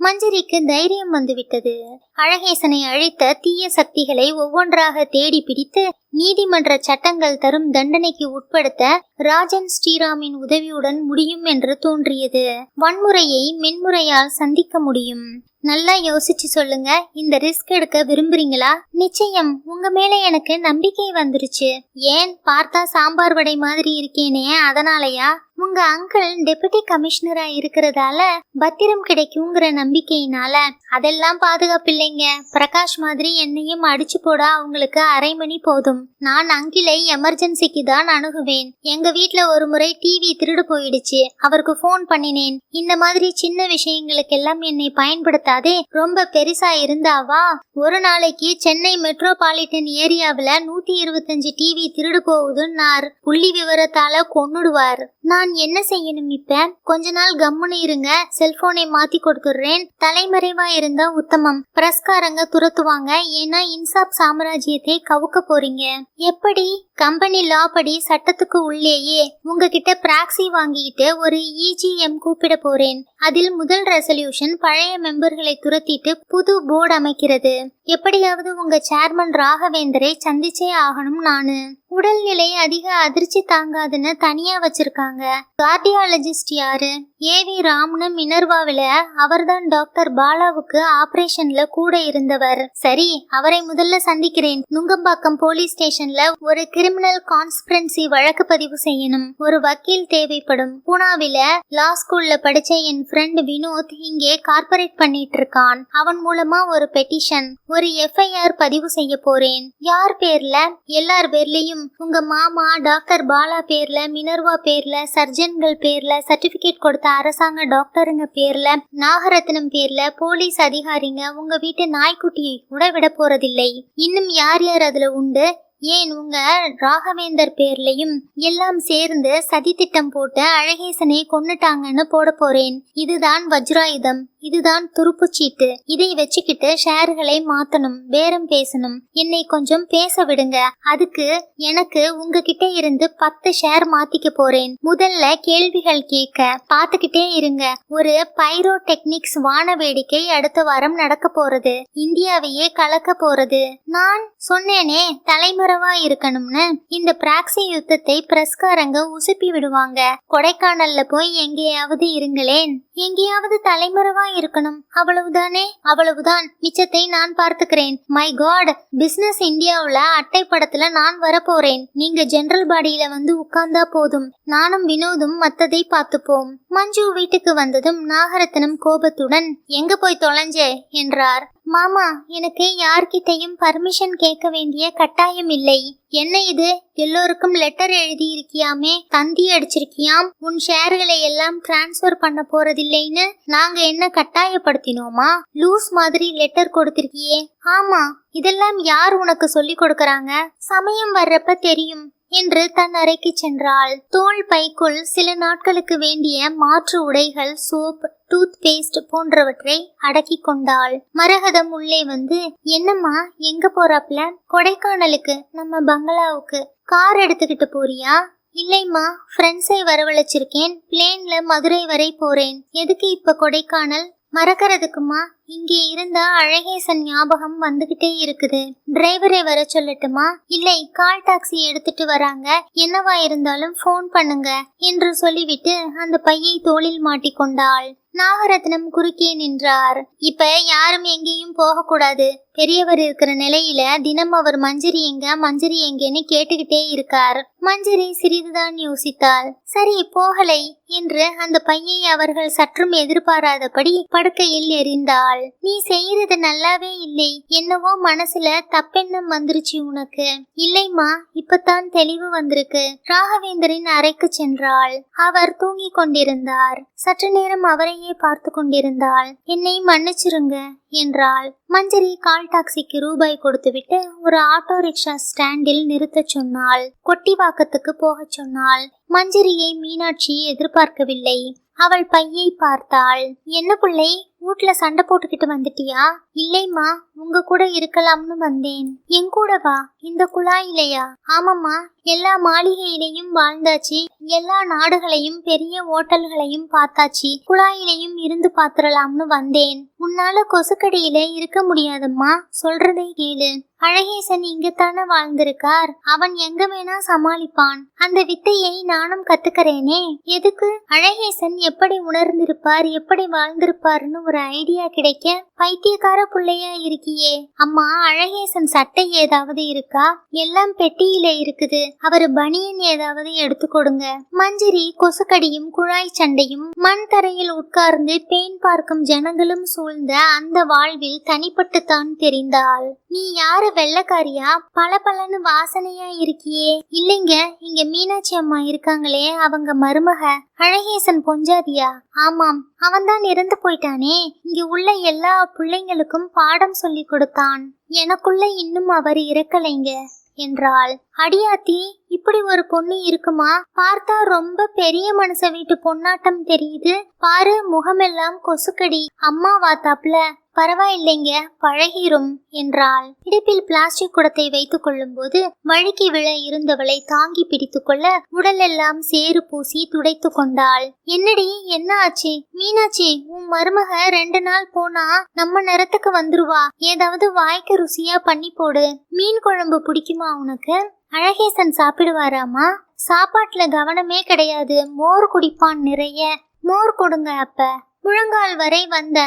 மஞ்சரிக்கு தைரியம் வந்துவிட்டது. அழகேசனை அழித்த தீய சக்திகளை ஒவ்வொன்றாக தேடி பிடித்து நீதிமன்ற சட்டங்கள் தரும் தண்டனைக்கு உட்படுத்த ராஜன் ஸ்ரீராமின் உதவியுடன் முடியும் என்று தோன்றியது. வன்முறையை மென்முறையால் சந்திக்க முடியும். நல்லா யோசிச்சு சொல்லுங்க. இந்த ரிஸ்க் எடுக்க விரும்புறீங்களா? நிச்சயம். உங்க மேல எனக்கு நம்பிக்கை வந்துருச்சு. ஏன்? பார்த்தா சாம்பார் வடை மாதிரி இருக்கேனே, அதனாலயா? உங்க அங்கிள் டெபுட்டி கமிஷனரா இருக்கிறதால பத்திரம் கிடைக்குங்கிற நம்பிக்கையினால. அதெல்லாம் பாதுகாப்பில்லைங்க. பிரகாஷ் மாதிரி என்னையும் அடிச்சு போட அவங்களுக்கு அரை மணி போதும். நான் அங்கிளை எமர்ஜென்சிக்கு தான் அணுகுவேன். எங்க வீட்ல ஒரு முறை டிவி திருடு போயிடுச்சு. அவருக்கு போன் பண்ணினேன். இந்த மாதிரி சின்ன விஷயங்களுக்கெல்லாம் என்னை பயன்படுத்தாதே. ரொம்ப பெருசா இருந்தாவா? ஒரு நாளைக்கு சென்னை மெட்ரோபாலிட்டன் ஏரியாவில 125 டிவி திருடு போகுதுன்னார். புள்ளி விவரத்தால கொன்னுடுவார். நான் நான் என்ன செய்யணும் இப்ப? கொஞ்ச நாள் கம்முன்னு இருங்க, செல்போனை மாத்தி கொடுத்துடுறேன். தலைமறைவா இருந்தா உத்தமம். பிரஸ்காரங்க துரத்துவாங்க. ஏன்னா இன்சாப் சாம்ராஜ்யத்தை கவுக்க போறீங்க. எப்படி? கம்பெனி லா படி சட்டத்துக்கு உள்ளேயே உங்ககிட்ட பிராக்சி வாங்கிட்டு ஒரு EGM கூப்பிட போறேன். அதில் முதல் ரெசல்யூஷன் பழைய மெம்பர்களை துரத்திட்டு புது போர்டு அமைக்கிறது. எப்படியாவது உங்க சேர்மன் ராகவேந்தரை சந்திச்சே ஆகணும். நானு உடல்நிலை அதிக அதிர்ச்சி தாங்காதுன்னு தனியா வச்சிருக்காங்க. கார்டியாலஜிஸ்ட் யாரு? AV ராம்னு மினர்வாவில. அவர்தான் டாக்டர் பாலாவுக்கு ஆபரேஷன்ல கூட இருந்தவர். சரி, அவரை முதல்ல சந்திக்கிறேன். நுங்கம்பாக்கம் போலீஸ் ஸ்டேஷன்ல ஒரு கிரிமினல் கான்ஸ்பிரன்சி வழக்கு பதிவு செய்யணும். ஒரு வக்கீல் தேவைப்படும். பூனாவில லா ஸ்கூல்ல படிச்ச என் ஃப்ரெண்ட் வினோத் இங்கே கார்பரேட் பண்ணிட்டு இருக்கான். அவன் மூலமா ஒரு பெட்டிஷன், ஒரு FIR பதிவு செய்ய போறேன். யார் பேர்ல? எல்லார் பேர்லயும். உங்க மாமா டாக்டர் பாலா பேர்ல, மினர்வா பேர்ல, சர்ஜன்கள் பேர்ல, சர்டிபிகேட் கொடுத்த அரசாங்க டாக்டருங்க பேர்ல, நாகரத்னம் பேர்ல, போலீஸ் அதிகாரிங்க, உங்க வீட்டு நாய்க்குட்டியை கூட விட போறதில்லை. இன்னும் யார் யார் அதுல உண்டு? ஏன் உங்க ராகவேந்தர் பேர்லயும் எல்லாம் சேர்ந்து சதி திட்டம் போட்டு அழகேசனை கொன்னுட்டாங்கன்னு போட போறேன். இதுதான் வஜ்ராயுதம், இதுதான் துருப்புச்சீட்டு. இதை வச்சுக்கிட்டு ஷேர்களை மாத்தணும், பேரம் பேசணும். என்னை கொஞ்சம் பேச விடுங்க. அதுக்கு எனக்கு உங்ககிட்ட இருந்து 10 ஷேர் மாத்திக்க போறேன். முதல்ல கேள்விகள் கேட்க பாத்துக்கிட்டே இருங்க. ஒரு பைரோ டெக்னிக்ஸ் வான வேடிக்கை அடுத்த வாரம் நடக்க போறது. இந்தியாவையே கலக்க போறது. நான் சொன்னேனே தலைமுறை இருக்கணும்னு. இந்த பிராக்சி யுத்தத்தை பிரஸ்காரங்க உசுப்பி விடுவாங்க. கொடைக்கானல்ல போய் எங்கேயாவது இருங்களேன். எங்கேயாவது தலைமறைவா இருக்கணும். அவ்வளவுதானே? அவ்வளவுதான். மிச்சத்தை நான் பார்த்துக்கிறேன். மை காட், பிசினஸ் இந்தியாவுல அட்டை படத்துல நான் வரப்போறேன். நீங்க ஜெனரல் பாடியில வந்து உட்கார்ந்தா போதும். நானும் வினோதும் மத்ததை பார்த்துப்போம். மஞ்சு வீட்டுக்கு வந்ததும் நாகரத்னம் கோபத்துடன், எங்க போய் தொலைஞ்சே என்றார். மாமா, எனக்கு யார்கிட்டையும் பர்மிஷன் கேட்க வேண்டிய கட்டாயம் இல்லை. என்ன இது? எல்லோருக்கும் லெட்டர் எழுதி இருக்கியாமே, தந்தி அடிச்சிருக்கியாம். உன் ஷேர்களை எல்லாம் டிரான்ஸ்பர் பண்ண போறதில்லைன்னு நாங்க என்ன கட்டாயப்படுத்தினோமா? லூஸ் மாதிரி லெட்டர் கொடுத்திருக்கியே. ஆமா, இதெல்லாம் யார் உனக்கு சொல்லி கொடுக்கறாங்க? சமயம் வர்றப்ப தெரியும் என்று தன் அறைக்கு சென்றாள். தோள் பைக்குள் சில நாட்களுக்கு வேண்டிய மாற்று உடைகள், சோப், டூத் பேஸ்ட் போன்றவற்றை அடக்கி கொண்டாள். மரகதம் உள்ளே வந்து, என்னம்மா எங்க போறாப்ல? கொடைக்கானலுக்கு, நம்ம பங்களாவுக்கு. கார் எடுத்துக்கிட்டு போறியா? இல்லைம்மா, ஃப்ரெண்ட்ஸை வரவழைச்சிருக்கேன். பிளேன்ல மதுரை வரை போறேன். எதுக்கு இப்ப கொடைக்கானல்? மறக்கிறதுக்குமா? இங்கே இருந்தா அழகேசன் ஞாபகம் வந்துகிட்டே இருக்குது. டிரைவரை வர சொல்லட்டுமா? இல்லை, கால் டாக்ஸி எடுத்துட்டு வராங்க. என்னவா இருந்தாலும் போன் பண்ணுங்க என்று சொல்லிவிட்டு அந்த பையை தோளில் மாட்டிக்கொண்டாள். நாகரத்னம் குறுக்கே நின்றார். இப்ப யாரும் எங்கேயும் போக கூடாது. பெரியவர் இருக்கிற நிலையில தினம் அவர் மஞ்சரி எங்க மஞ்சரி எங்கன்னு கேட்டுக்கிட்டே இருக்கார். மஞ்சரி சிறிதுதான் யோசித்தாள். சரி, போகலை என்று அந்த பையை அவர்கள் சற்றும் எதிர்பாராதபடி படுக்கையில் எறிந்தாள். நீ செய்யறது நல்லாவே இல்லை. என்னவோ மனசுல தப்பெண்ணம் வந்துருச்சு உனக்கு. இல்லைம்மா, இப்பதான் தெளிவு வந்திருக்கு. ராகவேந்தரின் அறைக்கு சென்றாள். அவர் தூங்கிக் கொண்டிருந்தார். சற்று நேரம் அவரையே பார்த்து கொண்டிருந்தாள். என்னை மன்னிச்சிருங்க என்றாள். மஞ்சரி கால் டாக்ஸிக்கு ரூபாய் கொடுத்துவிட்டு ஒரு ஆட்டோ ரிக்ஷா ஸ்டாண்டில் நிறுத்த சொன்னாள். கொட்டிவாக்கத்துக்கு போக சொன்னாள். மஞ்சரியை மீனாட்சி எதிர்பார்க்கவில்லை. அவள் பையை பார்த்தாள். என்ன பிள்ளை, வீட்ல சண்டை போட்டுக்கிட்டு வந்துட்டியா? இல்லைம்மா, உங்க கூட இருக்கலாம்னு வந்தேன். என் கூடவா? இந்த குழாயிலையா? ஆமாம்மா, எல்லா மாளிகையிலையும் வாழ்ந்தாச்சு. எல்லா நாடுகளையும் பெரிய ஓட்டல்களையும் பார்த்தாச்சு. குழாயிலையும் இருந்து பாத்துரலாம்னு வந்தேன். உன்னால கொசுக்கடியில இருக்க முடியாதம்மா, சொல்றதை கேளு. அழகேசன் இங்கத்தானே வாழ்ந்திருக்கார். அவன் எங்க வேணா சமாளிப்பான். அந்த வித்தையை நானும் கத்துக்கிறேனே. எதுக்கு? அழகேசன் எப்படி உணர்ந்திருப்பார், எப்படி வாழ்ந்திருப்பார்னு ஒரு ஐடியா கிடைக்க. பைத்தியக்கார புள்ளையா இருக்கியே. அம்மா, அழகேசன் சட்டை ஏதாவது இருக்கா? எல்லாம் பெட்டியில இருக்குது. அவரு பனியன் ஏதாவது எடுத்து கொடுங்க. மஞ்சரி கொசுக்கடியும் குழாய் சண்டையும் மண் தரையில் உட்கார்ந்து பேன் பார்க்கும் ஜனங்களும் சூழ்ந்த அந்த வாழ்வில் தனிப்பட்டுத்தான் தெரிந்தாள். நீ யாரு, வெள்ளக்காரியா? பளபளன்னு வாசனையா இருக்கியே. இல்லைங்க, இங்க மீனாட்சி அம்மா இருக்காங்களே, அவங்க மருமக. அழகேசன் பொஞ்சாதியா? ஆமாம், அவன்தான் இறந்து போயிட்டானே. இங்க உள்ள எல்லா பிள்ளைங்களுக்கும் பாடம் சொல்லி கொடுத்தான். எனக்குள்ள இன்னும் அவர் இறக்கலைங்க. என்றாள். அடியாத்தி, இப்படி ஒரு பொண்ணு இருக்குமா? பார்த்தா ரொம்ப பெரிய மனுஷ வீட்டு பொன்னாட்டம் தெரியுது. பாரு, முகமெல்லாம் கொசுக்கடி. அம்மா வாத்தாப்ல. பரவாயில்லைங்க, பழகிரும் என்றாள். இடுப்பில் பிளாஸ்டிக் குடத்தை வைத்துக் கொள்ளும் போது வழுக்கி விழ இருந்தவளை தாங்கி பிடித்து கொள்ள உடலெல்லாம் சேறு பூசி துடைத்து கொண்டாள். என்னடி, என்ன ஆச்சு? மீனாட்சி, உன் மருமக 2 நாள் போனா நம்ம நேரத்துக்கு வந்துருவா. ஏதாவது வாய்க்கு ருசியா பண்ணி போடு. மீன் குழம்பு பிடிக்குமா உனக்கு? அழகேசன் சாப்பிடுவாராமா? சாப்பாட்டுல கவனமே கிடையாது. மோர் குடிப்பான் நிறைய. மோர் கொடுங்க அப்ப. முழங்கால் வரை வந்த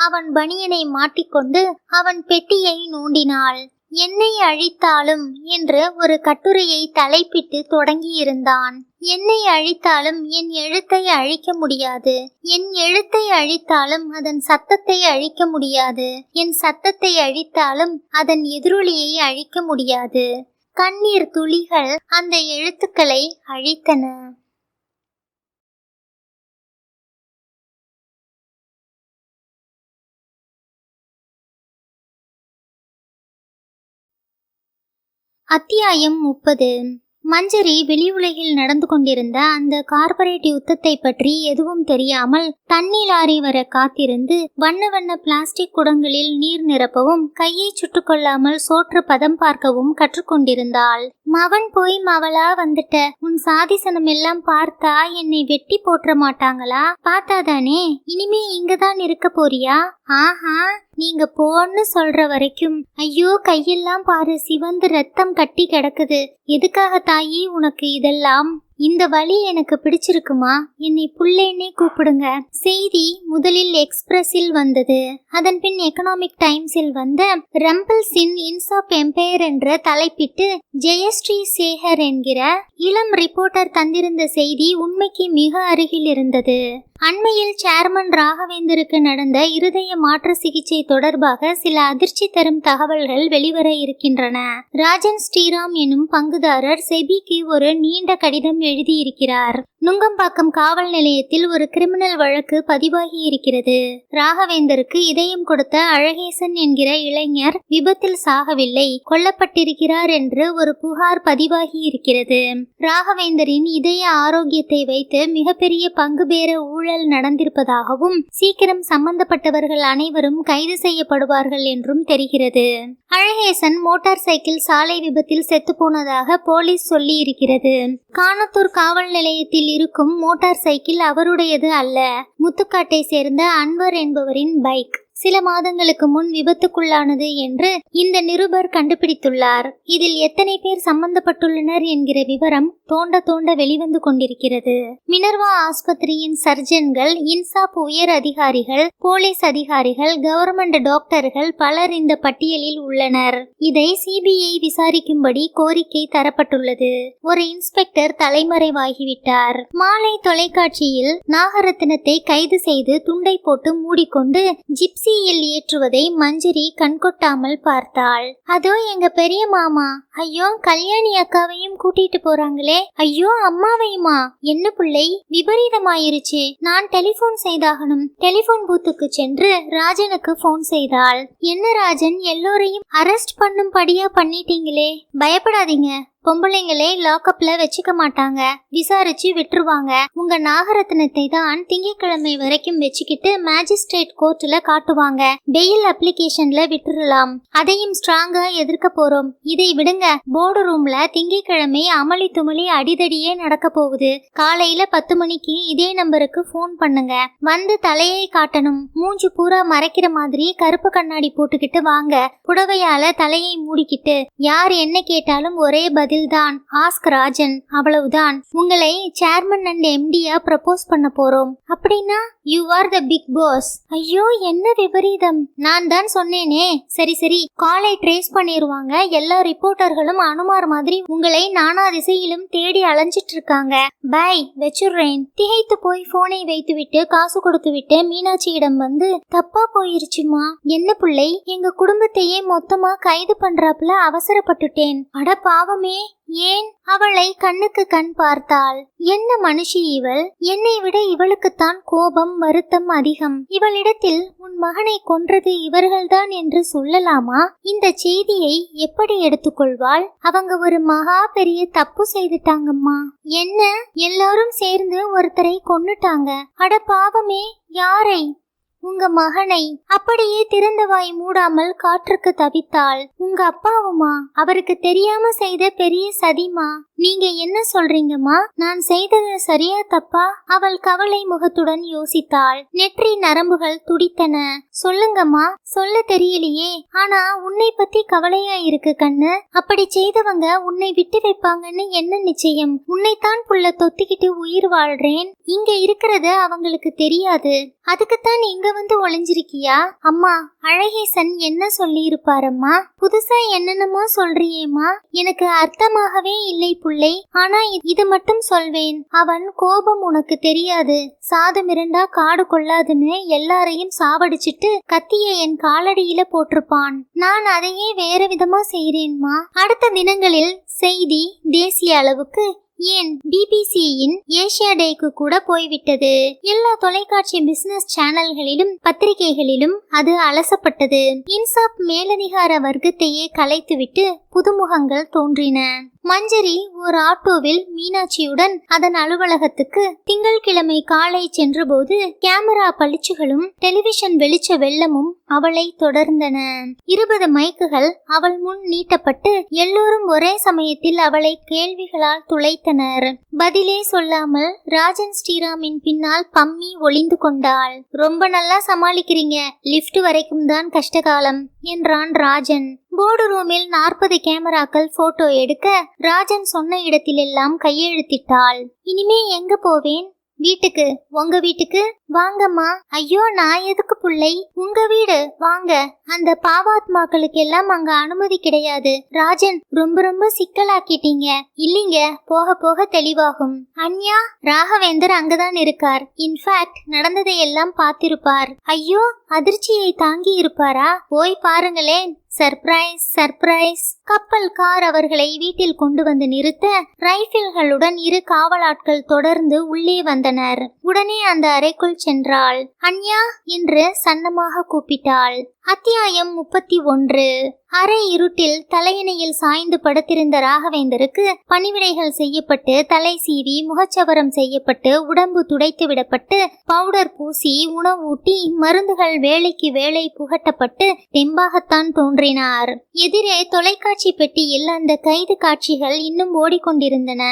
அவன் பனியனை மாட்டிக்கொண்டு அவன் பெட்டியை நோண்டினாள். என்னை அழித்தாலும் என்று ஒரு கட்டுரையை தலைப்பிட்டு தொடங்கியிருந்தான். என்னை அழித்தாலும் என் எழுத்தை அழிக்க முடியாது. என் எழுத்தை அழித்தாலும் அதன் சத்தத்தை அழிக்க முடியாது. என் சத்தத்தை அழித்தாலும் அதன் எதிரொலியை அழிக்க முடியாது. கண்ணீர் துளிகள் அந்த எழுத்துக்களை அழித்தன. அத்தியாயம் 30. மஞ்சரி வெளி உலகில் நடந்து கொண்டிருந்த அந்த கார்ப்பரேட் யுத்தத்தை பற்றி எதுவும் தெரியாமல் தண்ணி லாரி வர காத்திருந்து வண்ண வண்ண பிளாஸ்டிக் குடங்களில் நீர் நிரப்பவும் கையை சுட்டுக்கொள்ளாமல் சோற்று பதம் பார்க்கவும் கற்றுக்கொண்டிருந்தாள். மவன் போய் மவளா வந்துட்ட. உன் சாதிசனம் எல்லாம் பார்த்தா என்னை வெட்டி போற்ற மாட்டாங்களா? பார்த்தாதானே. இனிமே இங்கதான் இருக்க போறியா? ஆஹா, நீங்க போன்னு சொல்ற வரைக்கும். ஐயோ, கையெல்லாம் பாரு, சிவந்து ரத்தம் கட்டி கிடக்குது. எதுக்காக தாயி உனக்கு இதெல்லாம்? இந்த வழி எனக்கு பிடிச்சிருக்குமா? என்னை புள்ளேன்னே கூப்பிடுங்க. செய்தி முதலில் எக்ஸ்பிரஸில் வந்தது. அதன் பின் எக்கனாமிக் டைம்ஸில் வந்த ரம்பிள்ஸ் இன் இன்சாப் எம்பையர் என்ற தலைப்பிட்டு ஜெயஸ்ரீ சேகர் என்கிற இளம் ரிப்போர்ட்டர் தந்திருந்த செய்தி உண்மைக்கு மிக அருகில் இருந்தது. அண்மையில் சேர்மன் ராகவேந்தருக்கு நடந்த இருதய மாற்று சிகிச்சை தொடர்பாக சில அதிர்ச்சி தரும் தகவல்கள் வெளிவர இருக்கின்றன. ராஜன் ஸ்ரீராம் எனும் பங்குதாரர் செபிக்கு ஒரு நீண்ட கடிதம் எழுதியிருக்கிறார். நுங்கம்பாக்கம் காவல் நிலையத்தில் ஒரு கிரிமினல் வழக்கு பதிவாகி இருக்கிறது. ராகவேந்தருக்கு இதயம் கொடுத்த அழகேசன் என்கிற இளைஞர் விபத்தில் சாகவில்லை, கொல்லப்பட்டிருக்கிறார் என்று ஒரு புகார் பதிவாகி இருக்கிறது. ராகவேந்தரின் இதய ஆரோக்கியத்தை வைத்து மிகப்பெரிய பங்கு பேர ஊழல் நடந்திருப்பதாகவும் சீக்கிரம் சம்பந்தப்பட்டவர்கள் அனைவரும் கைது செய்யப்படுவார்கள் என்றும் தெரிகிறது. அழகேசன் மோட்டார் சைக்கிள் சாலை விபத்தில் செத்து போனதாக போலீஸ் சொல்லி இருக்கிறது. காணத்தூர் காவல் நிலையத்தில் இருக்கும் மோட்டார் சைக்கிள் அவருடையது அல்ல. முத்துக்காட்டை சேர்ந்த அன்வர் என்பவரின் பைக். சில மாதங்களுக்கு முன் விபத்துக்குள்ளானது என்று இந்த நிருபர் கண்டுபிடித்துள்ளார். இதில் எத்தனை பேர் சம்பந்தப்பட்டுள்ளனர் என்கிற விவரம் தோண்ட தோண்ட வெளிவந்து கொண்டிருக்கிறது. மினர்வா ஆஸ்பத்திரியின் சர்ஜன்கள், இன்சாப் உயர் அதிகாரிகள், போலீஸ் அதிகாரிகள், கவர்மெண்ட் டாக்டர்கள் பலர் இந்த பட்டியலில் உள்ளனர். இதை சிபிஐ விசாரிக்கும்படி கோரிக்கை தரப்பட்டுள்ளது. ஒரு இன்ஸ்பெக்டர் தலைமறைவாகிவிட்டார். மாலை தொலைக்காட்சியில் நாகரத்தினத்தை கைது செய்து துண்டை போட்டு மூடிக்கொண்டு ஜிப்சி ஏற்றுவதை மஞ்சரி கண்கொட்டாமல் பார்த்தாள். அதோ எங்க பெரிய மாமா. ஐயோ, கல்யாணி அக்காவையும் கூட்டிட்டு போறாங்களே. ஐயோ, அம்மாவையுமா? என்ன பிள்ளை, விபரீதமாயிருச்சு. நான் டெலிபோன் செய்தாகணும். டெலிபோன் பூத்துக்கு சென்று ராஜனுக்கு போன் செய்தாள். என்ன ராஜன், எல்லோரையும் அரெஸ்ட் பண்ணும்படியா பண்ணிட்டீங்களே. பயப்படாதீங்க, பொம்பளைங்களே லாக்அப்ல வச்சுக்க மாட்டாங்க, விசாரிச்சு விட்டுருவாங்க. உங்க நாகரத்னத்தை தான் திங்கட்கிழமை வரைக்கும் வச்சுக்கிட்டு மேஜிஸ்ட்ரேட் கோர்ட்ல காட்டுவாங்க. பெயில் அப்ளிகேஷன்ல விட்டுறலாம். அதையும் ஸ்ட்ராங்கா எதிர்க்க போறோம். இதை விடுங்க. போர்டு ரூம்ல திங்கட்கிழமை அமளி துமளி அடிதடியே நடக்க போகுது. காலையில 10 மணிக்கு இதே நம்பருக்கு போன் பண்ணுங்க. வந்து தலையை காட்டணும். மூஞ்சு பூரா மறைக்கிற மாதிரி கருப்பு கண்ணாடி போட்டுக்கிட்டு வாங்க. புடவையால தலையை மூடிக்கிட்டு. யார் என்ன கேட்டாலும் ஒரே பதில்தான், ஆஸ்க் ராஜன், அவ்வளவுதான். உங்களை சேர்மன் அண்ட் எம்டியா ப்ரப்போஸ் பண்ண போறோம். அப்படின்னா you are the big boss. ஐயோ, என்ன விபரீதம். நான் தான் சொன்னேனே. சரி சரி, காலை ட்ரேஸ் பண்ணிடுவாங்க. எல்லா ரிப்போர்ட்டர்களும் அனுமார் மாதிரி உங்களை நானா திசையிலும் தேடி அலைஞ்சிட்டு இருக்காங்க. பை, வெச்சுடுறேன். திகைத்து போய் போனை வைத்து விட்டு காசு கொடுத்து விட்டு மீனாட்சியிடம் வந்து, தப்பா போயிருச்சுமா. என்ன பிள்ளை, எங்க குடும்பத்தையே மொத்தமா கைது பண்றாப்புல அவசரப்பட்டுட்டேன். அட பாவமே, ஏன்? அவளை கண்ணுக்கு கண் பார்த்தாள். என்ன மனுஷி இவள்! என்னை விட இவளுக்குத்தான் கோபம் வருத்தம் அதிகம். இவளிடத்தில் உன் மகனை கொன்றது இவர்கள்தான் என்று சொல்லலாமா? இந்த செய்தியை எப்படி எடுத்துக்கொள்வாள்? அவங்க ஒரு மகா பெரிய தப்பு செய்துட்டாங்கம்மா. என்ன? எல்லாரும் சேர்ந்து ஒருத்தரை கொன்னுட்டாங்க. அட பாவமே! யாரை? உங்க மகனை. அப்படியே திறந்த வாய் மூடாமல் காற்றுக்கு தவித்தாள். உங்க அப்பாவுமா? அவருக்கு தெரியாம செய்த பெரிய சதிமா. நீங்க என்ன சொல்றீங்கம்மா? நான் செய்தது சரியா தப்பா? அவள் கவலை முகத்துடன் யோசித்தாள். நெற்றி நரம்புகள் துடித்தன. சொல்லுங்கம்மா. சொல்ல தெரியலையே. ஆனா உன்னை பத்தி கவலையா இருக்கு கண்ணு. அப்படி செய்தவங்க உன்னை விட்டு வைப்பாங்கன்னு என்ன நிச்சயம்? உன்னைத்தான் புள்ள தொத்திக்கிட்டு உயிர் வாழ்றேன். இங்க இருக்கிறது அவங்களுக்கு தெரியாது. அதுக்குத்தான் இங்க வந்து ஒளிஞ்சிருக்கியா? அம்மா, அழகேசன் என்ன சொல்லி இருப்பாரம்மா? புதுசா என்னென்னமோ சொல்றியேம்மா. எனக்கு அர்த்தமாகவே இல்லை புள்ளை. ஆனா இது மட்டும் சொல்வேன். அவன் கோபம் உனக்கு தெரியாது. சாது மிரண்டா காடு கொள்ளாதுன்னு எல்லாரையும் சாவடிச்சிட்டு கத்திய என் காலடியில போட்டிருப்பான். நான் அதையே வேற விதமா செய்றேன்மா. அடுத்த தினங்களில் செய்தி தேசிய அளவுக்கு, ஏன் பிபிசியின் ஏசியா டேக்கு கூட போய்விட்டது. எல்லா தொலைக்காட்சி பிசினஸ் சேனல்களிலும் பத்திரிகைகளிலும் அது அலசப்பட்டது. இன்சாப் மேலதிகார வர்க்கத்தையே கலைத்துவிட்டு புதுமுகங்கள் தோன்றின. மஞ்சரி ஒரு ஆட்டோவில் மீனாட்சியுடன் அதன் அலுவலகத்துக்கு திங்கள்கிழமை காலை சென்றபோது கேமரா பளிச்சுகளும் டெலிவிஷன் வெளிச்ச வெள்ளமும் அவளை தொடர்ந்தன. 20 மைக்குகள் அவள் முன் நீட்டப்பட்டு எல்லோரும் ஒரே சமயத்தில் அவளை கேள்விகளால் துளைத்தனர். பதிலே சொல்லாமல் ராஜன் ஸ்ரீராமின் பின்னால் பம்மி ஒளிந்து கொண்டாள். ரொம்ப நல்லா சமாளிக்கிறீங்க, லிப்ட் வரைக்கும் தான் கஷ்டகாலம் என்றான் ராஜன். போர்டு ரூமில் 40 கேமராக்கள் போட்டோ எடுக்க ராஜன் சொன்ன இடத்திலெல்லாம் கையெழுத்திட்டாள். இனிமே எங்க போவேன்? வீட்டுக்கு. உங்க வீட்டுக்கு? வாங்கம்மா. ஐயோ, நான் எதுக்கு புள்ளை? உங்க வீடு வாங்க. அந்த பாவாத்மாக்களுக்கு எல்லாம் அங்க அனுமதி கிடையாது. ராஜன், ரொம்ப ரொம்ப சிக்கலாக்கிட்டீங்க. இல்லீங்க, போக போக தெளிவாகும். அன்யா, ராகவேந்தர் அங்கதான் இருக்கார். இன்ஃபேக்ட் நடந்ததை எல்லாம் பார்த்திருப்பார். ஐயோ, அதிர்ச்சியை தாங்கி இருப்பாரா? போய் பாருங்களேன். Surprise surprise. கப்பல் கார் அவர்களை வீட்டில் கொண்டு வந்து நிறுத்த ரைபிள்களுடன் 2 காவலாட்கள் தொடர்ந்து உள்ளே வந்தனர். உடனே அந்த அறைக்குள் சென்றாள். அன்யா என்று சன்னமாக கூப்பிட்டாள். அத்தியாயம் 31. அரை இருட்டில் தலையணையில் சாய்ந்து படுத்திருந்த ராகவேந்தருக்கு பணிவிடைகள் செய்யப்பட்டு தலை சீவி முகச்சவரம் செய்யப்பட்டு உடம்பு துடைத்து விடப்பட்டு பவுடர் பூசி உணவூட்டி மருந்துகள் வேலைக்கு வேலை புகட்டப்பட்டு தெம்பாகத்தான் தோன்றினார். எதிரே தொலைக்காட்சி பெட்டியில் அந்த கைது காட்சிகள் இன்னும் ஓடிக்கொண்டிருந்தன.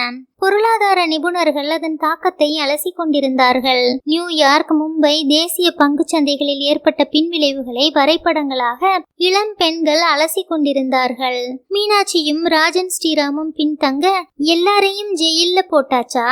பொருளாதார நிபுணர்கள் அதன் தாக்கத்தை அலசி கொண்டிருந்தார்கள். நியூயார்க், மும்பை தேசிய பங்கு சந்தைகளில் ஏற்பட்ட பின்விளைவுகளை வரைபடங்களாக இளம் பெண்கள் அலசி கொண்டிருந்தார்கள். மீனாட்சியும் ராஜன் ஸ்ரீராமும் பின்தங்க, எல்லாரையும் ஜெயில்ல போட்டாச்சா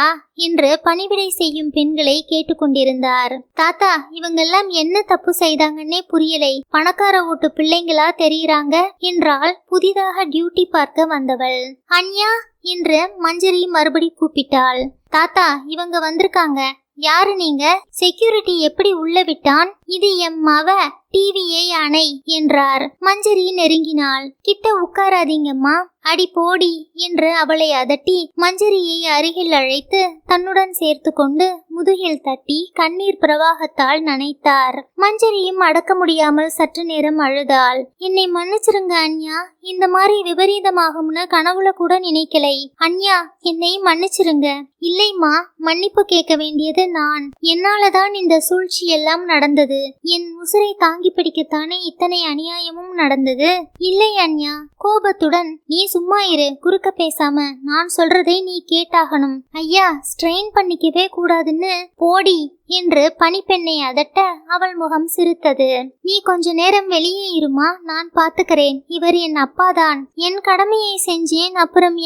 என்று பணிவிடை செய்யும் பெண்களை கேட்டுக்கொண்டிருந்தார். தாத்தா, இவங்கெல்லாம் என்ன தப்பு செய்தாங்கன்னே புரியலை. பணக்கார வீட்டு பிள்ளைங்களா தெரியுறாங்க என்றால் புதிதாக டியூட்டி பார்க்க வந்தவள். அன்யா என்று மஞ்சரி மறுபடி கூப்பிட்டாள். தாத்தா, இவங்க வந்திருக்காங்க. யாரு நீங்க? செக்யூரிட்டி எப்படி உள்ள விட்டான்? இது எம் மவ, டிவியை அணை என்றார். மஞ்சரி நெருங்கினாள். கிட்ட உட்காராதீங்கம்மா. அடி போடி என்று அவளை அதட்டி மஞ்சரியை அருகில் அழைத்து தன்னுடன் சேர்த்து கொண்டு முதுகில் தட்டி கண்ணீர் பிரவாகத்தால் நனைத்தார். மஞ்சரியும் அடக்க முடியாமல் சற்று நேரம் அழுதாள். என்னை மன்னிச்சிருங்க அன்யா, இந்த மாதிரி விபரீதமாகும்னு கனவுல கூட நினைக்கலை. அன்யா, என்னை மன்னிச்சிருங்க. இல்லைம்மா, மன்னிப்பு கேட்க வேண்டியது நான். என்னாலதான் இந்த சூழ்ச்சி எல்லாம் நடந்தது. என் உசுரை தாங்கி பிடிக்கத்தானே இத்தனை அநியாயமும் நடந்தது. இல்லை அன்யா. கோபத்துடன், நீ சும்மா இரு, குறுக்க பேசாம. நான் சொல்றதை நீ கேட்டாகணும். ஐயா, ஸ்ட்ரெயின் பண்ணிக்கவே கூடாதுன்னு. போடி என்று பணிப்பெண்ணை அதட்ட அவள் முகம் சிரித்தது. நீ கொஞ்ச நேரம் வெளியே இருமா, நான் பாத்துக்கிறேன். இவர் என் அப்பாதான். என் கடமையை செஞ்சேன். அப்புறம்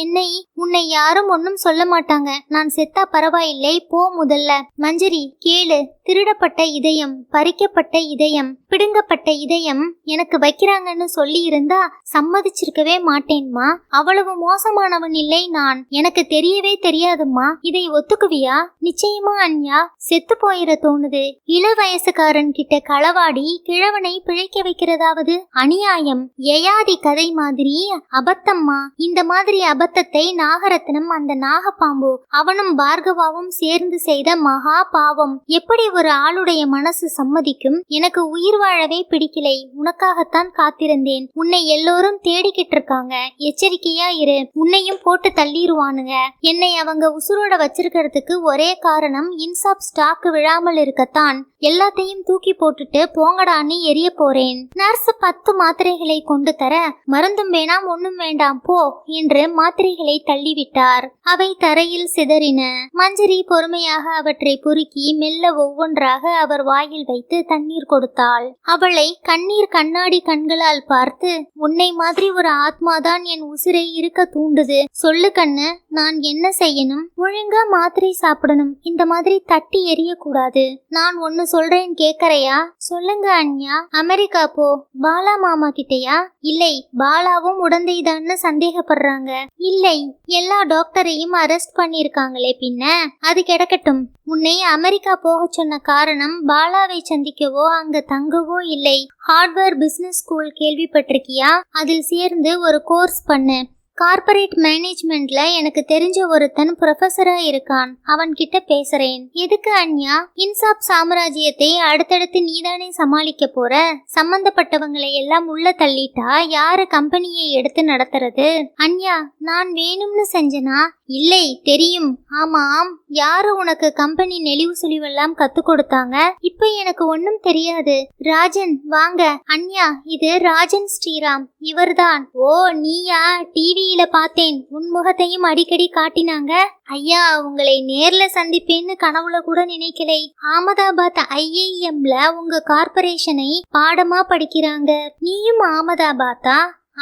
உன்னை யாரும் ஒன்னும் சொல்ல மாட்டாங்க. நான் செத்தா பரவாயில்லை, போ முதல்ல. மஞ்சரி, கேளு. திருடப்பட்ட இதயம், பறிக்கப்பட்ட இதயம், பிடுங்கப்பட்ட இதயம் எனக்கு வைக்கிறாங்கன்னு சொல்லி இருந்தா சம்மதிச்சிருக்கவே மாட்டேன்மா. அவ்வளவு மோசமானவன் இல்லை நான். எனக்கு தெரியவே தெரியாதும்மா. இதை ஒத்துக்குவியா? நிச்சயமா அன்யா. செத்து போயிட தோணுது. இள வயசுக்காரன் கிட்ட களவாடி கிழவனை பிழைக்க வைக்கிறதாவது அநியாயம். யயாதி கதை மாதிரி அபத்தம்மா. இந்த மாதிரி அபத்தத்தை நாகரத்னம், அந்த நாகப்பாம்பு, அவனும் பார்கவாவும் சேர்ந்து செய்த மகா பாவம். எப்படி ஒரு ஆளுடைய மனசு சம்மதிக்கும்? எனக்கு உயிர் வாழவே பிடிக்கலை. உனக்காகத்தான் காத்திருந்தேன். உன்னை எல்லோரும் தேடிக்கிட்டு இருக்காங்க. எச்சரிக்கையா இரு. உன்னையும் போட்டு தள்ளிடுவானுங்க. என்னை அவங்க உசுரோட வச்சிருக்கிறதுக்கு ஒரே காரணம் இன்சாப் ஸ்டாக் விழாமல் இருக்கத்தான். எல்லாத்தையும் தூக்கி போட்டுட்டு போங்கடான்னு எரிய போறேன். நர்ஸ் 10 மாத்திரைகளை கொண்டு தர, மருந்தும் வேணாம் ஒண்ணும் வேண்டாம் போ என்று மாத்திரைகளை தள்ளிவிட்டார். அவை தரையில் சிதறின. மஞ்சரி பொறுமையாக அவற்றை பொறுக்கி மெல்ல ஒவ்வொன்றாக அவர் வாயில் வைத்து தண்ணீர் கொடுத்தாள். அவளை கண்ணீர் கண்ணாடி கண்களால் பார்த்து, உன்னை மாதிரி ஒரு ஆத்மாதான் என் உசிரை இருக்க தூண்டுது. சொல்லு கண்ணு, நான் என்ன செய்யணும்? ஒழுங்கா மாத்திரை சாப்பிடணும். இந்த மாதிரி தட்டி எரிய கூடாது. நான் ஒன்னு சொல்றேன், கேக்கறையா? சொல்லுங்க அண்யா. அமெரிக்கா போ. பாலா மாமா கிட்டையா? இல்லை, பாலாவும் உடந்தைதான்னு சந்தேகப்படுறாங்க. இல்லை, எல்லா டாக்டரையும் அரெஸ்ட் பண்ணிருக்காங்களே. பின்ன அது கிடக்கட்டும். உன்னை அமெரிக்கா போக சொன்ன காரணம் பாலாவை சந்திக்கவோ அங்க தங்கவோ இல்லை. ஹார்ட்வேர் பிசினஸ் ஸ்கூல் கேள்விப்பட்டிருக்கியா? அதில் சேர்ந்து ஒரு கோர்ஸ் பண்ணு. கார்ப்பரேட் மேனேஜ்மெண்ட்ல எனக்கு தெரிஞ்ச ஒருத்தன் ப்ரொஃபஸரா இருக்கான். அவன் கிட்ட பேசுறேன். எதுக்கு அண்யா? இன்சாப் சாம்ராஜ்யத்தை அடுத்தடுத்து நீதானே சமாளிக்க போற. சம்பந்தப்பட்டவங்களை எல்லாம் உள்ள தள்ளிட்டா யாரு கம்பெனியை எடுத்து நடத்துறது? அண்யா, நான் வேணும்னு செஞ்சனா? இல்லை, தெரியும். ஆமாம், யாரு உனக்கு கம்பெனி நெளிவு சுழிவெல்லாம் கத்து கொடுத்தாங்க? இப்ப எனக்கு ஒன்னும் தெரியாது. ராஜன் வாங்க. அண்யா, இது ராஜன் ஸ்ரீராம். இவர்தான். ஓ, நீயா? டிவியில பார்த்தேன். உன் முகத்தையும் அடிக்கடி காட்டினாங்க. ஐயா, உங்களை நேர்ல சந்திப்பேன்னு கனவுல கூட நினைக்கலை. அகமதாபாத் IIMல உங்க கார்பரேஷனை பாடமா படிக்கிறாங்க. நீயும் அகமதாபாத்தா?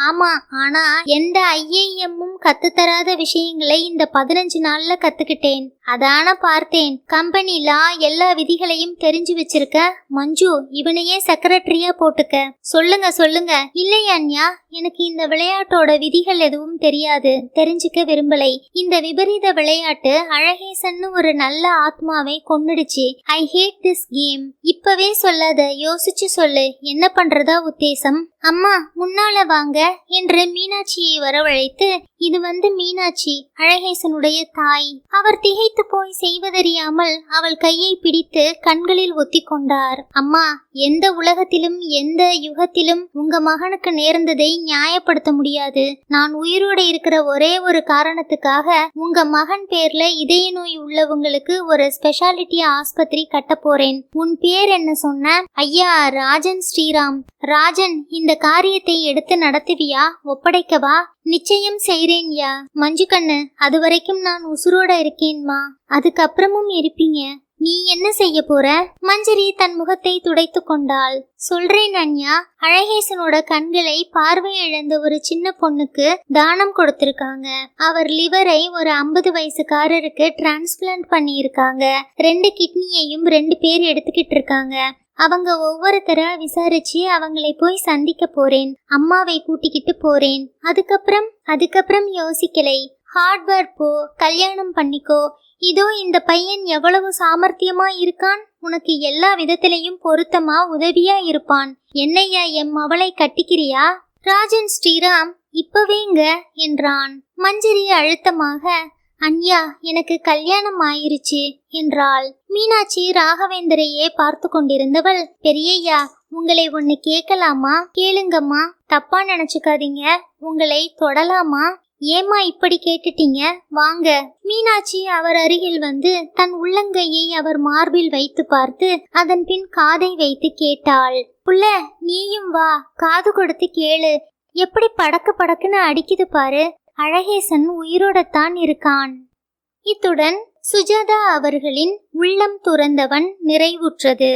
ஆமா, ஆனா எந்த IIMமும் கத்துத்தராத விஷயங்களை இந்த 15 நாள்ல கத்துக்கிட்டேன். அதான பார்த்தேன். கம்பெனில எல்லா விதிகளையும் தெரிஞ்சு வச்சிருக்க. மஞ்சு, இவனையே செக்ரட்டரியா போட்டுக்க. சொல்லுங்க சொல்லுங்க. இல்லை அண்யா, எனக்கு இந்த விளையாட்டோட விதிகள் எதுவும் தெரியாது. தெரிஞ்சுக்க விரும்பலை. இந்த விபரீத விளையாட்டு அழகேசன்னு ஒரு நல்ல ஆத்மாவை கொன்னுடுச்சு. ஐ ஹேட் திஸ் கேம். இப்பவே சொல்லாத, யோசிச்சு சொல்லு. என்ன பண்றதா உத்தேசம்? அம்மா, முன்னால வாங்க என்று மீனாட்சியை வரவழைத்து, இது மீனாட்சி, அழகேசனுடைய தாய். அவர் திகைத்து போய் செய்வதறியாமல் அவள் கையை பிடித்து கண்களில் ஒத்தி கொண்டார். அம்மா, எந்த உலகத்திலும் எந்த யுகத்திலும் உங்க மகனுக்கு நேர்ந்ததை நியாயப்படுத்த முடியாது. நான் உயிரோடு இருக்கிற ஒரே ஒரு காரணத்துக்காக உங்க மகன் பேர்ல இதய நோய் உள்ளவங்களுக்கு ஒரு ஸ்பெஷாலிட்டி ஆஸ்பத்திரி கட்ட போறேன். உன் பேர் என்ன சொன்ன? ஐயா, ராஜன் ஸ்ரீராம். ராஜன், இந்த காரியத்தை எடுத்து நடத்துவியா? ஒப்படைக்கவா? நிச்சயம் செய்றேன்யா. மஞ்சு கண்ணு, அது வரைக்கும் நான் உசுரோட இருக்கேன்மா. அதுக்கப்புறமும் இருப்பீங்க. நீ என்ன செய்ய போற? மஞ்சரி தன் முகத்தை துடைத்து கொண்டாள். சொல்றேன் அண்யா, அழகேசனோட கண்களை பார்வை இழந்த ஒரு சின்ன பொண்ணுக்கு தானம் கொடுத்திருக்காங்க. அவர் லிவரை ஒரு 50 வயசுக்காரருக்கு டிரான்ஸ்பிளான்ட் பண்ணி இருக்காங்க. 2 கிட்னியையும் 2 பேர் எடுத்துக்கிட்டு இருக்காங்க. அவங்க ஒவ்வொருத்தரா விசாரிச்சு அவங்களை போய் சந்திக்க போறேன். அம்மாவை கூட்டிக்கிட்டு போறேன். அதுக்கப்புறம் யோசிக்கலை. ஹார்ட்வேர் போ, கல்யாணம் பண்ணிக்கோ. இதோ இந்த பையன் எவ்வளவு சாமர்த்தியமா இருக்கான். உனக்கு எல்லா விதத்திலையும் பொருத்தமா உதவியா இருப்பான். என்னையா, எம் அவளை கட்டிக்கிறியா? ராஜன் ஸ்ரீராம் இப்பவேங்க என்றான். மஞ்சரி அழுத்தமாக, அண்யா, எனக்கு கல்யாணம் ஆயிருச்சு என்றாள். மீனாட்சி ராகவேந்தரையே பார்த்து கொண்டிருந்தவள், பெரியய்யா, உங்களை ஒன்னு கேட்கலாமா? கேளுங்கம்மா, தப்பா நினைச்சுக்காதீங்க. உங்களை தொடலாமா? ஏமா இப்படி கேட்டுட்டீங்க? வாங்க. மீனாட்சி அவர் அருகில் வந்து தன் உள்ளங்கையை அவர் மார்பில் வைத்து பார்த்து அதன் பின் காதை வைத்து கேட்டாள். புள்ள, நீயும் வா, காது கொடுத்து கேளு. எப்படி படக்கு படக்குன்னு அடிக்குது பாரு. அழகேசன் உயிரோடத்தான் இருக்கான். இத்துடன் சுஜாதா அவர்களின் உள்ளம் துறந்தவன் நிறைவுற்றது.